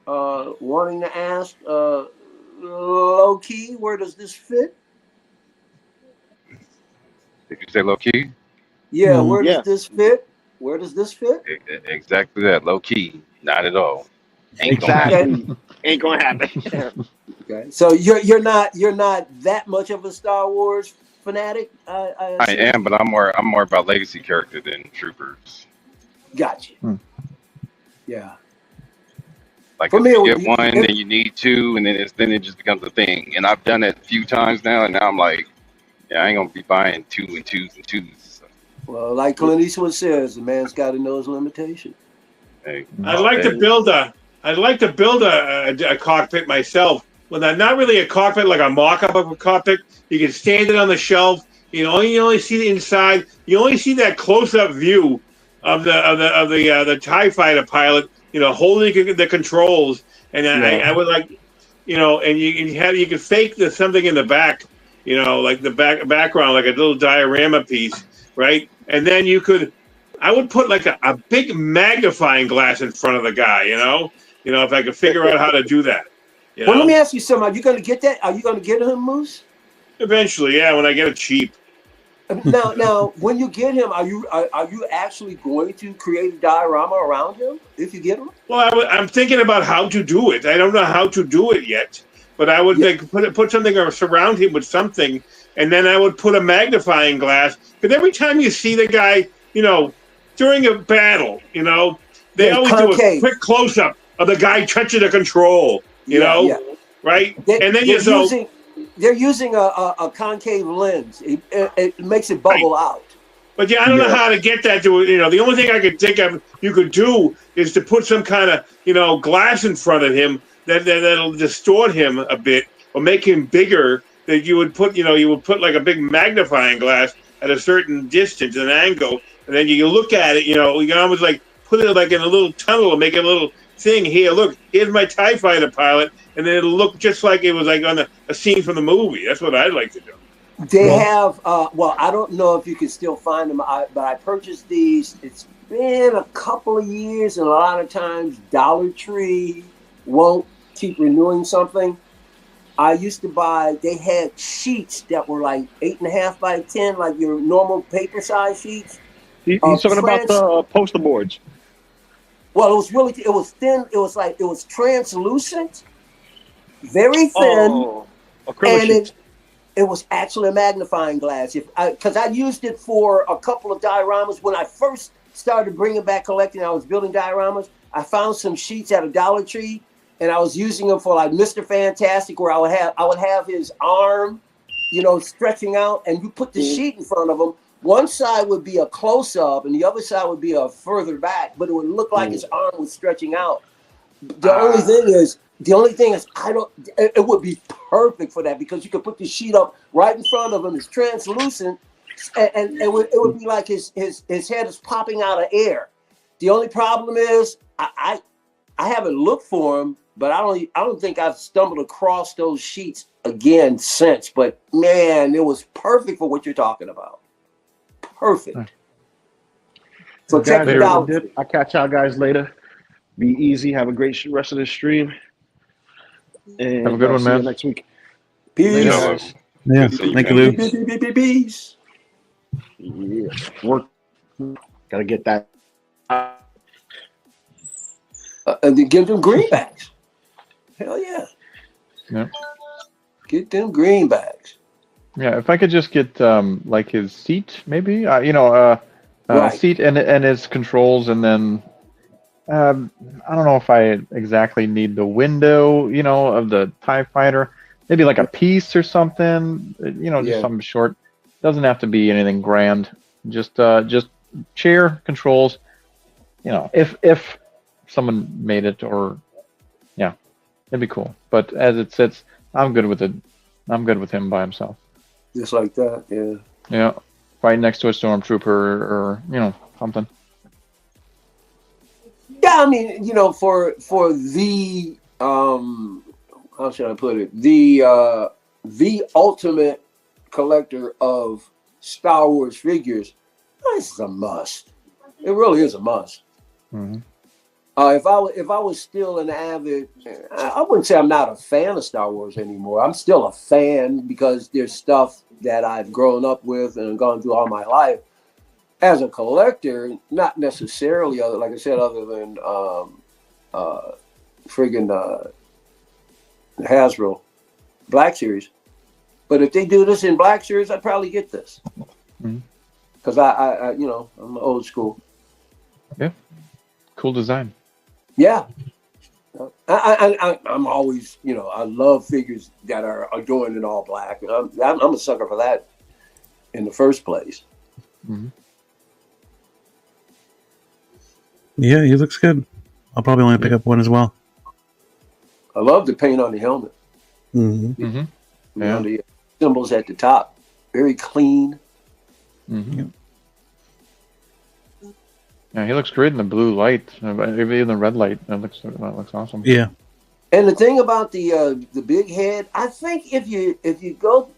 wanting to ask? Low key, where does this fit? Did you say low key? Yeah, where does this fit? Where does this fit? Exactly that. Low key. Not at all. Ain't gonna happen. Okay. So you're not that much of a Star Wars fanatic? I am, but I'm more about legacy character than troopers. Gotcha. Yeah. Like if you get one, then you need 2, and then it just becomes a thing. And I've done it a few times now, and now I'm like, yeah, I ain't gonna be buying 2 and 2s and 2s. So. Well, like Clint Eastwood says, the man's got to know his limitations. Hey, I'd like to build a cockpit myself. Well, not really a cockpit, like a mock-up of a cockpit. You can stand it on the shelf. You only see the inside. You only see that close-up view of the TIE fighter pilot. Holding the controls, and I would like, and you can fake something in the back, like the background, like a little diorama piece, right? And then I would put like a big magnifying glass in front of the guy, if I could figure out how to do that. Well, let me ask you something. Are you going to get that? Are you going to get him, Moose? Eventually, yeah, when I get it cheap. Now, when you get him, are you actually going to create a diorama around him if you get him? Well, I'm thinking about how to do it. I don't know how to do it yet. but I would like put something or surround him with something, and then I would put a magnifying glass. Because every time you see the guy, during a battle, they always do a quick close up of the guy touching the control. Right? And then they're using a concave lens. It makes it bubble out. But I don't know how to get that to the only thing I could think of you could do is to put some kind of glass in front of him that'll distort him a bit or make him bigger. That you would put like a big magnifying glass at a certain distance, an angle, and then you look at it. You can almost like put it like in a little tunnel and make a little thing. Here, look, here's my TIE fighter pilot, and then it'll look just like it was like on a scene from the movie. That's what I'd like to do. They have, I don't know if you can still find them, but I purchased these. It's been a couple of years, and a lot of times Dollar Tree won't keep renewing something. I used to buy, they had sheets that were like 8.5 by 10, like your normal paper size sheets. He's talking about the poster boards. Well, it was thin. It was translucent, very thin. Acrylic sheets. It was actually a magnifying glass. Because I used it for a couple of dioramas. When I first started bringing back collecting, I was building dioramas. I found some sheets at a Dollar Tree, and I was using them for like Mr. Fantastic, where I would have his arm, stretching out, and you put the sheet in front of him. One side would be a close up, and the other side would be a further back, but it would look like his arm was stretching out. The only thing is, it would be perfect for that because you could put the sheet up right in front of him. It's translucent, and it would be like his head is popping out of air. The only problem is I haven't looked for him, but I don't think I've stumbled across those sheets again since. But man, it was perfect for what you're talking about. Perfect. So check it out. I'll catch y'all guys later. Be easy. Have a great rest of the stream. And have a good one, man. See you next week. Peace. Yeah. Thank you, Lou. Peace. Yeah. Work. Gotta get that. And then give them greenbacks. Hell yeah. Yeah. Get them greenbacks. Yeah, if I could just get like his seat, maybe seat and his controls, and then I don't know if I exactly need the window, of the TIE fighter. Maybe like a piece or something, just something short. Doesn't have to be anything grand. Just chair controls. If someone made it, or it'd be cool. But as it sits, I'm good with it. I'm good with him by himself. Just like that, yeah. Yeah, right next to a stormtrooper or something. Yeah, I mean, for the how should I put it? The ultimate collector of Star Wars figures, this is a must. It really is a must. Mm-hmm. If I was still an avid, I wouldn't say I'm not a fan of Star Wars anymore. I'm still a fan because there's stuff that I've grown up with and gone through all my life. As a collector, not necessarily, like I said, other than Hasbro Black Series. But if they do this in Black Series, I'd probably get this. Because I'm old school. Yeah. Cool design. Yeah. I'm always, I love figures that are adorned in all black. I'm a sucker for that in the first place. Mm-hmm. Yeah, he looks good. I'll probably only pick up one as well. I love the paint on the helmet. Mm-hmm. Mm-hmm. Yeah. The symbols at the top. Very clean. Mm-hmm. Yeah. Yeah, he looks great in the blue light, even the red light. That looks awesome. Yeah. And the thing about the big head, I think if you go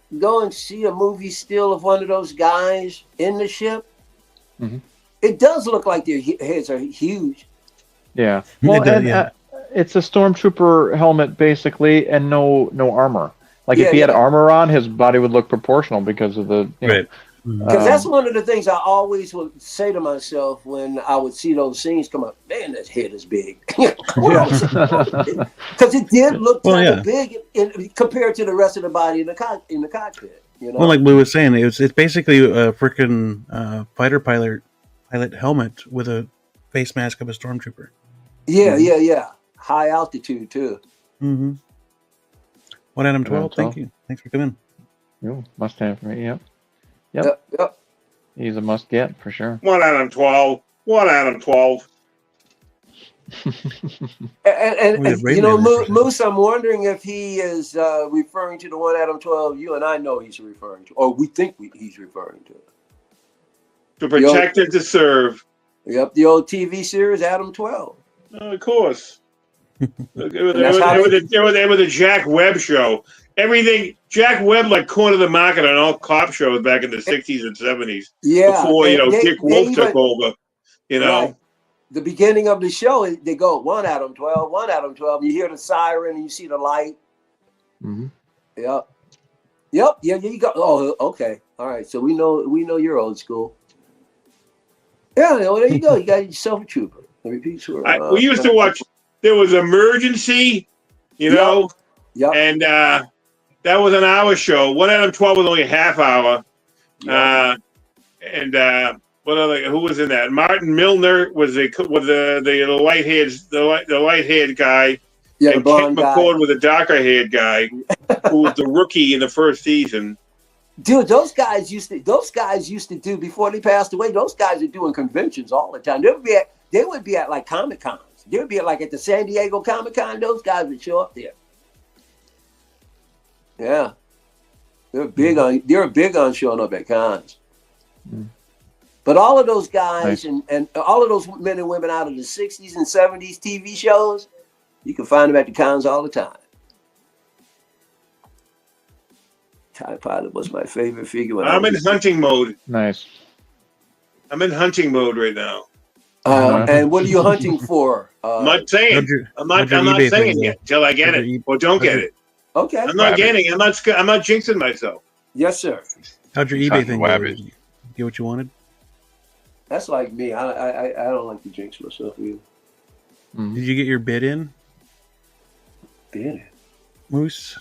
and see a movie still of one of those guys in the ship, it does look like their heads are huge. Yeah. Well, it's a stormtrooper helmet basically, and no armor. Like if he had armor on, his body would look proportional because of the right. Because that's one of the things I always would say to myself when I would see those scenes come up. Man, that head is big. Because it did look kind of big compared to the rest of the body in the cockpit. You know? Well, like Lou was saying, it's basically a freaking fighter pilot helmet with a face mask of a stormtrooper. Yeah. High altitude too. Mm-hmm. What Adam 12? Thank you. Thanks for coming. You must have, right? Yep. He's a must get for sure. One Adam 12. And you know, Moose, I'm wondering if he is referring to the one Adam 12 you and I know he's referring to, or we think he's referring to. To protect and to serve. Yep, the old TV series Adam 12. Of course. They were the Jack Webb show. Everything Jack Webb like cornered the market on all cop shows back in the 60s and 70s. Yeah, before Dick Wolf took over. You know, right. The beginning of the show, they go one Adam 12, one Adam 12. You hear the siren and you see the light. Mm-hmm. Yep. Yeah. You go. Oh, okay. All right. So we know you're old school. Yeah. Well, there you go. You got yourself a trooper. We used to watch. There was Emergency, you know. Yep. And that was an hour show. One Adam 12 was only a half hour. Yep. What other? Who was in that? Martin Milner was the light haired guy. Yeah, and the blonde Kent guy. McCord was the darker haired guy, who was the rookie in the first season. Dude, those guys used to do before they passed away. Those guys are doing conventions all the time. They would be at like Comic Cons. They would be at the San Diego Comic Con. Those guys would show up there. Yeah, they're big on showing up at cons. Mm. But all of those guys and all of those men and women out of the 60s and 70s TV shows, you can find them at the cons all the time. TIE Pilot was my favorite figure. I'm in hunting mode. Nice. I'm in hunting mode right now. And what are you hunting for? I'm not saying. I'm not saying it till I get it or don't get it. Okay. I'm not getting. I'm not jinxing myself. Yes, sir. How'd your eBay thing go? Did you get what you wanted? That's like me. I don't like to jinx myself either. Mm-hmm. Did you get your bid in? Bid? Moose?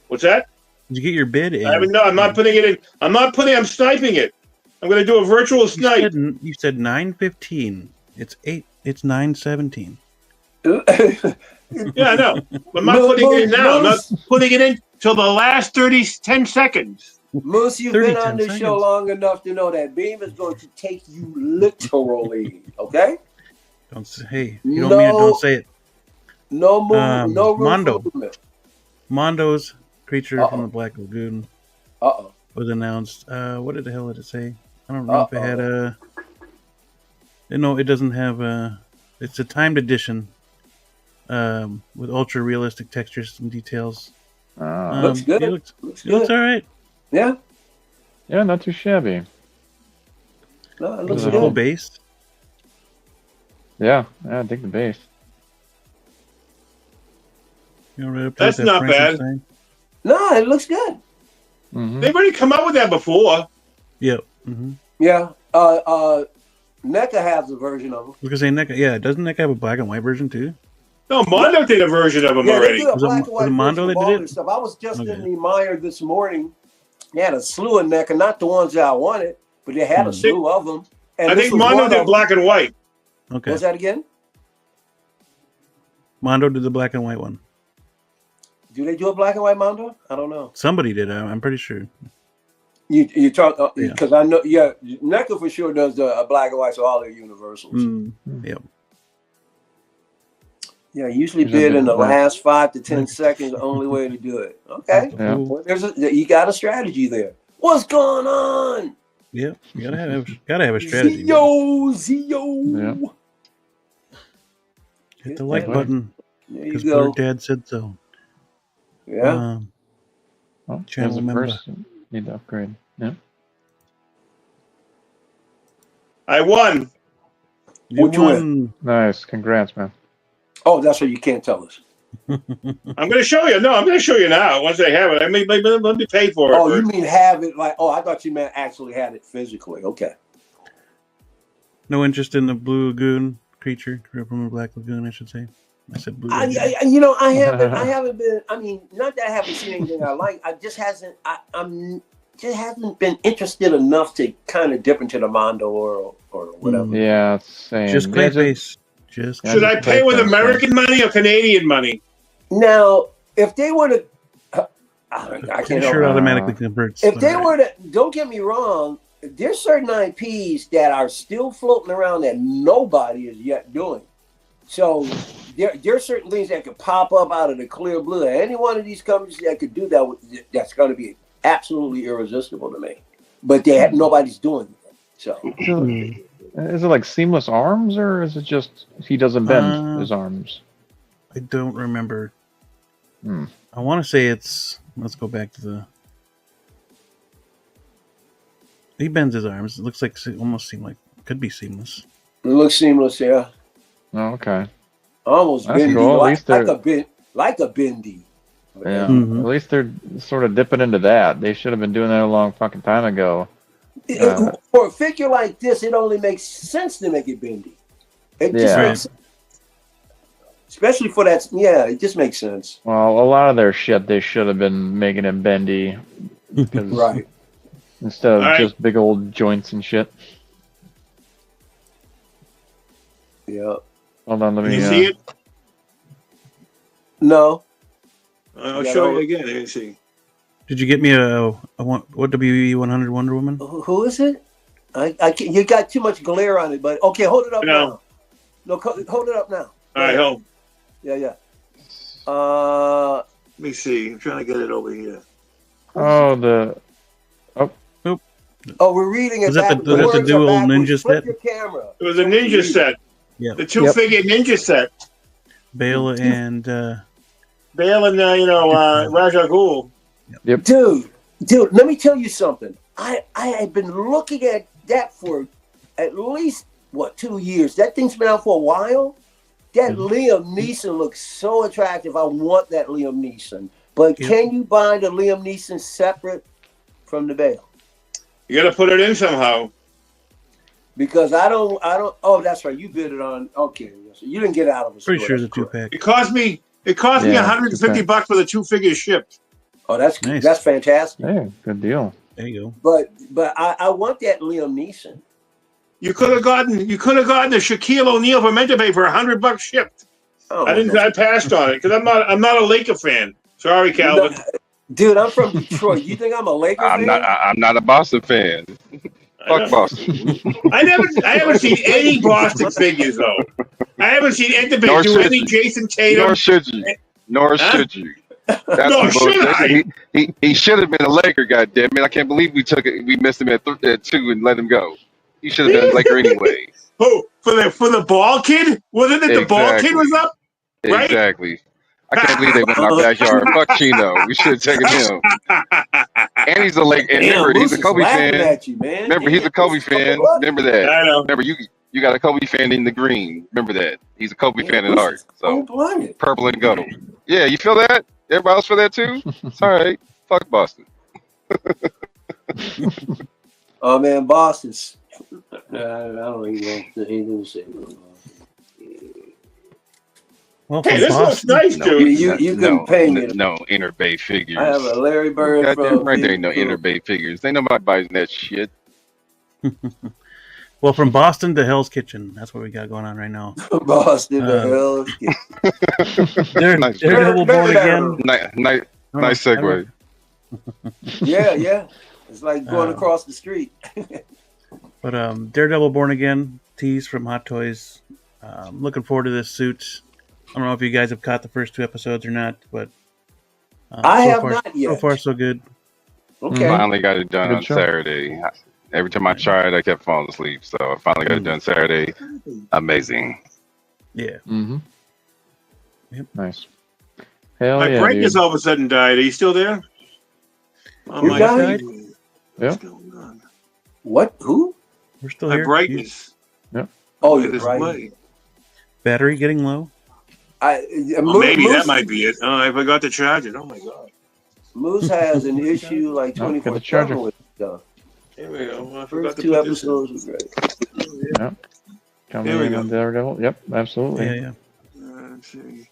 What's that? Did you get your bid in? I'm not putting it in. I'm sniping it. I'm going to do a virtual snipe. You said 9:15. It's 9:17. Yeah, I know. I'm not putting it in now. I'm not putting it in till the last 10 seconds. Moose, you've been on this show long enough to know that Beam is going to take you literally. Okay? Don't say. Hey, you don't mean it. Don't say it. No move. No room Mondo. for movement. Mondo's creature from the Black Lagoon. Was announced. What the hell did it say? I don't know if it had a. No, it doesn't have a. It's a timed edition. With ultra realistic textures and details. Looks good. It looks all right. Yeah. Yeah, not too shabby. No, it looks good. A full base. Yeah, I dig the base. That's not bad. No, it looks good. Mm-hmm. They've already come out with that before. Yep. Mm-hmm. Yeah. NECA has a version of them. I was gonna say NECA. Yeah, doesn't NECA have a black and white version too? No, Mondo did a version of them already. They did a black and white Mondo version of all this stuff. I was just in the Meyer this morning. They had a slew of NECA, not the ones that I wanted, but they had a slew of them. And I think Mondo did black and white. Okay. What's that again? Mondo did the black and white one. Do they do a black and white Mondo? I don't know. Somebody did. I'm pretty sure. You talk because I know. Yeah, NECA for sure does a black and white, so all their universals. Yep. Yeah, usually bid in the last 5 to 10 seconds. The only way to do it. Okay. Yeah. Well, you got a strategy there. What's going on? Yeah, you gotta have a strategy. Zio. Yeah. Hit the like button. Because Blur Dad said so. Yeah. Channel member. Need to upgrade. Yeah. I won. Which one? Nice. Congrats, man. Oh, that's what you can't tell us. I'm going to show you. No, I'm going to show you now. Once I have it, I mean, let me pay for it. Oh, you mean have it like? Oh, I thought you meant actually had it physically. Okay. No interest in the Blue Lagoon creature from the Black Lagoon, I should say. I said Blue Lagoon. I haven't been. I mean, not that I haven't seen anything I like. I just hasn't. I'm just haven't been interested enough to kind of dip into the Mondo or whatever. Yeah, same. Just Clayface. Should I pay with American money or Canadian money? Now, if they were to, I can't sure automatically converts. If they were to, don't get me wrong, there's certain IPs that are still floating around that nobody is yet doing. So there are certain things that could pop up out of the clear blue. Any one of these companies that could do that, that's going to be absolutely irresistible to me. But nobody's doing it. So. Is it like seamless arms, or is it just he doesn't bend his arms? I don't remember. I want to say it's. Let's go back to the. He bends his arms. It looks like could be seamless. It looks seamless, yeah. Oh, okay. Almost That's bendy, cool. like a bendy. Yeah. At least they're sort of dipping into that. They should have been doing that a long fucking time ago. For a figure like this, it only makes sense to make it bendy. It just makes sense. Especially for that, it just makes sense. Well, a lot of their shit, they should have been making it bendy. Right. Instead of just big old joints and shit. Yeah. Hold on, let me... You see it? No. I'll show you again. Let me see. Did you get me a WE 100 Wonder Woman? Who is it? I can't, you got too much glare on it, but okay, hold it up now. No, hold it up now. All right, hold. Yeah. Let me see. I'm trying to get it over here. Oh, we're reading it. Was that the dual ninja set? Your camera. It was a ninja set. Yeah. The two-figure ninja set. Bale and Raja Ghul. Yep. Dude, let me tell you something. I had been looking at that for at least 2 years. That thing's been out for a while. That Liam Neeson looks so attractive. I want that Liam Neeson. But can you buy the Liam Neeson separate from the Bale? You got to put it in somehow. Because I don't. Oh, that's right. You bid it on. Okay, so you didn't get it out of a store. Pretty sure it's a 2-pack. It cost me $150 for the 2 figures shipped. Oh, that's nice. That's fantastic. Hey, good deal. There you go. But I want that Liam Neeson. You could have gotten the Shaquille O'Neal for Mentebay for $100 shipped. Oh, I passed on it because I'm not a Laker fan. Sorry, Calvin. Dude, I'm from Detroit. You think I'm a Laker fan? I'm not a Boston fan. Fuck Boston. I haven't seen any Boston figures though. I haven't seen Entebay do any Jason Tatum. Nor should you. That's he should have been a Laker. Goddammit! I can't believe we missed him at 2 and let him go. He should have been a Laker anyway. Who for the ball kid? Wasn't it the ball kid was up? Right? Exactly. I can't believe they went in our backyard. Fuck Chino. We should have taken him. And he's a Laker. And remember, he's a Kobe fan. Remember, he's a Kobe fan. Remember that. I know. Remember, you got a Kobe fan in the green. Remember that. He's a Kobe fan at heart. So purple and gold. Yeah, you feel that? Everybody else feel that too? It's all right. Fuck Boston. Oh man, Boston's. I don't even know anything to say. Well, hey, this looks nice, dude. You couldn't pay me. No Inner Bay Figures. I have a Larry Bird from. Right there, no Inner Bay Figures. Ain't nobody buys that shit. Well, from Boston to Hell's Kitchen. That's what we got going on right now. Boston to Hell's Kitchen. Daredevil Born Again. Nice segue. Yeah. It's like going across the street. But Daredevil Born Again tease from Hot Toys. Looking forward to this suit. I don't know if you guys have caught the first 2 episodes or not, but I have not yet. So far, so good. Okay. Finally got it done on Saturday. Every time I tried, I kept falling asleep. So I finally got it done Saturday. Amazing. Yeah. Mm-hmm. Yep. Nice. Hell my yeah, brightness all of a sudden died. Are you still there? Oh, you died? Yeah. What? Who? We're still my here. brightness. Yep. Oh, you're right. Battery getting low. Maybe that might be it. Oh, I forgot to charge it. Oh my god. Moose has an issue like 24/7 with stuff. Here we go. First 2 episodes was great. Yep. Coming in on Daredevil. Yep, absolutely. Yeah.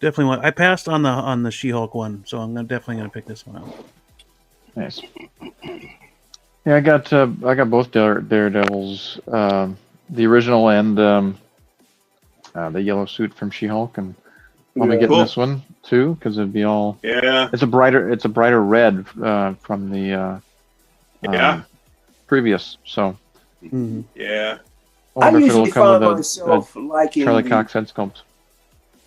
Definitely. I passed on the She-Hulk one, so I'm definitely gonna pick this one out. Nice. Yeah, I got both Daredevils, the original and the yellow suit from She-Hulk, and I'll be getting this one too because it'd be all. Yeah. It's a brighter red from the previous. So. Yeah. I usually find myself liking Charlie Cox head sculpt.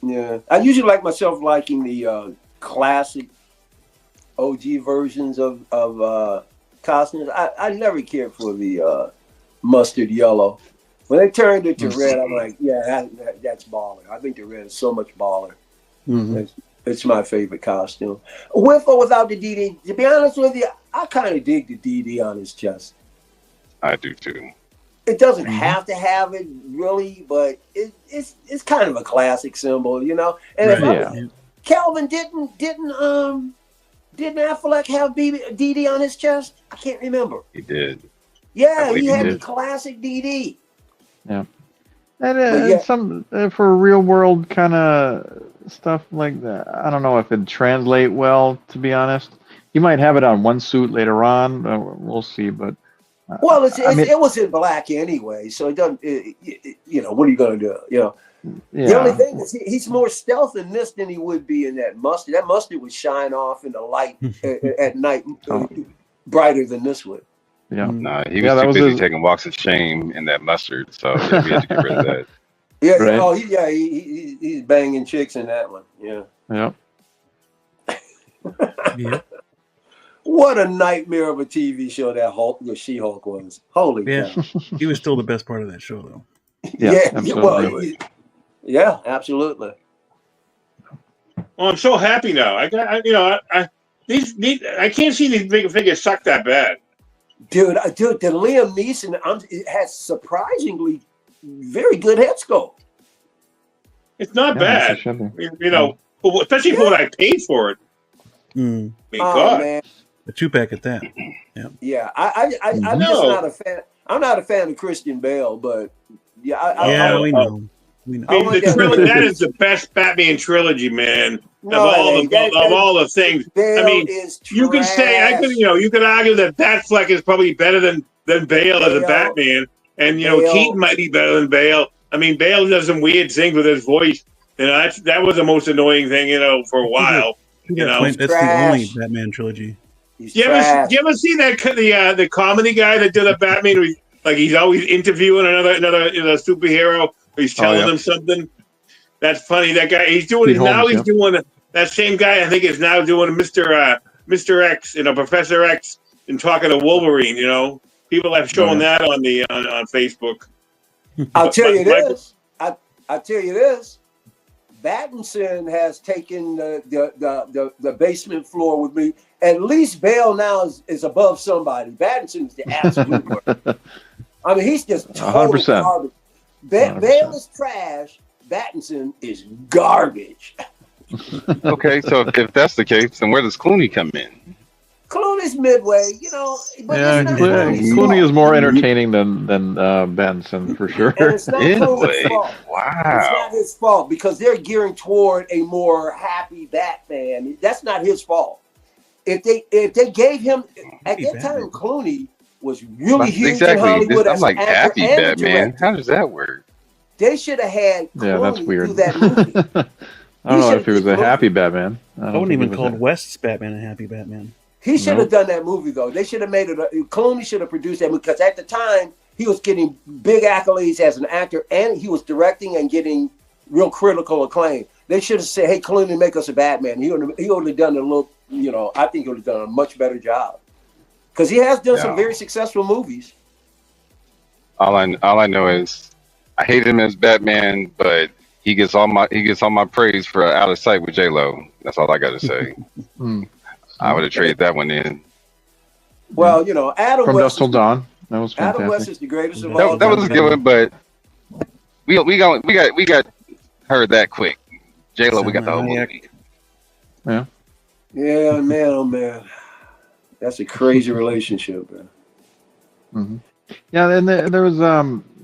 Yeah, I usually like myself liking the classic OG versions of costumes. I never cared for the mustard yellow. When they turned it to red, I'm like, yeah, that's baller. I think the red is so much baller. It's my favorite costume. With or without the DD, to be honest with you, I kind of dig the DD on his chest. I do too. It doesn't have to have it really, but it's kind of a classic symbol, you know. And Calvin didn't Affleck have DD on his chest? I can't remember. He did. Yeah, he had the classic DD. Yeah, and some for real world kind of stuff like that. I don't know if it'd translate well, to be honest. You might have it on one suit later on. We'll see, but. Well, it was in black anyway, so it doesn't. You know, what are you going to do? You know, the only thing is he's more stealth in this than he would be in that mustard. That mustard would shine off in the light at night, brighter than this would. Yeah, nah, he was too busy taking walks of shame in that mustard, so we had to get rid of that. Yeah, right? He's banging chicks in that one. Yeah. Yeah. What a nightmare of a TV show that She-Hulk was. Holy cow. He was still the best part of that show, though. Absolutely. Yeah, absolutely. Well, I'm so happy now. I can't see these big figures suck that bad. Dude, the Liam Neeson has surprisingly very good head sculpt. It's not bad. You know, especially for what I paid for it. I mean, God. Man. A 2-pack at that. Yeah. I'm just not a fan. I'm not a fan of Christian Bale, but we know. That is the best Batman trilogy, man. Of all the things. Bale, I mean, you could say you could argue that Batfleck is probably better than Bale as a Batman, and Keaton might be better than Bale. I mean, Bale does some weird things with his voice. That was the most annoying thing, for a while. That's the only Batman trilogy. You ever see that the comedy guy that did a Batman? He's always interviewing another superhero. He's telling them something. That's funny. That guy. He's doing that same guy. I think is now doing Mr. X. Professor X, and talking to Wolverine. People have shown that on Facebook. I'll tell you this. I'll tell you this. Battinson has taken the basement floor with me. At least Bale now is above somebody. Battinson is the absolute worst. I mean, he's just total 100%. garbage. Bale is trash. Battinson is garbage. Okay, so if that's the case, then where does Clooney come in? Clooney's midway, But Clooney is more entertaining than Benson for sure. And it's not Clooney's fault. Wow. It's not his fault because they're gearing toward a more happy Batman. That's not his fault. If they gave him at that time, Clooney was really huge in Hollywood. I'm like happy Batman. How does that work? They should have had Clooney that's weird. do that movie. I don't know if he was a happy Batman. I wouldn't even call West's Batman a happy Batman. He should have done that movie though. They should have made it. Clooney should have produced that movie because at the time he was getting big accolades as an actor and he was directing and getting real critical acclaim. They should have said, "Hey, Clooney, make us a Batman." He would have done a little. I think he would have done a much better job because he has done some very successful movies. All I know is I hate him as Batman, but he gets all my praise for Out of Sight with J-Lo. That's all I got to say. I would have traded that one in. Well, Adam From West Dusk Till Dawn. That was fantastic. Adam West is the greatest of all. That was a good one, but we got heard that quick. J-Lo, we got the whole Salma movie. Yeah. Yeah, man, oh man, that's a crazy relationship, man. Mm-hmm. Yeah, and there was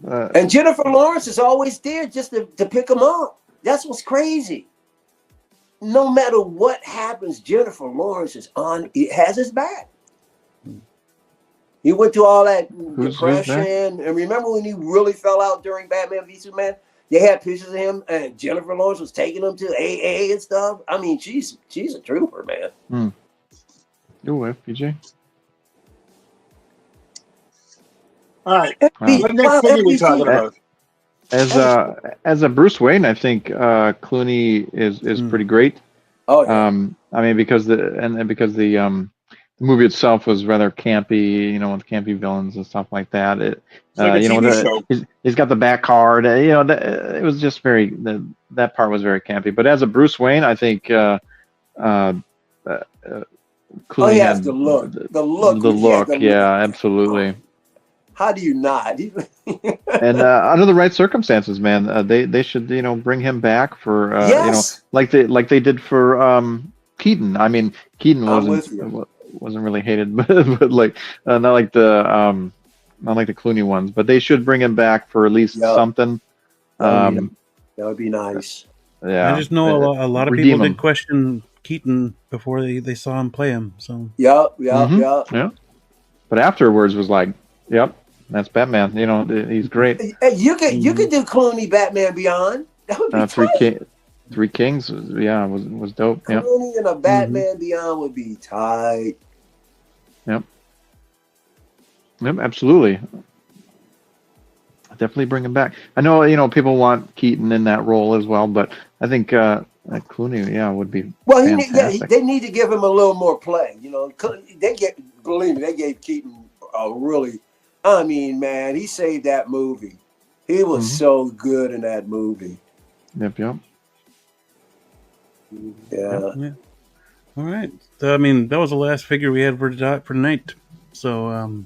And Jennifer Lawrence is always there just to pick him up. That's what's crazy. No matter what happens, Jennifer Lawrence has his back. He went through all that depression. And remember when he really fell out during Batman v Superman? They had pictures of him, and Jennifer Lawrence was taking him to AA and stuff. I mean, she's a trooper, man. You're PJ. All right. What next figure we talking about? As a Bruce Wayne, I think Clooney is pretty great. Oh yeah. I mean, because the movie itself was rather campy, with campy villains and stuff like that. Like a TV show. He's got the back card. It was just that part was very campy. But as a Bruce Wayne, I think Clooney has had the look. The look. Yeah, absolutely. How do you not? And under the right circumstances, man, they should bring him back for yes. like they did for Keaton. I mean, Keaton wasn't really hated, but like not like the Clooney ones. But they should bring him back for at least something. That would be nice. Yeah, I just know a lot of people did question Keaton before they saw him play him. So yeah. But afterwards was like, yep. That's Batman. He's great. You could do Clooney Batman Beyond. That would be Three Kings. Was dope. Clooney in a Batman Beyond would be tight. Yep, absolutely. Definitely bring him back. I know people want Keaton in that role as well, but I think Clooney, would be. Well, they need to give him a little more play. Believe me, they gave Keaton a really. I mean, man, he saved that movie. He was so good in that movie. Yep. Yeah. All right. So, I mean, that was the last figure we had for tonight. So,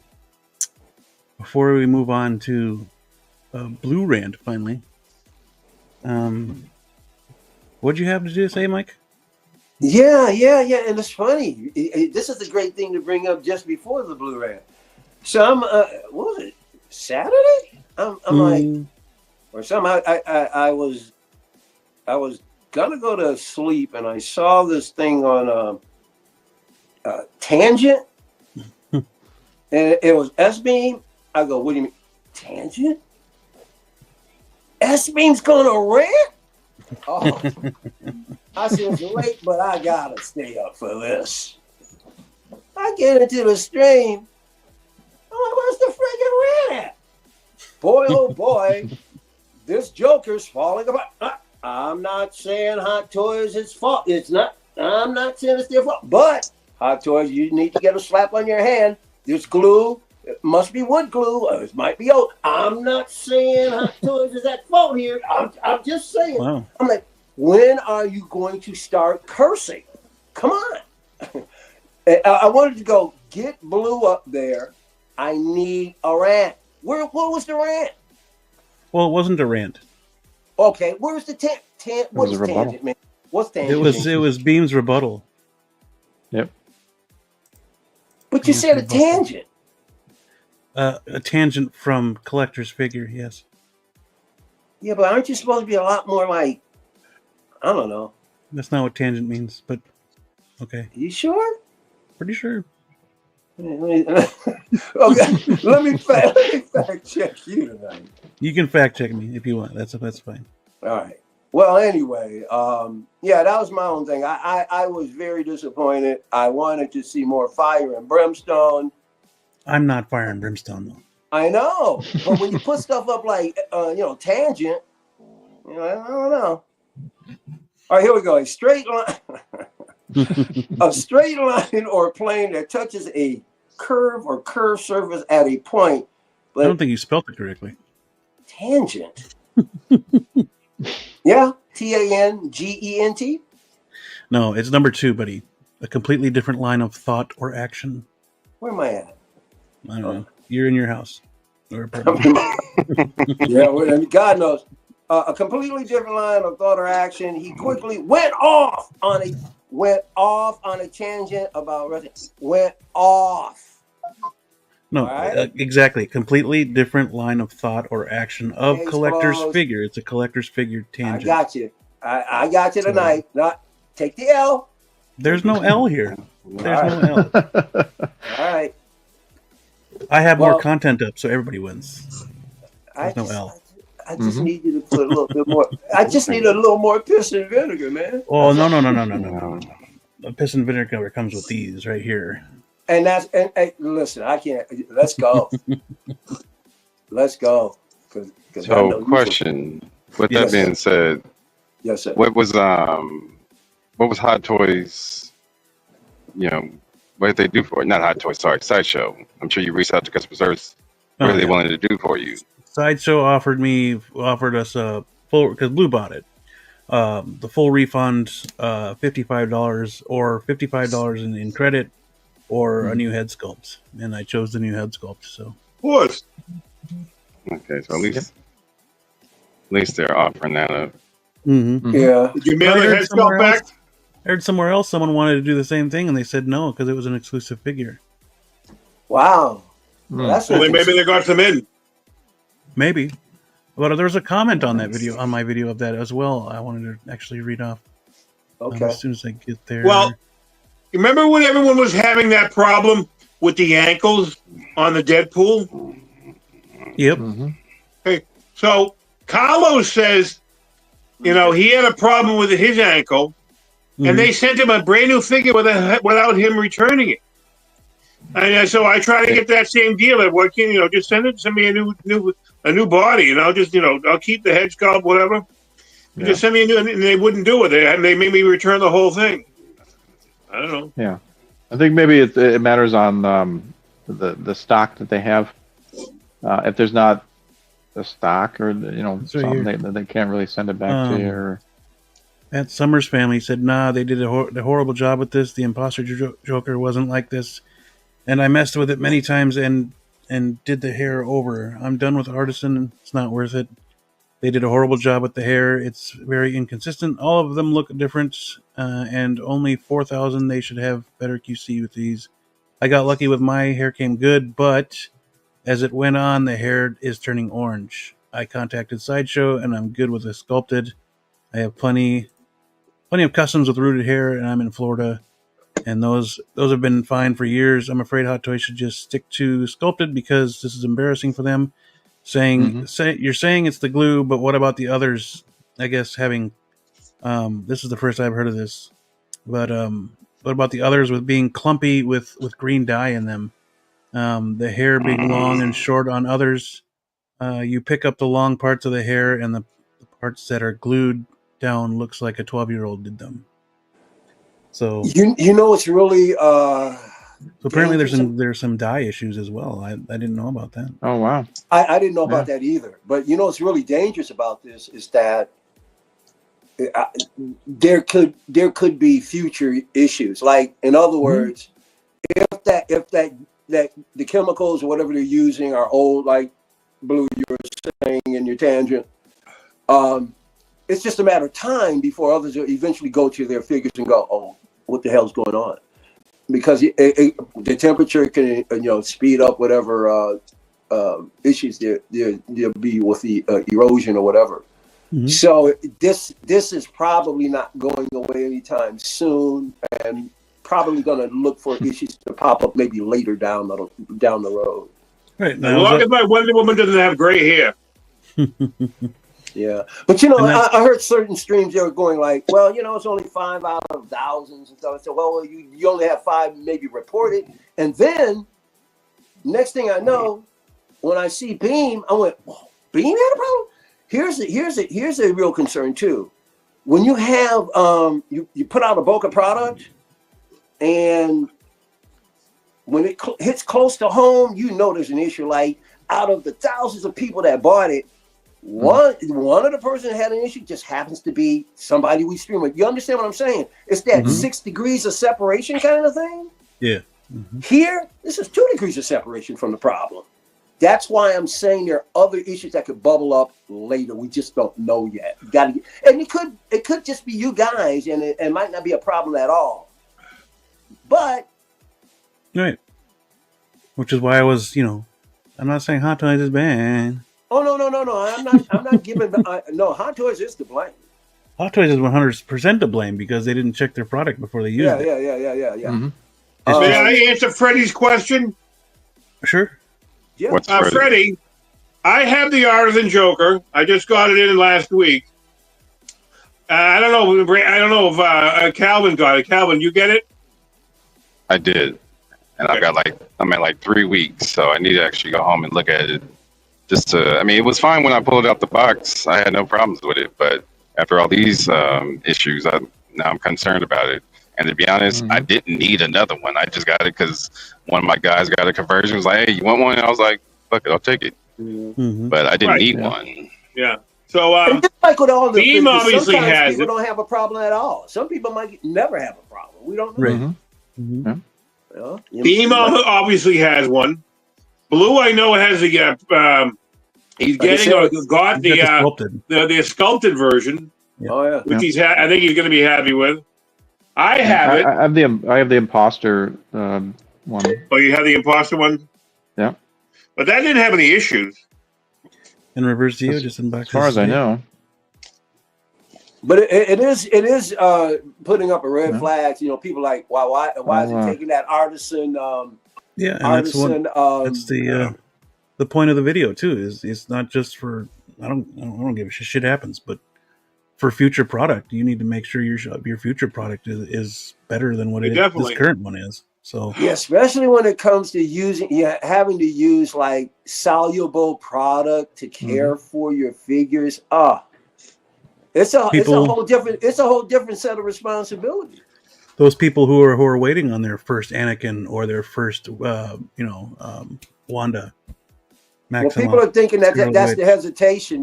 before we move on to Blue Rand, finally, what'd you have to say, Mike? Yeah. And it's funny. This is a great thing to bring up just before the Blue Rand. So I'm, what was it, Saturday? I'm like, or something. I was gonna go to sleep, and I saw this thing on Tangent, and it was S-Beam. I go, what do you mean, Tangent? S-Beam's gonna rant? Oh, I said it's late, but I gotta stay up for this. I get into the stream. Where's the friggin' rant at? Boy, oh boy, this Joker's falling apart. I'm not saying Hot Toys is fault. It's not. I'm not saying it's their fault. But Hot Toys, you need to get a slap on your hand. This glue, it must be wood glue. Or it might be oak. I'm not saying Hot Toys is at fault here. I'm just saying. Wow. I'm like, when are you going to start cursing? Come on. I wanted to go get Blue up there. I need a rant. What was the rant? Well, it wasn't a rant. Okay, where's the what is tangent, man? What's tangent? It was Beam's rebuttal. Yep. But you said a tangent. A tangent from collector's figure, yes. Yeah, but aren't you supposed to be a lot more like, I don't know. That's not what tangent means, but okay. You sure? Pretty sure. Okay, let me fact check you tonight. You can fact check me if you want. That's fine. All right. Well, anyway, that was my own thing. I was very disappointed. I wanted to see more fire and brimstone. I'm not fire and brimstone though. I know, but when you put stuff up like tangent, I don't know. All right, here we go. A straight line. A straight line or plane that touches a curve or curved surface at a point. But I don't think you spelled it correctly. Tangent. Yeah, Tangent. No, it's number 2, buddy. A completely different line of thought or action. Where am I at? I don't know. You're in your house or apartment. Yeah, God knows. a completely different line of thought or action. He quickly went off on a tangent about wrestling. Went off. No, Right? exactly. Completely different line of thought or action of Case collector's closed. figure. It's a collector's figure tangent. I got you. I got you tonight. Not take the L. There's no L here. There's no L. All right. I have more content up, so everybody wins. There's no L. I just need you to put a little bit more. I just need a little more piss and vinegar, man. Oh, no. The piss and vinegar comes with these right here. And hey, listen, I can't. Let's go. Let's go. So, question. With that being said, yes, sir. What was Hot Toys? You know, what did they do for it? Not Hot Toys, sorry, Sideshow. I'm sure you reached out to customer service. What are they willing to do for you? Sideshow offered us a full, because Blue bought it, the full refund, $55 or $55 in credit, or a new head sculpt, and I chose the new head sculpt. So, of course. Okay, so at least they're offering that up. Yeah. Did you mail the head sculpt back? I heard somewhere else someone wanted to do the same thing, and they said no because it was an exclusive figure. Wow. Well, maybe they got them in. Maybe. But there was a comment on that video, on my video of that as well. I wanted to actually read off. Okay. As soon as I get there. Well, you remember when everyone was having that problem with the ankles on the Deadpool? Yep. Hey, so Carlos says, you know, he had a problem with his ankle, and they sent him a brand new figure without him returning it. And so I try to get that same deal. At working, you know, just send me a new body, and I'll keep the head sculpt, whatever. Yeah. Just send me a new, and they wouldn't do it. They made me return the whole thing. I don't know. Yeah, I think maybe it matters on the stock that they have. If there's not the stock, or something, they can't really send it back to you. Or Matt Summers' family said, "Nah, they did a horrible job with this. The imposter Joker wasn't like this, and I messed with it many times and did the hair over. I'm done with Artisan. It's not worth it. They did a horrible job with the hair. It's very inconsistent. All of them look different, and only 4,000. They should have better QC with these. I got lucky with my hair came good, but as it went on, the hair is turning orange. I contacted Sideshow, and I'm good with the sculpted. I have plenty of customs with rooted hair, and I'm in Florida, and those have been fine for years. I'm afraid Hot Toys should just stick to sculpted because this is embarrassing for them. You're saying it's the glue, but what about the others? I guess having this is the first I've heard of this, but what about the others with being clumpy with green dye in them? The hair being long and short on others. You pick up the long parts of the hair, and the parts that are glued down looks like a 12-year-old did them. So it's really so apparently there's some dye issues as well. I didn't know about that. Oh wow. I didn't know about that either. But what's really dangerous about this is that there could be future issues. Like, in other words, if the chemicals or whatever they're using are old, like Blue, you were saying in your tangent, it's just a matter of time before others will eventually go to their figures and go, oh, what the hell's going on? Because the temperature can speed up whatever issues there'll be with the erosion or whatever. So this is probably not going away anytime soon, and probably going to look for issues to pop up maybe later down the road. Right. As long as my Wonder Woman doesn't have gray hair. Yeah, but I heard certain streams they were going like, well, it's only 5 out of thousands and stuff. I said, well, you only have 5 maybe reported, and then next thing I know, when I see Beam, I went, whoa, Beam had a problem. Here's a real concern too. When you have you put out a bulk of product, and when it hits close to home, there's an issue. Like, out of the thousands of people that bought it, one of the person that had an issue just happens to be somebody we stream with. You understand what I'm saying? It's that 6 degrees of separation kind of thing. Yeah. Here, this is 2 degrees of separation from the problem. That's why I'm saying there are other issues that could bubble up later. We just don't know yet. And it could just be you guys, and it might not be a problem at all. But right, which is why I was, I'm not saying Hot Toys is bad. Oh no! I'm not giving. No, Hot Toys is to blame. Hot Toys is 100% to blame because they didn't check their product before they used it. Yeah. Mm-hmm. May I answer Freddie's question? Sure. Yeah. What's Freddie, I have the Artisan Joker. I just got it in last week. I don't know if Calvin got it. Calvin, you get it? I did, and I'm at 3 weeks, so I need to actually go home and look at it. It was fine when I pulled out the box. I had no problems with it, but after all these issues, now I'm concerned about it. And to be honest, I didn't need another one. I just got it because one of my guys got a conversion. Was like, "Hey, you want one?" And I was like, "Fuck it, I'll take it." Mm-hmm. But I didn't need one. Yeah. So just like with all the Beam figures, obviously sometimes has people it. don't have a problem at all. Some people might never have a problem. We don't know. Right. Mm-hmm. Yeah. Beam obviously has one. Blue, I know, has the he's getting or got the sculpted version. Yeah. Oh yeah. Which I think he's going to be happy with. I have it. I have the imposter one. Oh, you have the imposter one? Yeah. But that didn't have any issues. And Reverse Zeo just in back. As far as I know. But it is putting up a red flag. People like why is it taking that artisan? Yeah, and artisan, that's the point of the video too. Is it's not just for I don't give a shit. Shit happens, but for future product, you need to make sure your future product is better than what this current one is. So yeah, especially when it comes to having to use like soluble product to care for your figures. It's a whole different set of responsibilities. Those people who are waiting on their first Anakin or their first Wanda. Maxima, well, people are thinking that's the hesitation.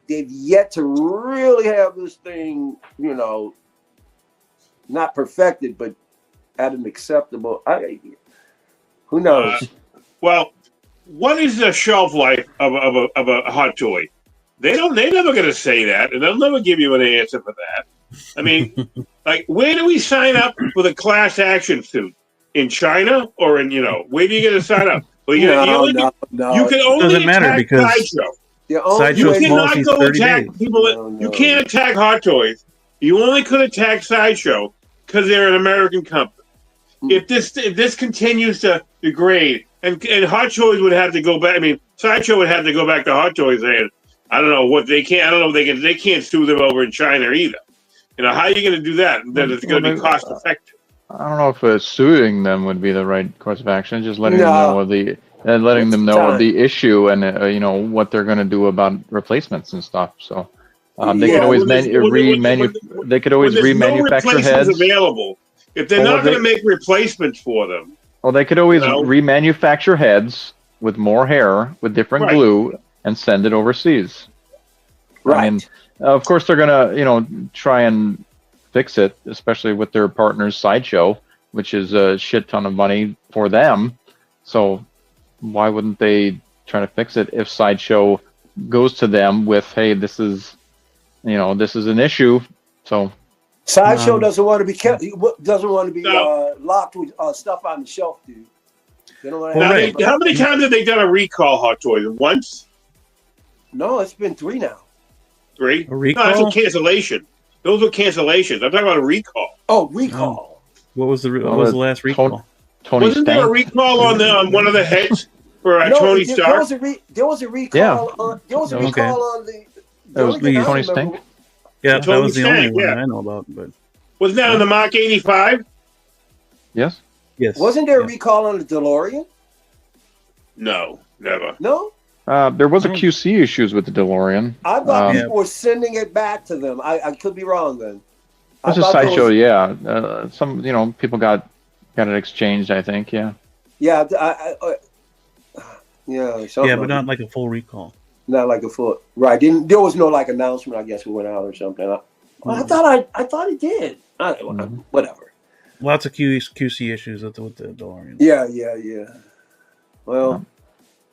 They've yet to really have this thing, not perfected, but at an acceptable. Who knows? Well, what is the shelf life of a hot toy? They're never going to say that, and they'll never give you an answer for that. I mean, like, where do we sign up for the class action suit? In China or in where do you get to sign up? Well, you can only doesn't matter because Sideshow. Sideshow's policy is 30 days. You can't attack Hot Toys. You only could attack Sideshow because they're an American company. If this continues to degrade, and Hot Toys would have to go back. I mean, Sideshow would have to go back to Hot Toys saying, I don't know what they can't. I don't know if they can't sue them over in China either. How are you going to do that? That it's going to be cost effective. I don't know if suing them would be the right course of action. Just letting them know the issue and what they're going to do about replacements and stuff. So they could always remanufacture heads available. If they're not going to make replacements for them, well, they could always remanufacture heads with more hair with different glue and send it overseas. Right. I mean, of course, they're going to try and fix it, especially with their partners Sideshow, which is a shit ton of money for them. So why wouldn't they try to fix it if Sideshow goes to them with, hey, this is an issue. So Sideshow doesn't want to be locked with stuff on the shelf, dude. They don't want to how many times have they done a recall, Hot Toys? Once? No, it's been 3 now. 3? A recall? No, that's a cancellation. Those were cancellations. I'm talking about a recall. Oh, recall. What was the last recall? Wasn't there a recall on one of the heads for Tony Stark? There was a recall. On the. That was Tony Stank. Yeah, that was the only one that I know about. But wasn't that on the Mark 85? Yes. Yes. Wasn't there a recall on the DeLorean? No, never. No. There was a QC issues with the DeLorean. I thought people were sending it back to them. I could be wrong then. This is Sideshow, some people got it exchanged. I think, yeah. Yeah, but not like a full recall. Not like a full right. There was no announcement. I guess we went out or something. I thought it did. Whatever. Lots of QC issues with the DeLorean. Yeah. Well.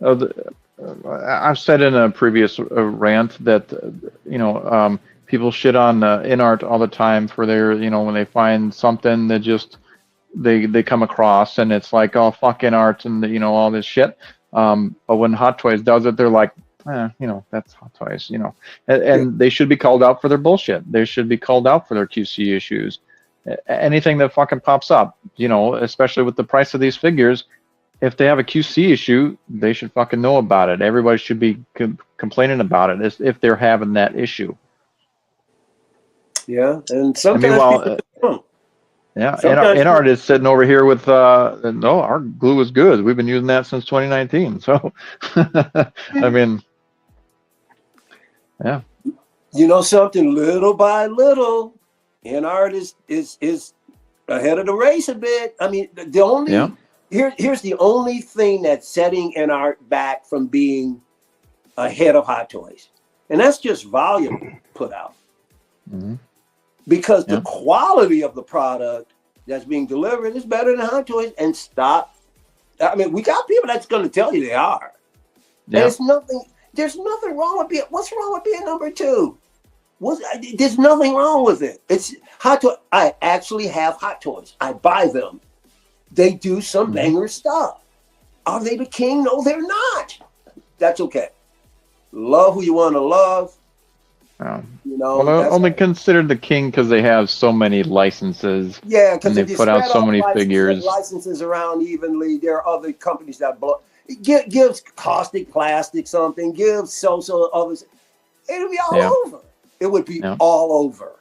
I've said in a previous rant that people shit on InArt all the time for their when they find something that just they come across and it's like, oh, fuck InArt and all this shit. But when Hot Toys does it, they're like, that's Hot Toys, and they should be called out for their bullshit. They should be called out for their QC issues. Anything that fucking pops up, especially with the price of these figures. If they have a QC issue, they should fucking know about it. Everybody should be complaining about it if they're having that issue. Yeah, and sometimes meanwhile, InArt is sitting over here with no, our glue is good. We've been using that since 2019. So, I mean, yeah. You know something? Little by little, InArt is ahead of the race a bit. I mean, the only here's the only thing that's setting InArt back from being ahead of Hot Toys, and that's just volume put out. Mm-hmm. Because the quality of the product that's being delivered is better than Hot Toys. And stop. I mean, we got people that's going to tell you they are. Yeah. There's nothing wrong with being. What's wrong with being number two? There's nothing wrong with it. It's Hot Toys. I actually have Hot Toys. I buy them. They do some banger stuff. Are they the king? No, they're not. That's okay. Love who you want to love. Only considered the king because they have so many licenses. Yeah, because they put out so many figures. Licenses around evenly. There are other companies that blow. Gives Caustic Plastic something. Gives so others. It'll be all over. It would be all over.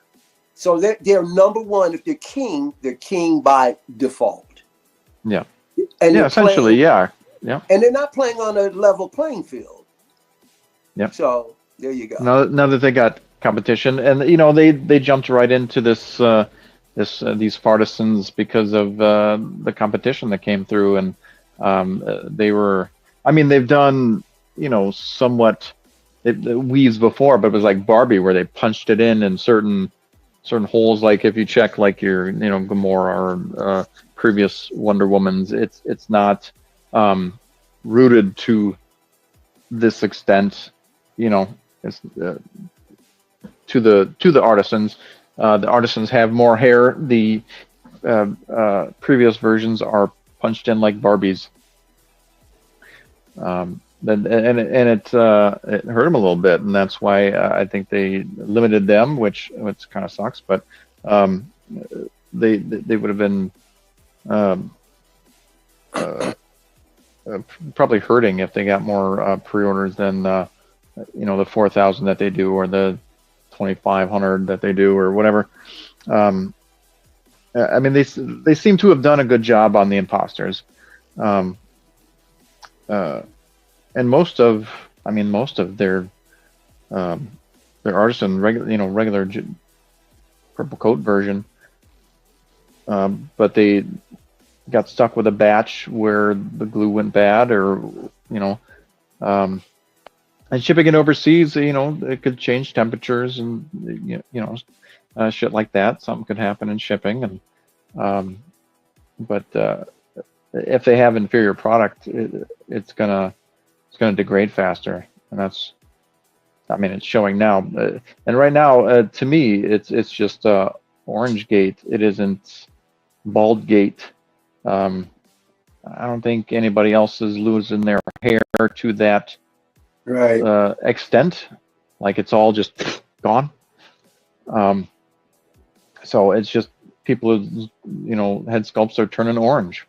So they're number one. If they're king by default. Yeah. And essentially, yeah. And they're not playing on a level playing field. Yeah. So there you go. Now that they got competition, and they jumped right into this these partisans because of the competition that came through, and they've done somewhat weaves before, but it was like Barbie where they punched it in certain holes. Like if you check like your Gamora or previous Wonder Woman's, it's not rooted to this extent. It's to the artisans. The artisans have more hair. The previous versions are punched in like Barbies. And it hurt them a little bit, and that's why I think they limited them, which kind of sucks. But they would have been probably hurting if they got more pre-orders than the 4,000 that they do, or the 2,500 that they do, or whatever. They seem to have done a good job on the imposters. And most of their artisan regular purple coat version, but they got stuck with a batch where the glue went bad, or and shipping it overseas, it could change temperatures and shit like that. Something could happen in shipping, and but if they have inferior product, it's gonna degrade faster, and that's, it's showing now. And right now, to me, it's just orange gate. It isn't bald gate. I don't think anybody else is losing their hair to that extent. Like it's all just gone. So it's just people who, head sculpts are turning orange,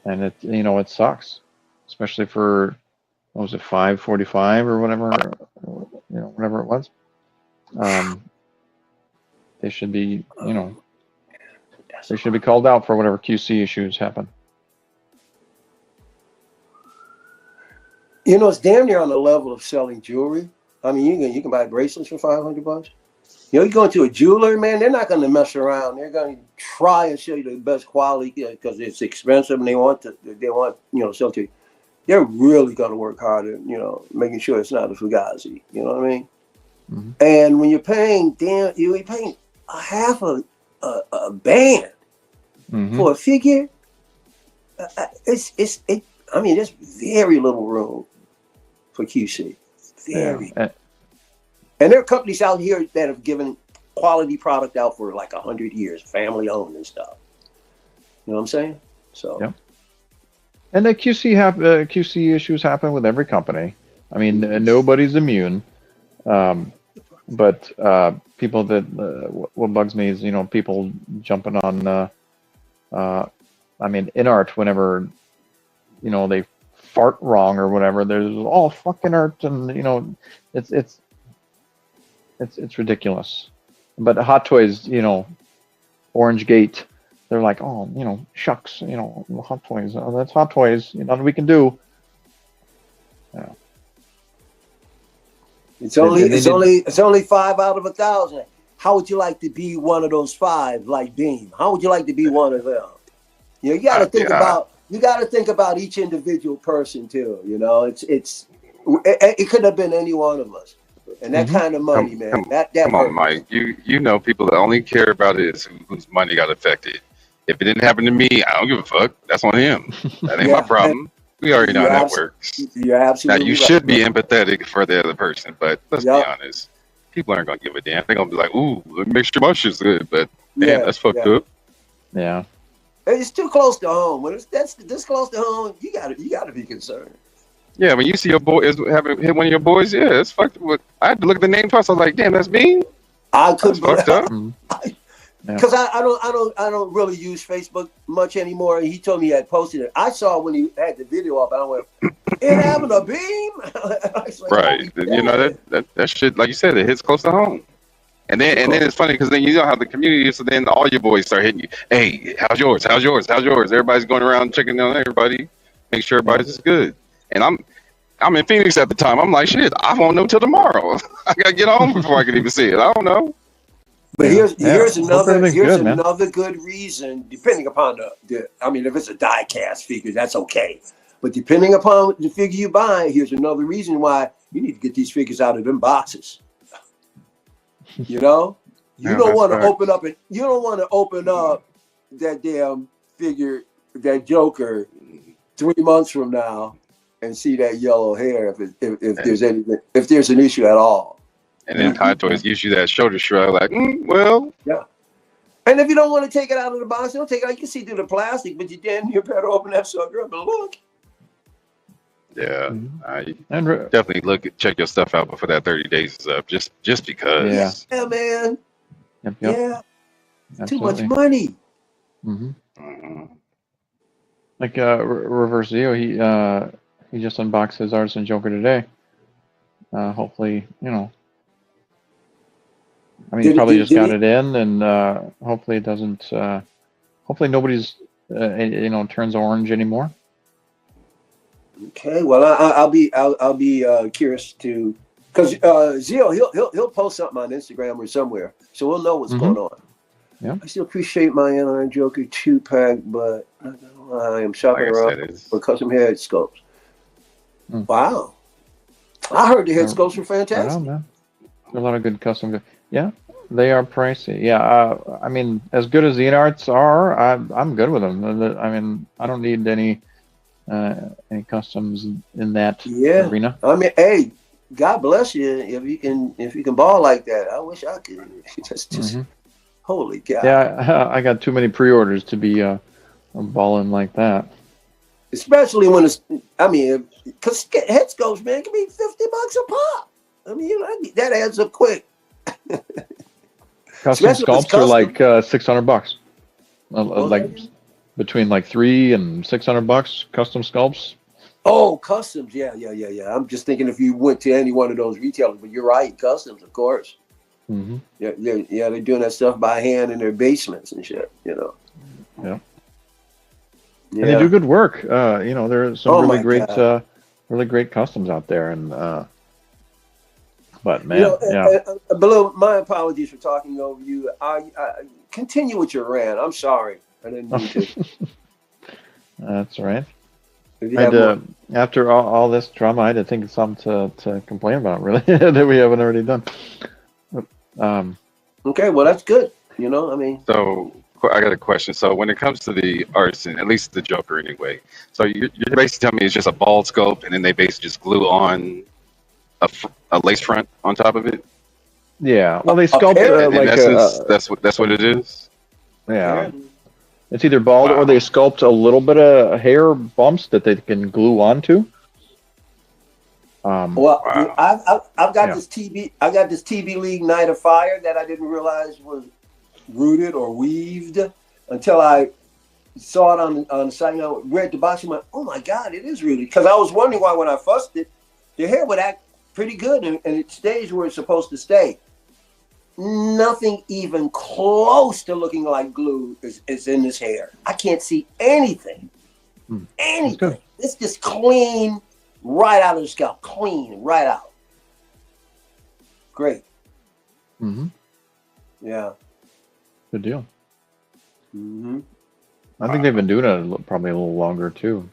and it sucks, especially for, what was it, 545 or whatever, whatever it was. They should be, they should be called out for whatever QC issues happen. It's damn near on the level of selling jewelry. I mean, you can buy bracelets for $500. You go into a jeweler, man, they're not going to mess around. They're going to try and show you the best quality because it's expensive, and they want sell to you. They're really going to work hard at, making sure it's not a Fugazi. You know what I mean? Mm-hmm. And when you're paying, you're paying a half a band for a figure. I mean, there's very little room for QC. Very. Yeah. And there are companies out here that have given quality product out for like 100 years, family owned and stuff. You know what I'm saying? So. Yep. And the QC issues happen with every company. I mean, nobody's immune. But people that what bugs me is people jumping on. I mean, in art, whenever they fart wrong or whatever, there's all fucking art, and it's ridiculous. But Hot Toys, Orange Gate, they're like, oh, shucks, Hot Toys, that's Hot Toys, nothing we can do. Yeah. It's only 5 out of 1,000. How would you like to be one of those 5, like Beam? How would you like to be one of them? You got to think about each individual person too. It could have been any one of us, and that kind of money, man. Come on, Mike. You know people that only care about it is whose money got affected. If it didn't happen to me, I don't give a fuck. That's on him. That ain't my problem. We already know how that works. You're absolutely now, you right, should be empathetic for the other person, but let's be honest. People aren't going to give a damn. They're going to be like, ooh, make sure my shit's good, but damn, that's fucked up. Yeah. It's too close to home. When that's this close to home, you gotta be concerned. Yeah, when you see your boy having hit one of your boys, yeah, it's fucked up. I had to look at the name twice. I was like, damn, that's me. I couldn't fucked up. Because I don't really use Facebook much anymore. And he told me he had posted it. I saw when he had the video up, and I went, "It having a beam." Like, right. That shit, like you said, it hits close to home. And then it's funny because then you know how the community is. So then all your boys start hitting you. Hey, how's yours? How's yours? How's yours? Everybody's going around checking on everybody, make sure everybody's good. And I'm in Phoenix at the time. I'm like, shit, I won't know till tomorrow. I gotta get home before I can even see it. I don't know. But here's another good reason, depending upon if it's a die cast figure, that's okay. But depending upon the figure you buy, here's another reason why you need to get these figures out of them boxes. You don't want to open up that damn figure, that Joker, 3 months from now, and see that yellow hair if there's an issue at all. And then Hot Toys gives you that shoulder shrug, like, well. Yeah. And if you don't want to take it out of the box, don't take it out. You can see through the plastic, but you better open that sucker up and look. Yeah, definitely check your stuff out before that 30 days is up, just because. Yeah, man. Yep. Yeah. Absolutely. Too much money. Like Reverse Zeo, he just unboxed his Artisan Joker today. Hopefully, he probably just got it in, and hopefully it doesn't. Hopefully nobody's turns orange anymore. Okay, well, I'll be curious to, because Zio he'll post something on Instagram or somewhere, so we'll know what's going on. Yeah, I still appreciate my Iron Joker 2-pack, but I am shopping around for custom head sculpts. Wow, I heard the head sculpts were fantastic. Man. A lot of good custom. Yeah, they are pricey. Yeah, I mean, as good as the arts are, I'm good with them. I mean, I don't need any customs in that arena. I mean, hey, God bless you if you can ball like that. I wish I could. That's just holy cow. Yeah, I got too many pre-orders to be balling like that. Especially when because head sculpts, man, can be $50 a pop. I mean, that adds up quick. Custom sculpts are like $600. Like between like $300 and $600. Custom sculpts. Oh, customs, yeah. I'm just thinking if you went to any one of those retailers, but you're right, customs, of course. Yeah, they're doing that stuff by hand in their basements and shit. Yeah. And they do good work. There are some really great customs out there, and but man, Below, my apologies for talking over you. I continue with your rant. I'm sorry, I didn't mean to. That's right. After all this drama, I had to think of something to complain about, really, that we haven't already done. Okay, well, that's good. So I got a question. So when it comes to the artisan, at least the Joker anyway, so you're basically telling me it's just a bald sculpt, and then they basically just glue on a lace front on top of it. Yeah. Well, they sculpt Apparently. In like essence, that's what it is. yeah. Apparently. It's either bald or Wow. they sculpt a little bit of hair bumps that they can glue onto. Well, Wow. I've got Yeah. this TV. I got this TV League Night of Fire that I didn't realize was rooted or weaved until I saw it on the site. You know, read the box and went, "Oh my God, it is rooted." Because I was wondering why when I fussed it, the hair would act pretty good and it stays where it's supposed to stay. Nothing even close to looking like glue is in this hair. I can't see anything. Anything. It's just clean right out of the scalp. Clean right out. Great. Mm-hmm. Yeah. Good deal. Mm-hmm. I think they've been doing it probably a little longer too.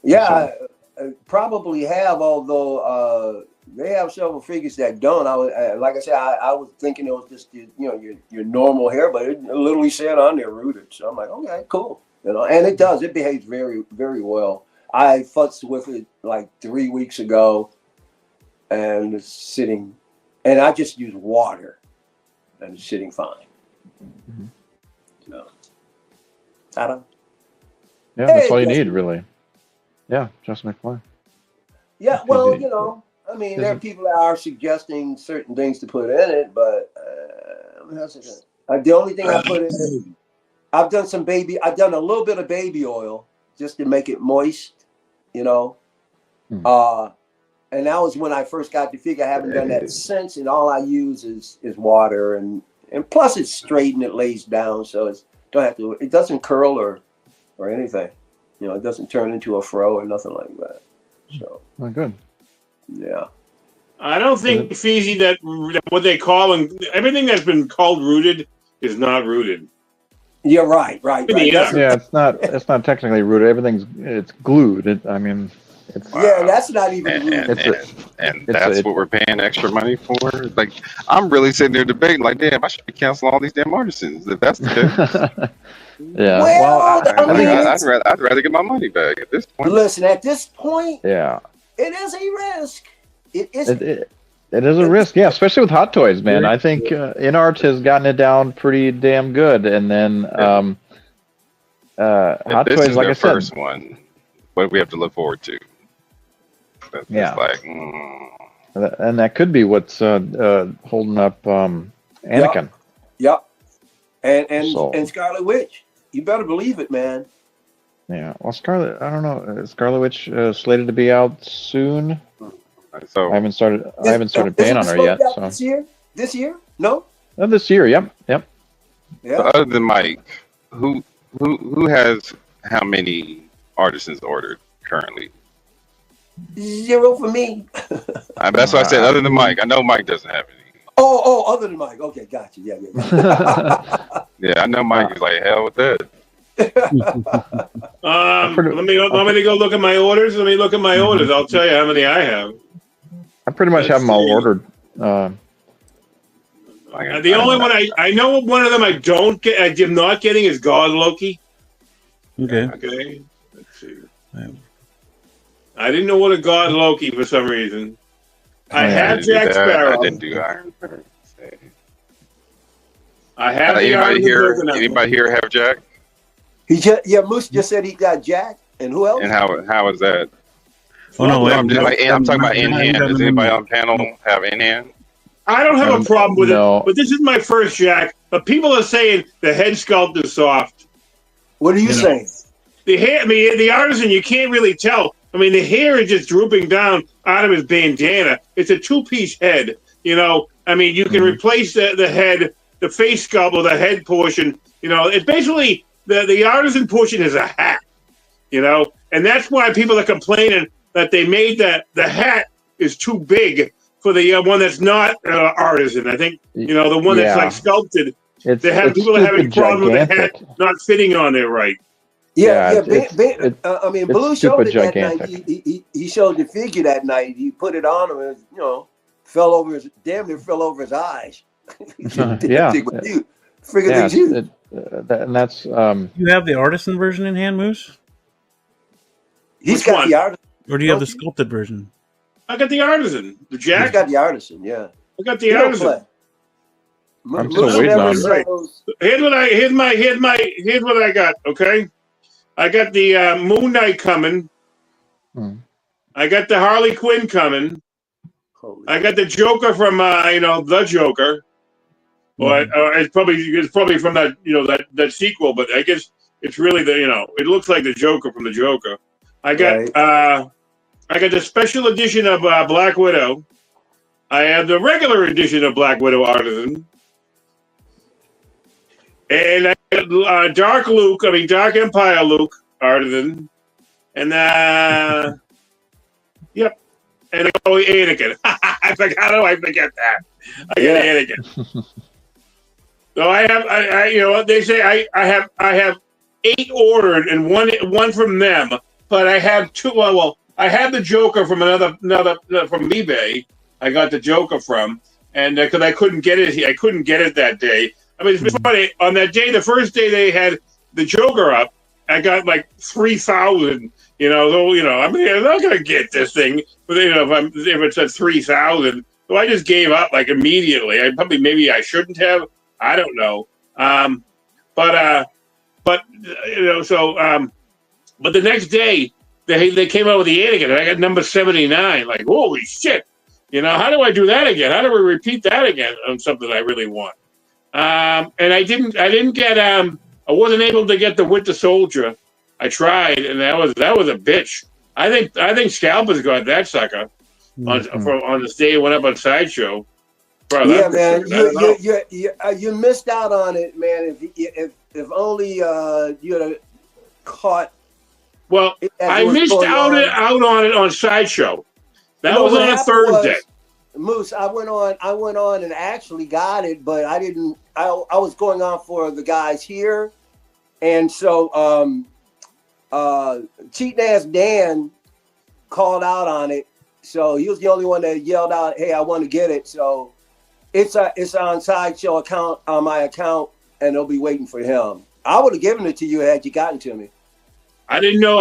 Yeah, I probably have, although they have several figures that don't. Like I said, I was thinking it was just your normal hair, but it literally said on there rooted. So I'm like, okay, cool. And it does. It behaves very, very well. I futzed with it like 3 weeks ago, and it's sitting, and I just use water, and it's sitting fine. Mm-hmm. So, ta-da. Yeah, that's Hey, all you Justin. need, really. Yeah, Justin McFly. Yeah, well, I mean, there are people that are suggesting certain things to put in it, but the only thing I put in it, I've done a little bit of baby oil just to make it moist, and that was when I first got the figure. I haven't done that since, and all I use is water, and plus it's straight and it lays down, so it doesn't curl or anything, it doesn't turn into a fro or nothing like that. So, Oh, good. yeah. I don't think Feezy that what they call everything that's been called rooted is not rooted. Yeah, right. Yeah. Yeah, it's not technically rooted. It's glued. It's Yeah, that's not even rooted. And that's what we're paying extra money for. Like, I'm really sitting there debating, like, damn, I should be canceling all these damn artisans if that's the case. Yeah. Well, I'd rather get my money back at this point. Listen, at this point, yeah, it is a risk. It is. It is a risk, yeah, especially with Hot Toys, man. I think InArt has gotten it down pretty damn good, and then Hot this Toys, is like their I said, first one. What do we have to look forward to? That's yeah, like, and that could be what's holding up Anakin. Yep. And Scarlet Witch. You better believe it, man. Yeah. Well, Scarlet, I don't know. Scarlet Witch slated to be out soon. So I haven't started paying on her yet. So This year? No. This year, yep. Yeah. So other than Mike, who has how many artisans ordered currently? 0 for me. That's what I said. Other than Mike, I know Mike doesn't have any. Oh, other than Mike. Okay, gotcha. Yeah. Yeah, I know Mike is like hell with that. Let me go look at my orders. Let me look at my orders. I'll tell you how many I have. I pretty much have them all ordered. The only one I know, one of them I am not getting is God Loki. Okay. Let's see. I didn't know what a God Loki for some reason. I have Jack Sparrow. I didn't do Iron Man. I have anybody here have Jack? Moose just said he got Jack, and who else? And how is that? Oh no, I'm talking about in hand. Does anybody on panel have in hand? I don't have a problem with it, but this is my first Jack. But people are saying the head sculpt is soft. What are you saying? The hair, the artisan, you can't really tell. The hair is just drooping down out of his bandana. It's a 2-piece head. You can replace the head, the face sculpt, or the head portion. It's basically the artisan portion is a hat. And that's why people are complaining that they made the hat is too big for the one that's not artisan. I think the one that's like sculpted. People are having problems with the hat not fitting on there right. Yeah. Blue showed it that night. He showed the figure that night. He put it on him, and damn near fell over his eyes. Figure Yeah, things you. and that's You have the artisan version in hand, Moose, He's Which got one? the artisan. or do you have the Don't you? sculpted version? I got the artisan, the He's Jack. got the artisan. Yeah. I got He the don't play. artisan. I'm still Moose waiting never on. Right. sells. Here's what I got. Okay, I got the Moon Knight coming. I got the Harley Quinn coming. Holy I got the Joker from the Joker. Or it's probably from that that sequel, but I guess it's really it looks like the Joker from the Joker. I got right. I got the special edition of Black Widow. I have the regular edition of Black Widow Artisan. And I got Dark Empire Luke Artisan. And yep. And Anakin. How do I forget that? I got Anakin. So I have they say I have 8 ordered and one from them, but I have 2. Well, I have the Joker from another from eBay. I got the Joker from, and because I couldn't get it that day. I mean, it's funny. On that day, the first day they had the Joker up, I got like 3,000. I mean, I'm not gonna get this thing, but if it's at 3,000, so I just gave up like immediately. Maybe I shouldn't have. I don't know. But but the next day they came out with the Anakin, and I got number 79. Like, holy shit! How do I do that again? How do we repeat that again on something I really want? And I didn't get. I wasn't able to get the Winter Soldier. I tried, and that was a bitch. I think Scalper's got that sucker on the day it went up on Sideshow. Bro, yeah, man, you missed out on it, man. If only you had caught. Well, I missed out on it on Sideshow. That was on a Thursday. Moose, I went on and actually got it, but I didn't. I was going on for the guys here, and so cheating ass Dan called out on it. So he was the only one that yelled out, "Hey, I want to get it!" So it's on Sideshow account on my account, and they'll be waiting for him. I would have given it to you had you gotten to me. I didn't know.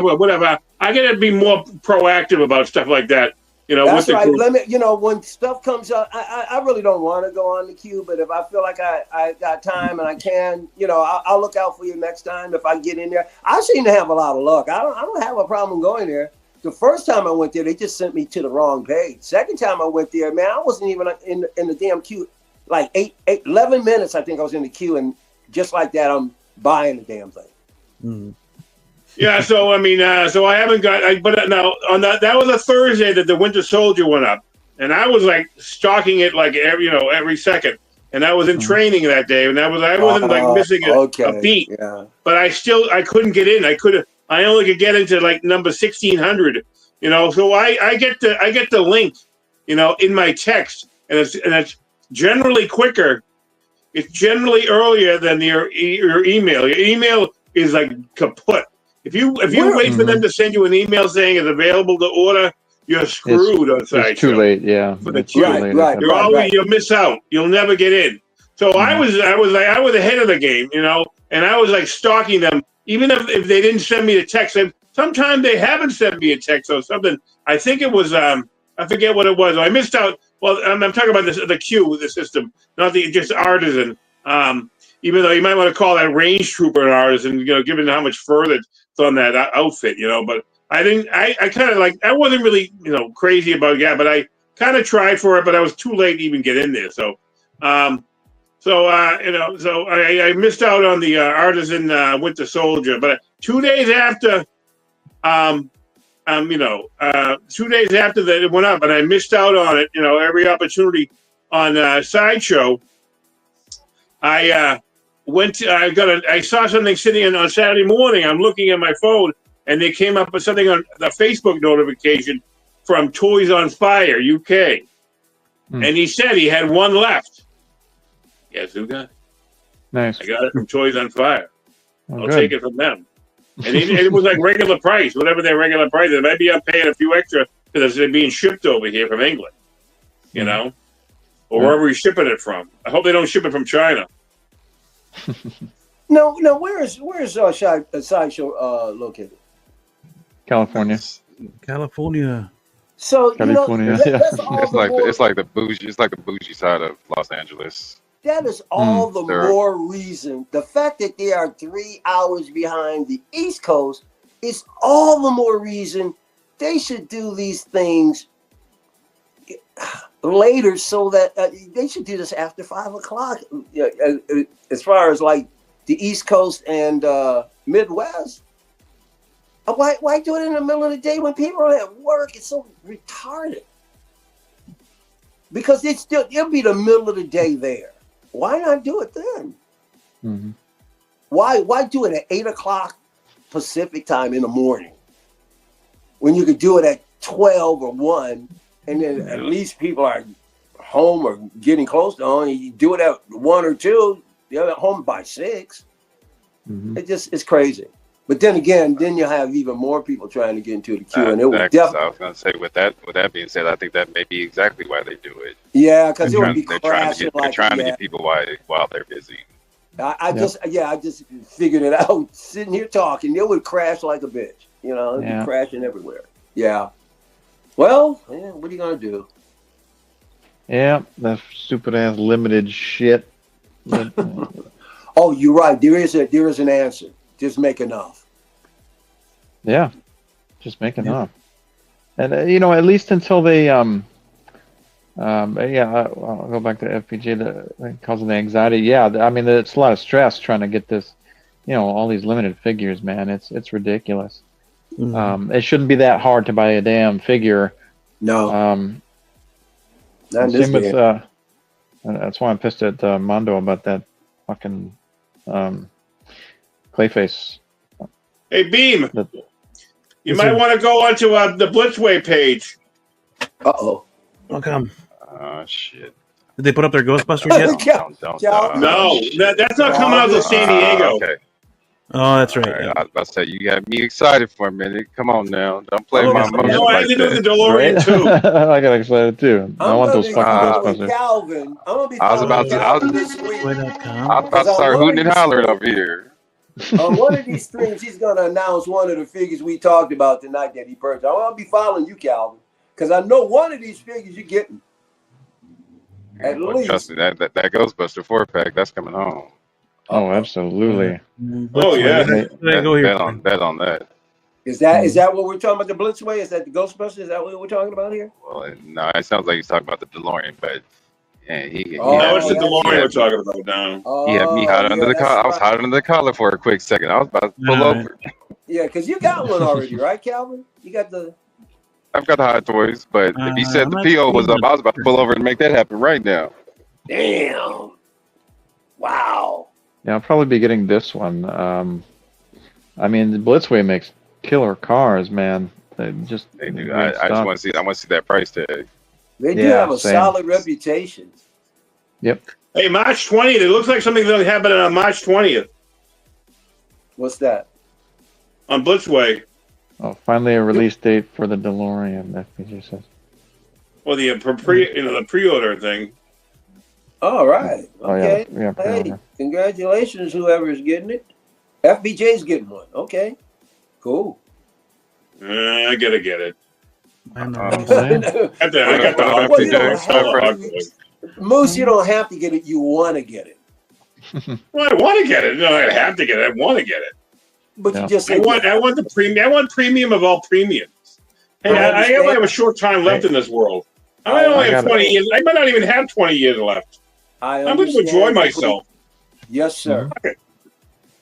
Whatever. I got to be more proactive about stuff like that. That's right. Let me. When stuff comes up, I really don't want to go on the queue, but if I feel like I got time and I can, I'll look out for you next time if I get in there. I seem to have a lot of luck. I don't have a problem going there. The first time I went there, they just sent me to the wrong page. Second time I went there, man, I wasn't even in the damn queue. Like 11 minutes, I think I was in the queue, and just like that, I'm buying the damn thing. Mm. Yeah, so I mean, so I haven't got. But now on that was a Thursday that the Winter Soldier went up, and I was like stalking it like every second, and I was in training that day, and I wasn't like missing a beat. Yeah. But I couldn't get in. I only could get into like number 1,600. So I get the link, in my text, and it's generally quicker. It's generally earlier than your email. Your email is like kaput. If you wait for them to send you an email saying it's available to order, you're screwed on Sideshow. It's too late, yeah. For the queue. Right. You'll miss out. You'll never get in. So I was ahead of the game, and I was like stalking them, even if they didn't send me a text. Sometimes they haven't sent me a text or something. I think it was I forget what it was. I missed out. Well, I'm talking about the queue with the system, not just artisan. Even though you might want to call that range trooper an artisan, given how much further it's on that outfit, but I didn't. I kind of I wasn't really crazy about but I kind of tried for it, but I was too late to even get in there. So, I missed out on the artisan Winter Soldier. But 2 days after, 2 days after that it went up, and I missed out on it. Every opportunity on Sideshow. I saw something sitting on Saturday morning. I'm looking at my phone, and they came up with something on the Facebook notification from Toys on Fire UK, and he said he had one left. Guess who got it? Nice. I got it from Toys on Fire. I'll good. take it from them. And it was like regular price, whatever their regular price is. Maybe I'm paying a few extra because they're being shipped over here from England, or wherever he's shipping it from. I hope they don't ship it from China. No, where's Sideshow located? California. California. So California, yeah. that's all It's the like more. it's like the bougie side of Los Angeles. That is all the Sure. more reason. The fact that they are 3 hours behind the East Coast is all the more reason they should do these things later, so that they should do this after 5 o'clock. As far as like the East Coast and Midwest, why do it in the middle of the day when people are at work? It's so retarded. Because it'll be the middle of the day there. Why not do it then? Mm-hmm. Why do it at 8 o'clock Pacific time in the morning when you could do it at 12 or 1, and then at least people are home or getting close to home, and you do it at 1 or 2, you're at home by 6. Mm-hmm. It's crazy. But then again, you have even more people trying to get into the queue, and it would definitely. I was going to say, with that being said, I think that may be exactly why they do it. Yeah, because it would be They're crashing. they're trying to get people while they're busy. I just figured it out sitting here talking. It would crash like a bitch. It'd be crashing everywhere. Yeah. Well, what are you gonna do? Yeah, that stupid ass limited shit. Oh, you're right. There is an answer. Just make enough. Yeah, just make enough. And at least until they I'll go back to FPG, the causing the anxiety. Yeah, I mean, it's a lot of stress trying to get this, all these limited figures, man. It's ridiculous. Mm-hmm. It shouldn't be that hard to buy a damn figure. No. Same with that's why I'm pissed at Mondo about that fucking Clayface. Hey, Beam, you might want to go onto the Blitzway page. Uh-oh. How come? Oh, shit. Did they put up their Ghostbusters yet? No, that's not coming out to San Diego. Okay. Oh, that's right. Right, I was about to say, you got me excited for a minute. Come on now. Don't play my emotions No, I like did with the that. DeLorean too. I got excited too. I want those fucking Ghostbusters. Calvin. I'm gonna be I was about to start hooting and hollering over here. On one of these streams, he's gonna announce one of the figures we talked about tonight that he purchased. I'm gonna be following you, Calvin, because I know one of these figures you're getting. At least. Trust me, that Ghostbuster 4-pack, that's coming home. Oh, absolutely. Oh yeah. Bet on that. Is that what we're talking about? The Blitzway? Is that the Ghostbusters? Is that what we're talking about here? Well, no, it sounds like he's talking about the DeLorean, but yeah, no, it's the DeLorean we're talking about now. He had me hot under the collar. I was hot under the collar for a quick second. I was about to pull over. Yeah, because you got one already, right, Calvin? You got the. I've got the Hot Toys, but if he said the PO was up, I was about to pull over and make that happen right now. Damn. Wow. Yeah, I'll probably be getting this one. I mean, the Blitzway makes killer cars, man. They do. I just want to see that price tag. They do have a solid reputation. Yep. Hey, March 20th. It looks like something's going to happen on March 20th. What's that? On Blitzway. Oh, finally a release date for the DeLorean. FPG says. Well, the pre-order thing. All right. Okay. Oh, yeah, hey, congratulations, whoever's getting it. FBJ's getting one. Okay. Cool. I gotta get it. I know. I got the Moose, you don't have to get it. You want to get it. Well, I want to get it. No, I have to get it. I want to get it. But you just I want the premium. I want premium of all premiums. Hey, I only have a short time left in this world. I only have 20 years. I might not even have 20 years left. I'm going to enjoy myself. Yes, sir. Okay.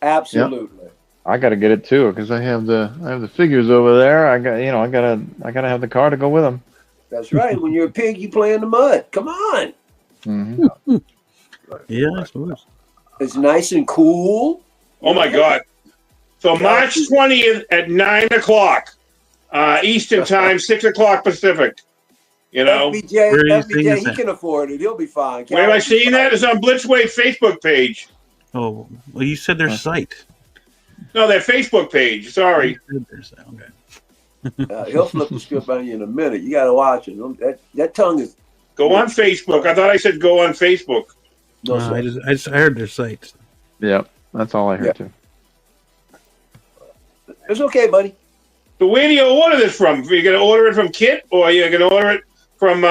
Absolutely. Yep. I got to get it too because I have the figures over there. I gotta have the car to go with them. That's right. When you're a pig, you play in the mud. Come on. Mm-hmm. Yeah, I suppose. It's nice and cool. Oh my God. So March 20th at 9 o'clock Eastern time, 6 o'clock Pacific. FBJ, he can afford it. He'll be fine. Where am I seeing that? It's on Blitzway Facebook page. Oh, well, you said their site. No, their Facebook page. Sorry. Okay. He'll flip the script on you in a minute. You got to watch it. That tongue is. Go on Facebook. I thought I said go on Facebook. No, I heard their site. Yep, that's all I heard too. It's okay, buddy. So where do you order this from? Are you going to order it from Kit, or are you going to order it from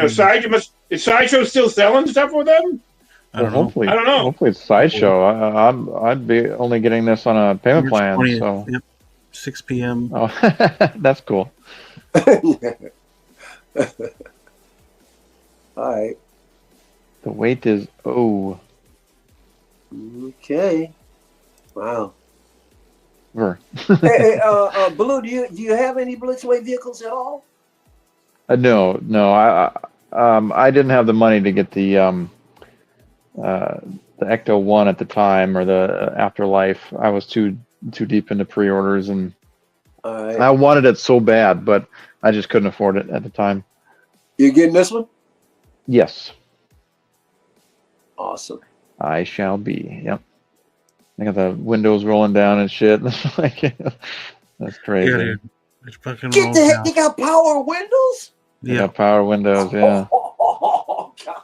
Sideshow? Is Sideshow still selling stuff with them? I don't know. Hopefully, I don't know. Hopefully it's Sideshow. I'd be only getting this on a payment March plan. 20th, So yep, 6 p.m. Oh, that's cool. All right. The weight is Okay. Wow. Hey, Blue, do you have any Blitzway vehicles at all? no. I didn't have the money to get the Ecto 1 at the time, or the Afterlife. I was too deep into pre-orders, and I wanted it so bad, but I just couldn't afford it at the time. You getting this one? Yes. Awesome. I shall be. Yep. I got the windows rolling down and shit. Like, that's crazy. Yeah, dude. It's fucking Get the heck, they got power windows? They got power windows, yeah.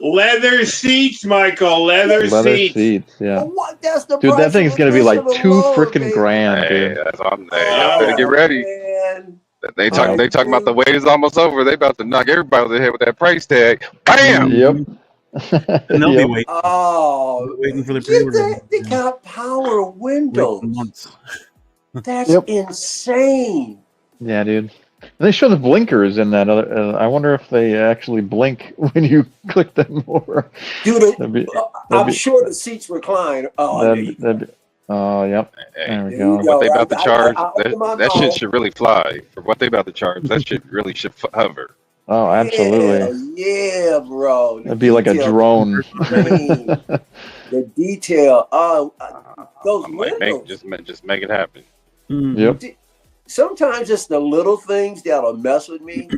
Leather seats, Michael. Leather seats. Yeah. What? That's the Dude, that thing's gonna be like $2 freaking baby. grand, dude. That's on there. Y'all better get ready. Man. They talking about the wait is almost over. They about to knock everybody over the head with that price tag. Bam! Yep. And they'll be waiting. Oh, waiting for the pre-order. they got power windows. Months. That's insane. Yeah, dude. And they show the blinkers in that other. I wonder if they actually blink when you click them over. Dude, I'm sure the seats recline. Oh, yep. There we go. What they about to charge? That shit should really fly. For what they about to charge, that shit really should hover. Oh, absolutely. Yeah, bro. It'd be like a drone. The detail. Those windows. Just make it happen. Yep. Sometimes it's the little things that'll mess with me.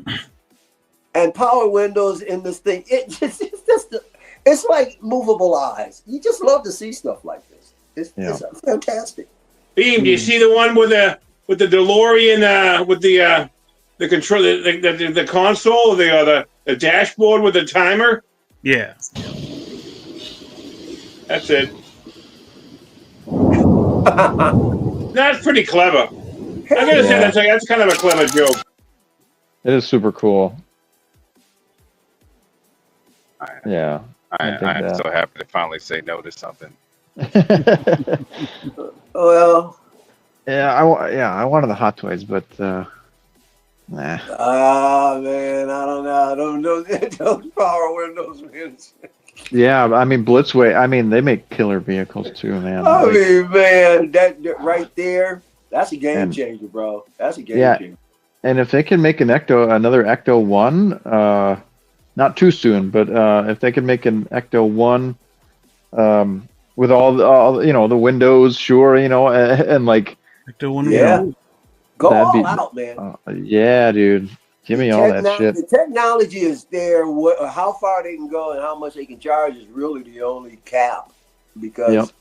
And power windows in this thing, it's like movable eyes. You just love to see stuff like this. It's fantastic. Beam, do you see the one with the DeLorean with the control, the console, the dashboard with the timer? Yeah. That's it. That's pretty clever. I'm gonna say that's kind of a clever joke. It is super cool. Yeah. I'm so happy to finally say no to something. Well. Yeah, I wanted the Hot Toys, but nah. Ah, man, I don't know. Those power windows, man. Yeah, I mean Blitzway. I mean they make killer vehicles too, man. I mean, man, that right there, that's a game changer, bro. That's a game changer. And if they can make another Ecto 1, not too soon, but if they can make an Ecto 1 with all the windows, sure, and like Ecto 1, go all out, man. Yeah, dude. Give me all that shit. The technology is there. How far they can go and how much they can charge is really the only cap. Because,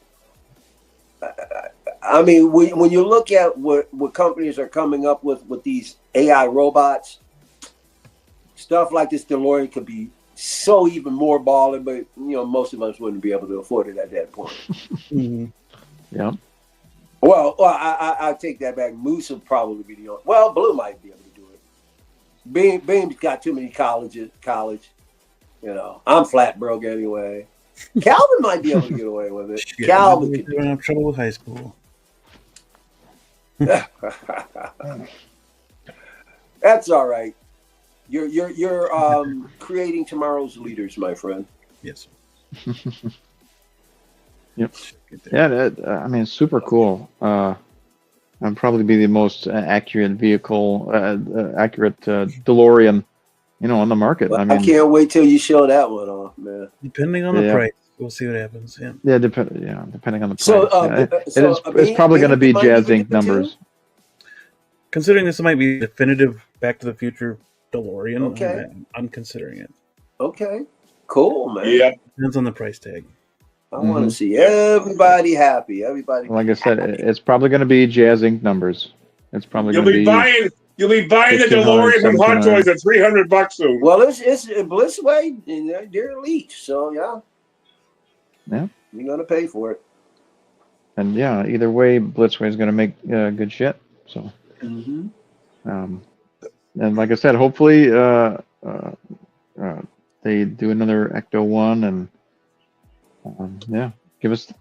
I mean, when you look at what companies are coming up with these AI robots, stuff like this DeLorean could be so even more balling, but, most of us wouldn't be able to afford it at that point. Yeah. Well, I take that back. Moose will probably be the only. Well, Blue might be able to do it. Beam's got too many college. I'm flat broke anyway. Calvin might be able to get away with it. Shit, Calvin could have trouble with high school. That's all right. You're creating tomorrow's leaders, my friend. Yes. Yep. Yeah, I mean, it's super cool. I'd probably be the most accurate vehicle, accurate DeLorean, on the market. Well, I mean, I can't wait till you show that one off, man. Depending on the price, we'll see what happens. Yeah. Yeah, depending on the price. So, it's probably going to be Jazz Inc. numbers. Considering this might be definitive Back to the Future DeLorean, okay, I'm considering it. Okay, cool, man. Yeah, depends on the price tag. I want to see everybody happy. Everybody. Like I said, it's probably going to be Jazz Inc. numbers. It's probably going to be. You'll be buying the DeLorean from Hot Toys at $300 soon. Well, it's Blissway, and they're elite, so yeah. Yeah. You're gonna pay for it. And yeah, either way, Blitzway is going to make good shit. So, Mm-hmm. And like I said, hopefully they do another Ecto one, and yeah, give us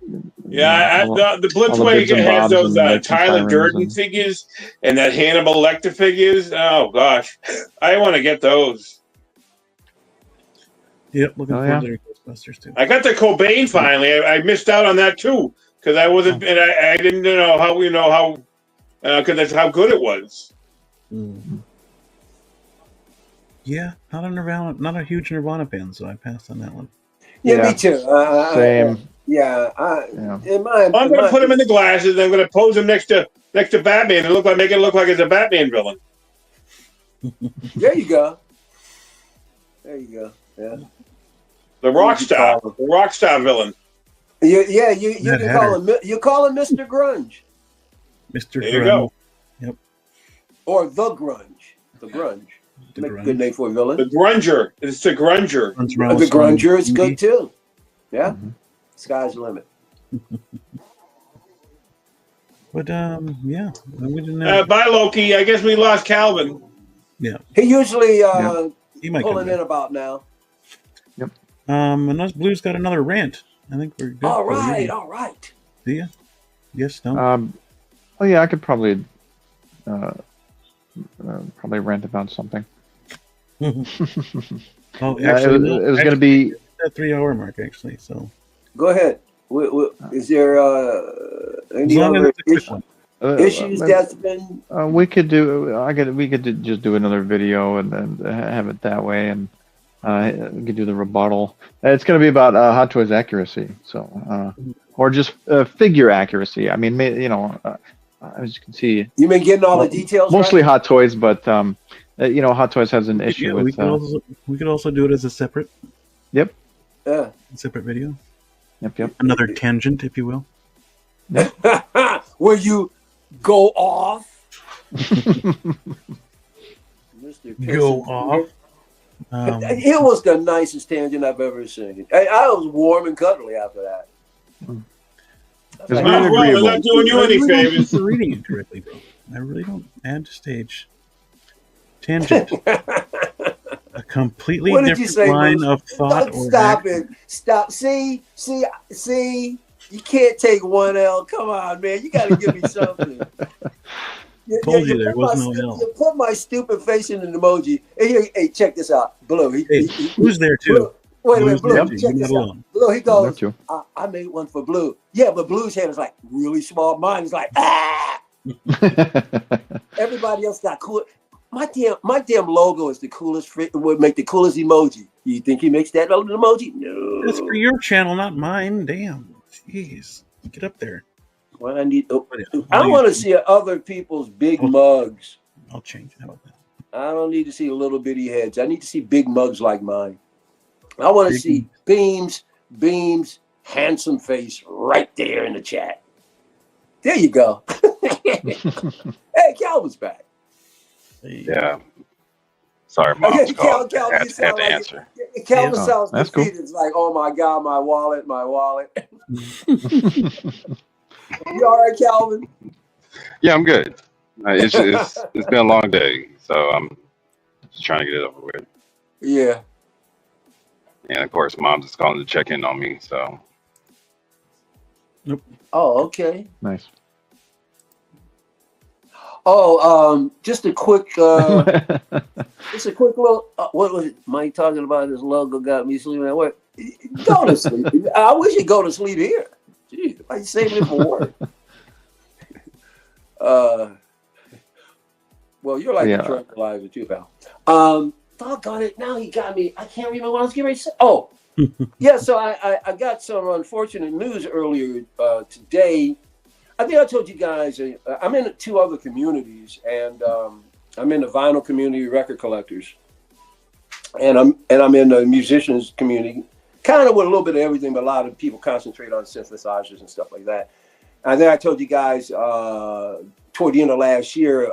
Yeah, the all the Blitzway bits and has bobs those and lights and Tyler sirens Durden and figures and that Hannibal Lecter figures. Oh gosh, I want to get those. Yep, looking Oh, forward yeah. to Ghostbusters too. I got the Cobain finally. I missed out on that too because I wasn't, and I didn't know how because that's how good it was. Yeah, not a huge Nirvana fan, so I passed on that one. Yeah, me too. Same. Yeah, I'm going to put him in the glasses. I'm going to pose him next to Batman and make it look like it's a Batman villain. There you go. There you go. Yeah. The Rockstar villain. Yeah, you can call him. You call him Mr. Grunge. Mr. There you go. Yep. Or the Grunge. The Grunge. Make a good name for a villain. The Grunger. It's the Grunger. The Grunger is good too. Yeah. Sky's the limit. But yeah, we didn't. Bye, Loki. I guess we lost Calvin. Yeah. He usually he might pulling in about now. Yep. Unless Blue's got another rant, I think we're good. All right. Do you? Yes. No. Oh yeah, I could probably rant about something. Oh, actually, it was going to be that 3-hour mark actually. So go ahead. Is there any other issues that's been? We could just do another video and then have it that way, and we could do the rebuttal. It's going to be about Hot Toys accuracy, so or just figure accuracy. I mean, as you can see, you been getting all the details. Mostly right? Hot Toys, but Hot Toys has an issue with. We could also do it as a separate. Yep. Yeah. Separate video. Yep. Another tangent, if you will. Where you go off. Go off. It was the nicest tangent I've ever seen. I was warm and cuddly after that. It's very agreeable. I'm not doing you any favors. For reading it correctly, bro. I really don't. Add to stage. Tangent. A completely different line of thought. Stop it. Stop. See. You can't take one L. Come on, man. You got to give me something. Told you there was no L. You put my stupid face in an emoji. Hey, check this out. Blue. Who's there too? Wait, Blue. Yep. Check this out. Blue, he goes, I made one for Blue. Yeah, but Blue's head is like really small. Mine is like, ah. Everybody else got cool. My damn logo is the coolest. Would make the coolest emoji. You think he makes that emoji? No. That's for your channel, not mine. Damn. Jeez. Get up there. Well, I want to see other people's big mugs. I'll change. How about that? I don't need to see little bitty heads. I need to see big mugs like mine. I want to see Beams, handsome face right there in the chat. There you go. Hey, Calvin's back. Yeah. Sorry, Mom. Calvin had to answer. Calvin sounds that's defeated. cool. It's like, oh my God, my wallet. You all right, Calvin? Yeah, I'm good. It's been a long day, so I'm just trying to get it over with. Yeah. And of course, Mom's just calling to check in on me. So. Nope. Oh, okay. Nice. Oh, just a quick little. What was it? Mike talking about his logo got me sleeping at work. Go to sleep. I wish you'd go to sleep here. Jeez, why you saving it for work? Well, you're like a drunk Elijah too, pal. Doggone it! Now he got me. I can't remember what I was getting ready to say. Oh, yeah. So I got some unfortunate news earlier today. I think I told you guys I'm in 2 other communities, and I'm in the vinyl community, record collectors, and I'm in the musicians community, kind of with a little bit of everything, but a lot of people concentrate on synthesizers and stuff like that. And then I told you guys toward the end of last year,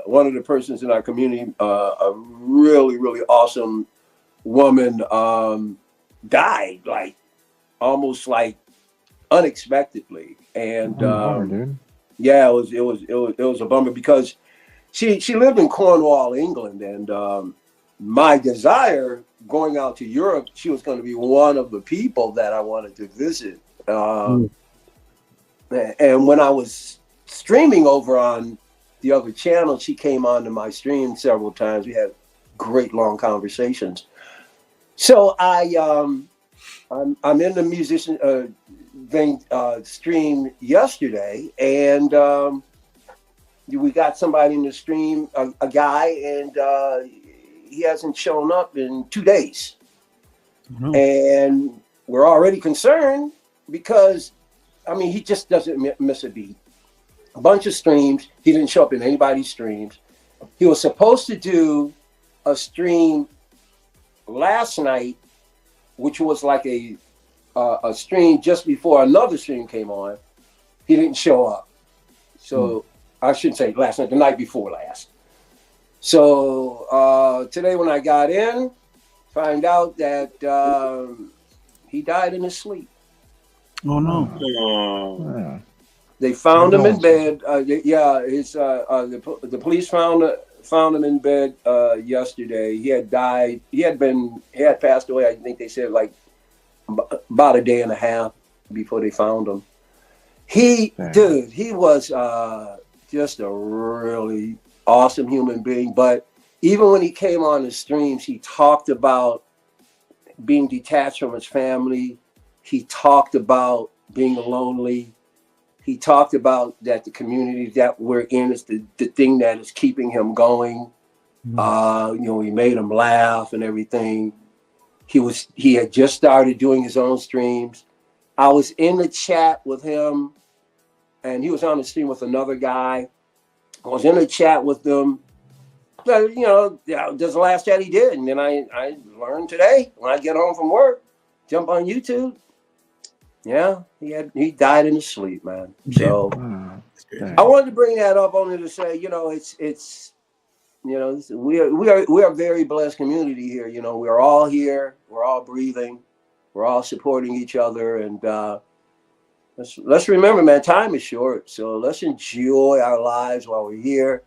one of the persons in our community, a really, really awesome woman, died, like almost like unexpectedly, and dude. yeah, it was a bummer because she lived in Cornwall, England, and my desire going out to Europe, she was going to be one of the people that I wanted to visit. And when I was streaming over on the other channel, she came onto my stream several times. We had great long conversations. So I'm in the musician thing stream yesterday, and we got somebody in the stream, a guy, and he hasn't shown up in 2 days, and we're already concerned because, I mean, he just doesn't miss a beat. A bunch of streams. He didn't show up in anybody's streams. He was supposed to do a stream last night, which was like a stream just before another stream came on. He didn't show up. So I shouldn't say last night, the night before last. So today when I got in, find out that he died in his sleep. Oh no! Yeah. They found him in bed. The police found him in bed yesterday. He had died. He had passed away. I think they said like about a day and a half before they found him. He was just a really awesome human being. But even when he came on the streams, he talked about being detached from his family. He talked about being lonely. He talked about that the community that we're in is the thing that is keeping him going. We made him laugh and everything. He had just started doing his own streams. I was in the chat with him, and he was on the stream with another guy. I was in the chat with them. That's the last chat he did. And then I learned today when I get home from work, jump on YouTube. Yeah, he died in his sleep, man. So I wanted to bring that up only to say, it's we are a very blessed community here. We're all here, we're all breathing, we're all supporting each other, and let's remember, man, time is short. So let's enjoy our lives while we're here.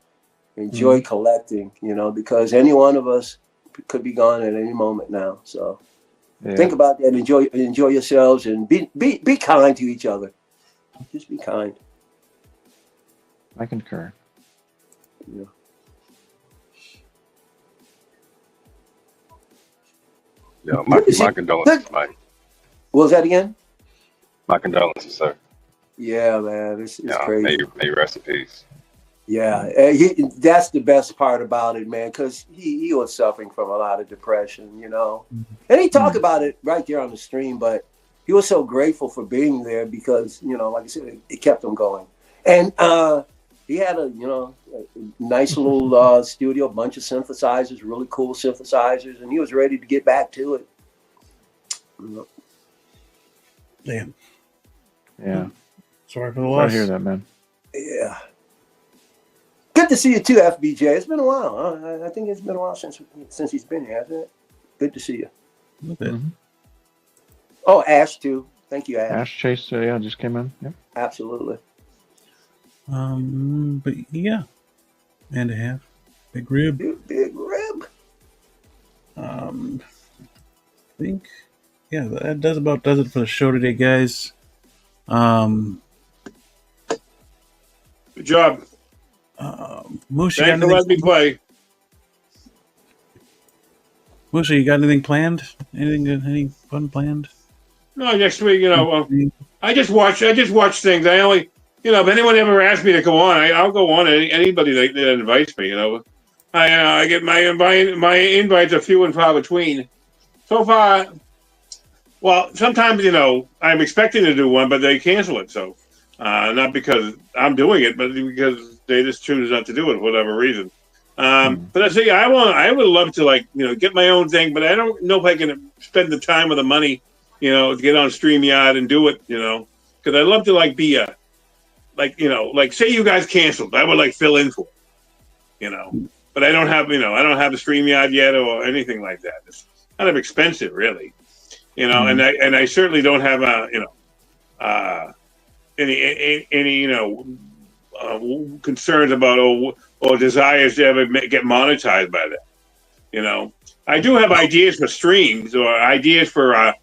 Enjoy collecting, because any one of us could be gone at any moment now. So. Yeah. Think about that. Enjoy yourselves, and be kind to each other. Just be kind. I concur. Yeah. Yeah, my condolences, Mike. What was that again? My condolences, sir. Yeah, man, it's crazy. May rest in peace. Yeah, that's the best part about it, man, because he was suffering from a lot of depression, and he talked about it right there on the stream, but he was so grateful for being there because, like I said, it kept him going. And he had a nice little studio, a bunch of synthesizers, really cool synthesizers, and he was ready to get back to it. Damn. Yeah. Sorry for the loss. I hear that, man. Yeah. Good to see you too, FBJ. It's been a while. Huh? I think it's been a while since he's been here, hasn't it? Good to see you. Mm-hmm. Oh, Ash too. Thank you, Ash. Ash Chase, just came in. Yep. Absolutely. But yeah, and a half. Big rib. Big rib. I think, that does it for the show today, guys. Good job. Moose, thanks for letting me play. Moose, you got anything planned? Any fun planned? No, next week, I just watch things. I only, if anyone ever asks me to go on, I'll go on. Anybody that invites me, I get my invites are few and far between. So far, well, sometimes I'm expecting to do one, but they cancel it. So, not because I'm doing it, but because they just choose not to do it for whatever reason. But I say I would love to get my own thing, but I don't know if I can spend the time or the money, to get on StreamYard and do it, because I'd love to be a, say you guys canceled, I would fill in for it, but I don't have, a StreamYard yet or anything like that. It's kind of expensive, really, and I certainly don't have any concerns about or desires to ever get monetized by that. I do have ideas for streams or ideas for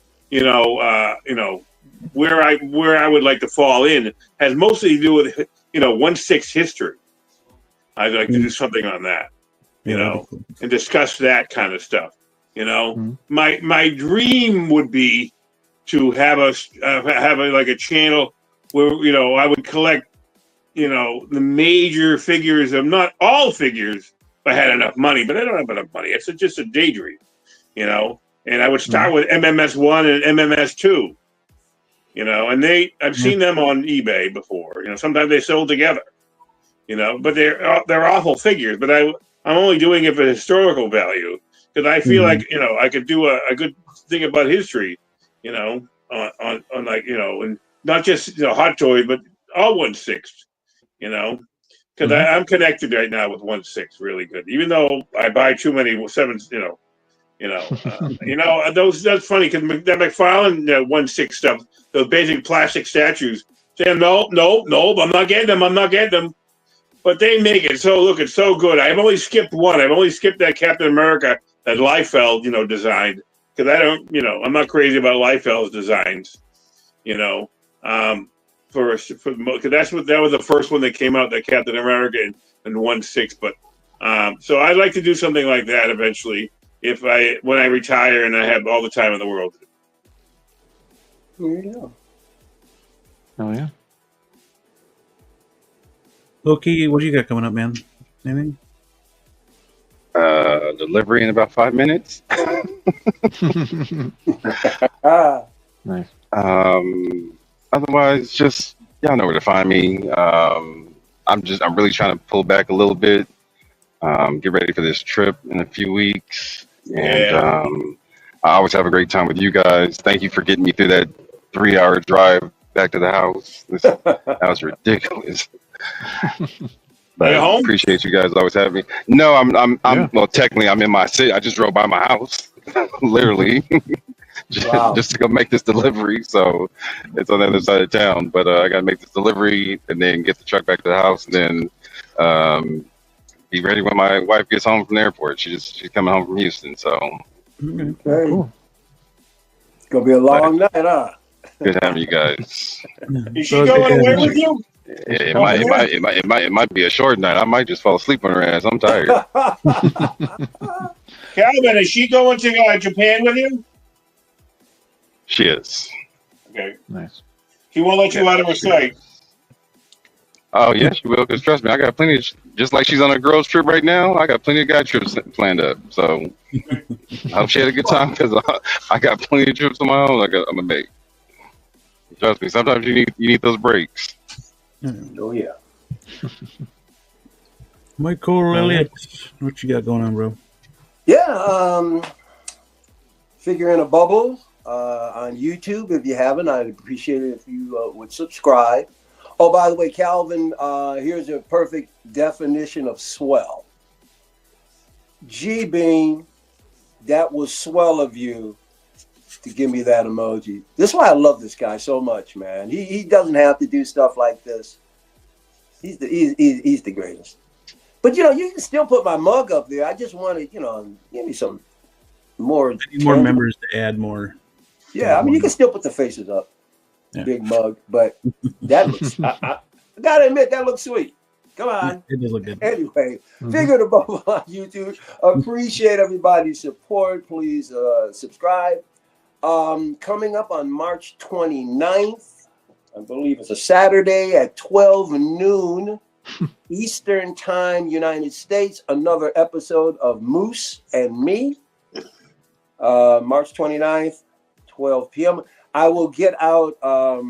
where I would like to fall in. Has mostly to do with 1/6 history. I'd like to do something on that, cool. and discuss that kind of stuff. My dream would be to have a channel where I would collect the major figures of not all figures if I had enough money, but I don't have enough money. It's just a daydream, and I would start with MMS1 and MMS2, and I've seen them on eBay before. Sometimes they sold together, but they're awful figures. But I'm only doing it for historical value because I feel like I could do a good thing about history, on and not just Hot Toys, but all 1/6, because I'm connected right now with 1/6 really good. Even though I buy too many 7s, that's funny because that McFarlane 1/6 stuff, those basic plastic statues, saying no, I'm not getting them. But they make it looking so good. I've only skipped one. I've only skipped that Captain America that Liefeld, designed, because I don't, I'm not crazy about Liefeld's designs, because that was the first one that came out, that Captain America in 1/6. But so I'd like to do something like that eventually when I retire and I have all the time in the world. There you go. Oh yeah. Loki, what do you got coming up, man? Anything? Delivery in about 5 minutes. Nice. Otherwise, just y'all know where to find me. I'm really trying to pull back a little bit. Get ready for this trip in a few weeks, and I always have a great time with you guys. Thank you for getting me through that 3-hour drive back to the house. That was ridiculous. But I appreciate you guys always having me. No, well, technically I'm in my city. I just drove by my house, literally, just to go make this delivery. So it's on the other side of town. But I got to make this delivery and then get the truck back to the house, and then be ready when my wife gets home from the airport. She's coming home from Houston. So okay. Cool. It's gonna be a long night, huh? Good having you guys. Is she going away with you? It might be a short night. I might just fall asleep on her ass. I'm tired. Calvin, is she going to Japan with you? She is. Okay. Nice. She won't let you out of her sight. Oh yeah, she will. Cause trust me, I got plenty. Just like she's on a girls' trip right now, I got plenty of guy trips planned up. So I hope she had a good time because I got plenty of trips of my own. I'm gonna make. Trust me. Sometimes you need those breaks. Oh yeah. Michael Elliott, what you got going on, bro? Yeah, Figure in a Bubble on YouTube. If you haven't, I'd appreciate it if you would subscribe. Oh, by the way, Calvin, here's a perfect definition of swell. G-Beam, that was swell of you to give me that emoji. This is why I love this guy so much, man. He doesn't have to do stuff like this. He's the greatest. But you can still put my mug up there. I just want to, give me some more members to add more. Yeah, I mean, you can still put the faces up. Yeah. Big mug, but that looks. I gotta admit, that looks sweet. Come on. It does look good. Anyway, Figure in a Bubble on YouTube. Appreciate everybody's support. Please subscribe. Coming up on March 29th, I believe it's a Saturday at 12 noon Eastern Time, United States, another episode of Moose and Me. March 29th, 12 p.m. I will get out, a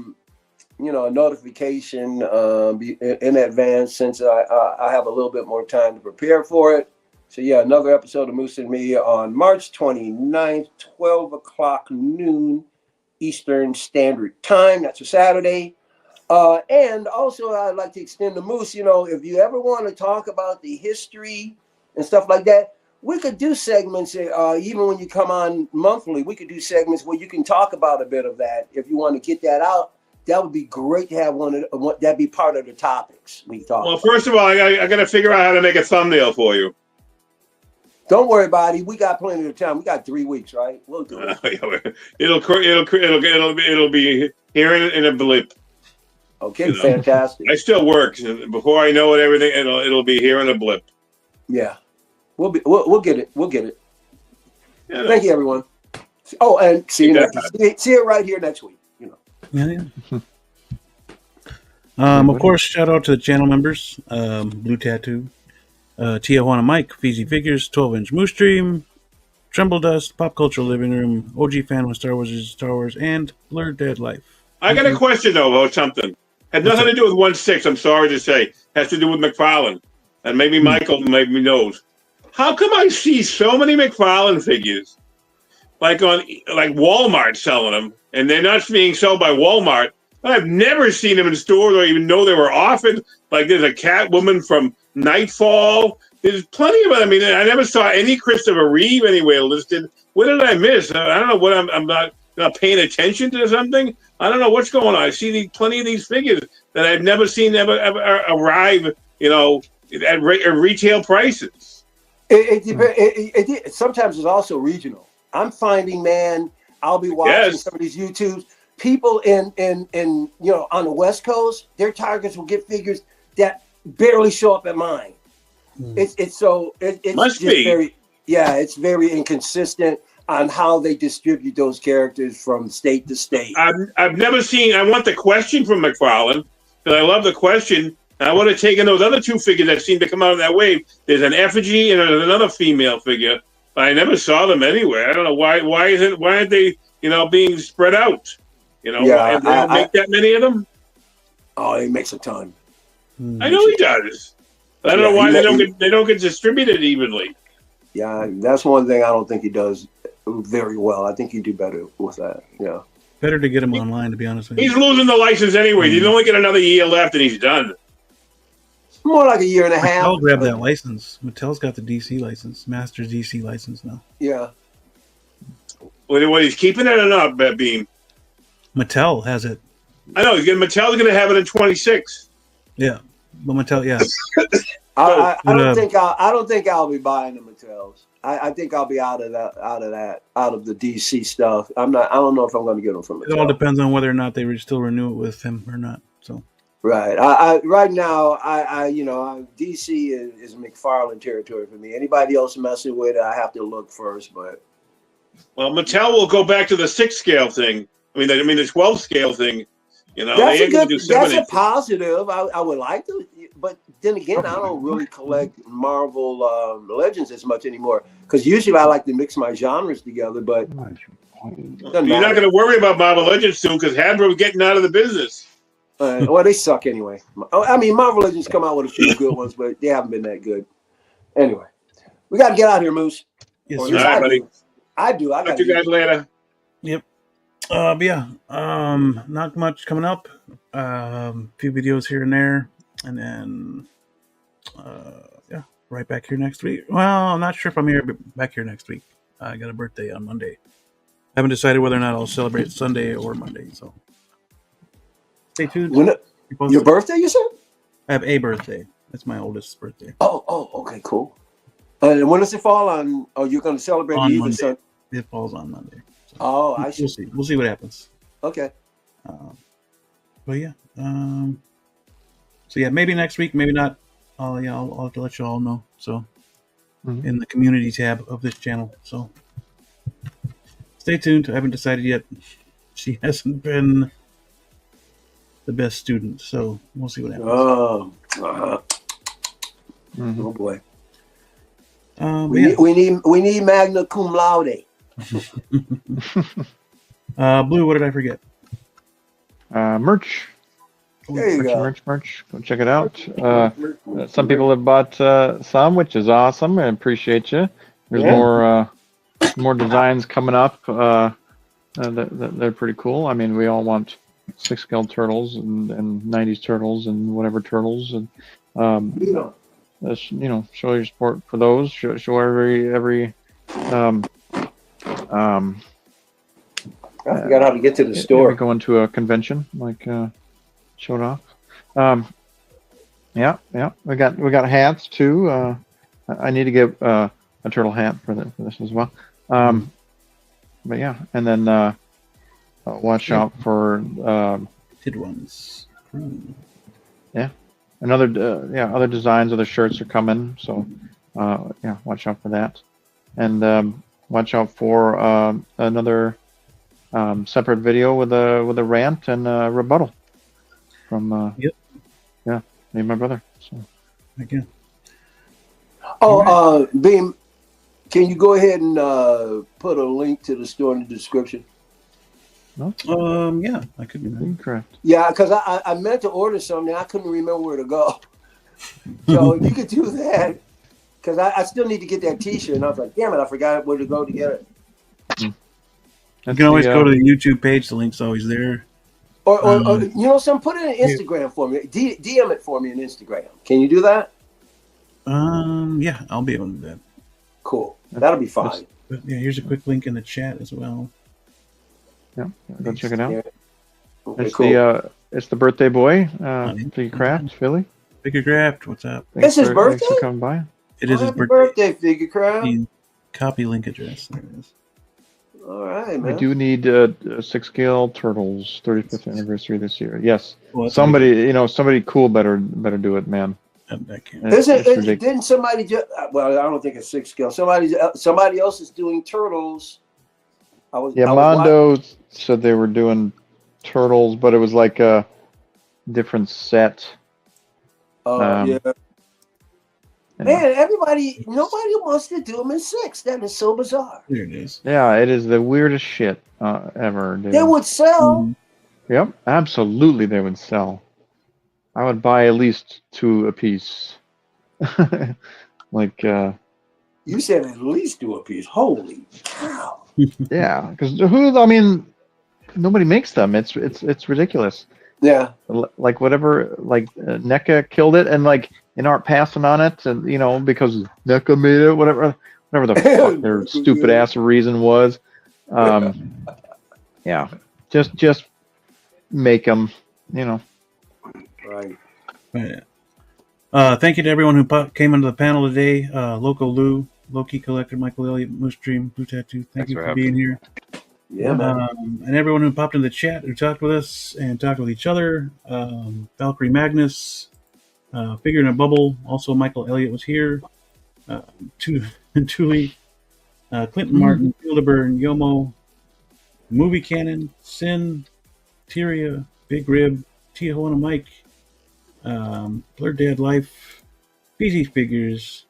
notification in advance since I have a little bit more time to prepare for it. So yeah, another episode of Moose and Me on March 29th, 12 o'clock noon Eastern Standard Time. That's a Saturday. And also I'd like to extend the Moose, if you ever want to talk about the history and stuff like that, we could do segments, even when you come on monthly, we could do segments where you can talk about a bit of that if you want to get that out that would be great to have that'd be part of the topics we talk Well, about. first of all, I got to figure out how to make a thumbnail for you. Don't worry about it. We got plenty of time. We got 3 weeks, right? We'll do it. It'll be here in a blip. Okay, fantastic. I still work. Before I know it, everything it'll be here in a blip. Yeah, we'll get it. We'll get it. Yeah, Thank you, everyone. Oh, and see you see it right here next week. Yeah. Of course, shout out to the channel members: Blue Tattoo, Tijuana Mike, Feezys Figures, 12-inch Moose Stream, Tremble Dust, Pop Culture Living Room, OG Fan with Star Wars is Star Wars, and Blurred Dead Life. I got a question though about something. Had nothing to do with 1/6. I'm sorry to say, has to do with McFarlane, and maybe Michael maybe knows. How come I see so many McFarlane figures, like Walmart selling them, and they're not being sold by Walmart? I've never seen them in stores or even know they were offered. Like there's a Catwoman from Nightfall. There's plenty of it. I mean, I never saw any Christopher Reeve anywhere listed. What did I miss? I don't know what I'm not paying attention to something. I don't know what's going on. I see plenty of these figures that I've never seen ever arrive, at retail prices. Sometimes it's also regional. I'm finding, man, I'll be watching some of these YouTubes. People in on the West Coast, their targets will get figures that barely show up at mine. It's Must just be. it's very inconsistent on how they distribute those characters from state to state. I've never seen. I want the question from McFarlane because I love the question. I would have taken those other two figures that seem to come out of that wave. There's an effigy and there's another female figure, but I never saw them anywhere. I don't know why. Why aren't they being spread out? They don't make that many of them. Oh, he makes a ton. I know he does. But I don't know why they don't get distributed evenly. Yeah, that's one thing I don't think he does very well. I think he'd do better with that. Yeah. Better to get him online, to be honest with you. He's losing the license anyway. He's only got another year left and he's done. More like a year and a half. Mattel grabbed that license. Mattel's got the DC license, Master's DC license now. Yeah. What, he's keeping it or not, Beam? Mattel has it. I know. Mattel's going to have it in 26. Yeah, but Mattel, yeah. I don't think I'll be buying the Mattels. I think I'll be out of the DC stuff. I don't know if I'm going to get them from Mattel. It all depends on whether or not they still renew it with him or not. So. Right. Right now, DC is McFarlane territory for me. Anybody else messing with it, I have to look first. But Mattel will go back to the 6 scale thing. I mean the 12 scale thing. That's a positive. I would like to, but then again, I don't really collect Marvel Legends as much anymore because usually I like to mix my genres together. But you're not going to worry about Marvel Legends soon because Hasbro's getting out of the business. Well, they suck anyway. I mean, Marvel Legends come out with a few good ones, but they haven't been that good. Anyway, we got to get out here, Moose. Yes, all right, buddy. I do. I got you guys later. Yep. But yeah, not much coming up. Few videos here and there, and then right back here next week. Well, I'm not sure if I'm back here next week. I got a birthday on Monday. Haven't decided whether or not I'll celebrate Sunday or Monday. So stay tuned. Your birthday, you said? I have a birthday. That's my oldest birthday. Oh, okay, cool. And when does it fall on? Oh, you're going to celebrate on Eve Monday. Sun? It falls on Monday. So I see. We'll see what happens. Okay. But yeah. So yeah, maybe next week, maybe not. I'll have to let you all know. So in the community tab of this channel. So stay tuned. I haven't decided yet. She hasn't been the best student, so we'll see what happens. Oh boy. Yeah. We need magna cum laude. Blue, what did I forget? Merch. There you go. Merch. Go check it out. Some people have bought some, which is awesome. I appreciate you. There's more designs coming up. They're pretty cool. I mean, we all want 6 scale turtles and 90s turtles and whatever turtles and show your support for those. Show every I forgot how to get to the Maybe store. going to a convention, like showed off. Yeah. We got hats too. I need to get a turtle hat for this as well. But yeah, and then watch out for Kid ones. yeah, other designs, other shirts are coming. So yeah, watch out for that, and watch out for another separate video with a rant and a rebuttal from Yep. yeah, me and my brother. So Again. Oh, Beam, can you go ahead and put a link to the store in the description? Yeah, I could do that. Correct. Yeah, because I meant to order something. I couldn't remember where to go. So if you could do that, because I still need to get that T-shirt. And I was like, damn it, I forgot where to go to get it. You can always go to the YouTube page. The link's always there. Or you know, some put it in Instagram for me. DM it for me in Instagram. Can you do that? Yeah, I'll be able to do that. Cool. That'll be fine. But yeah, here's a quick link in the chat as well. Yeah, go check it out. Yeah. Okay, It's cool. it's the birthday boy, Figure Craft, Philly. Figure Craft, what's up? It's his birthday? Thanks for coming by. It is his Happy birthday, Figure Craft. Copy link address. There it is. All right, We man. do need 6-scale turtles, 35th anniversary this year. Yes, Well, somebody cool better do it, man. I can't. Didn't somebody just? Well, I don't think it's 6-scale. Somebody else is doing turtles. Mondo said they were doing turtles, but it was like a different set. Oh yeah. Man, nobody wants to do them in 6. That is so bizarre. There it is. Yeah, it is the weirdest shit ever, dude. They would sell. Yep, absolutely they would sell. I would buy at least 2 a piece. Like You said at least 2 a piece. Holy cow. yeah, because nobody makes them. It's ridiculous. Yeah. Like whatever, like NECA killed it, and like in art passing on it, and because NECA made it, whatever the fuck their stupid ass reason was. Yeah, just make them, Right. Thank you to everyone who came into the panel today. Loco Lou, Loki Collector, Michael Elliott, Moose Dream, Blue Tattoo. Thank you for being here. Yeah, man. And everyone who popped in the chat, who talked with us and talked with each other. Valkyrie Magnus, Figure in a Bubble. Also, Michael Elliott was here. Tuli, Clinton Martin, Hildeburn, Yomo, Movie Cannon, Sin, Tyria, Big Rib, Tijuana Mike, Blurred Dad Life, Feezys Figures,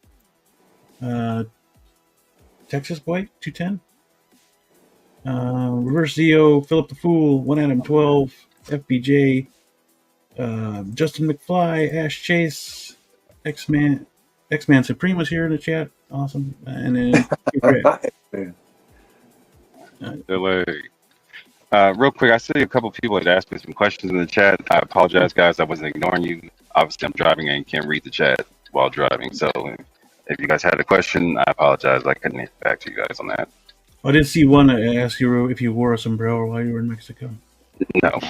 Texas Boy 210, Reverse Zio, Philip the Fool, One Adam 12, FBJ, Justin McFly, Ash Chase, X-Man Supreme was here in the chat. Awesome. And then real quick, I see a couple people had asked me some questions in the chat. I apologize, guys. I wasn't ignoring you. Obviously, I'm driving and can't read the chat while driving. So if you guys had a question, I apologize. I couldn't get back to you guys on that. I did see one ask you if you wore a sombrero while you were in Mexico. No,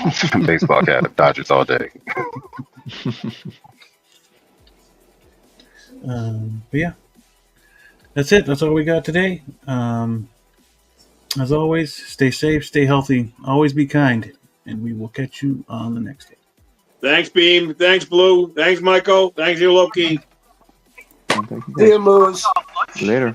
baseball cap, Dodgers all day. But yeah, that's it. That's all we got today. As always, stay safe, stay healthy, always be kind, and we will catch you on the next day. Thanks, Beam. Thanks, Blue. Thanks, Michael. Thanks, you, Loki. See you, Moose. Later.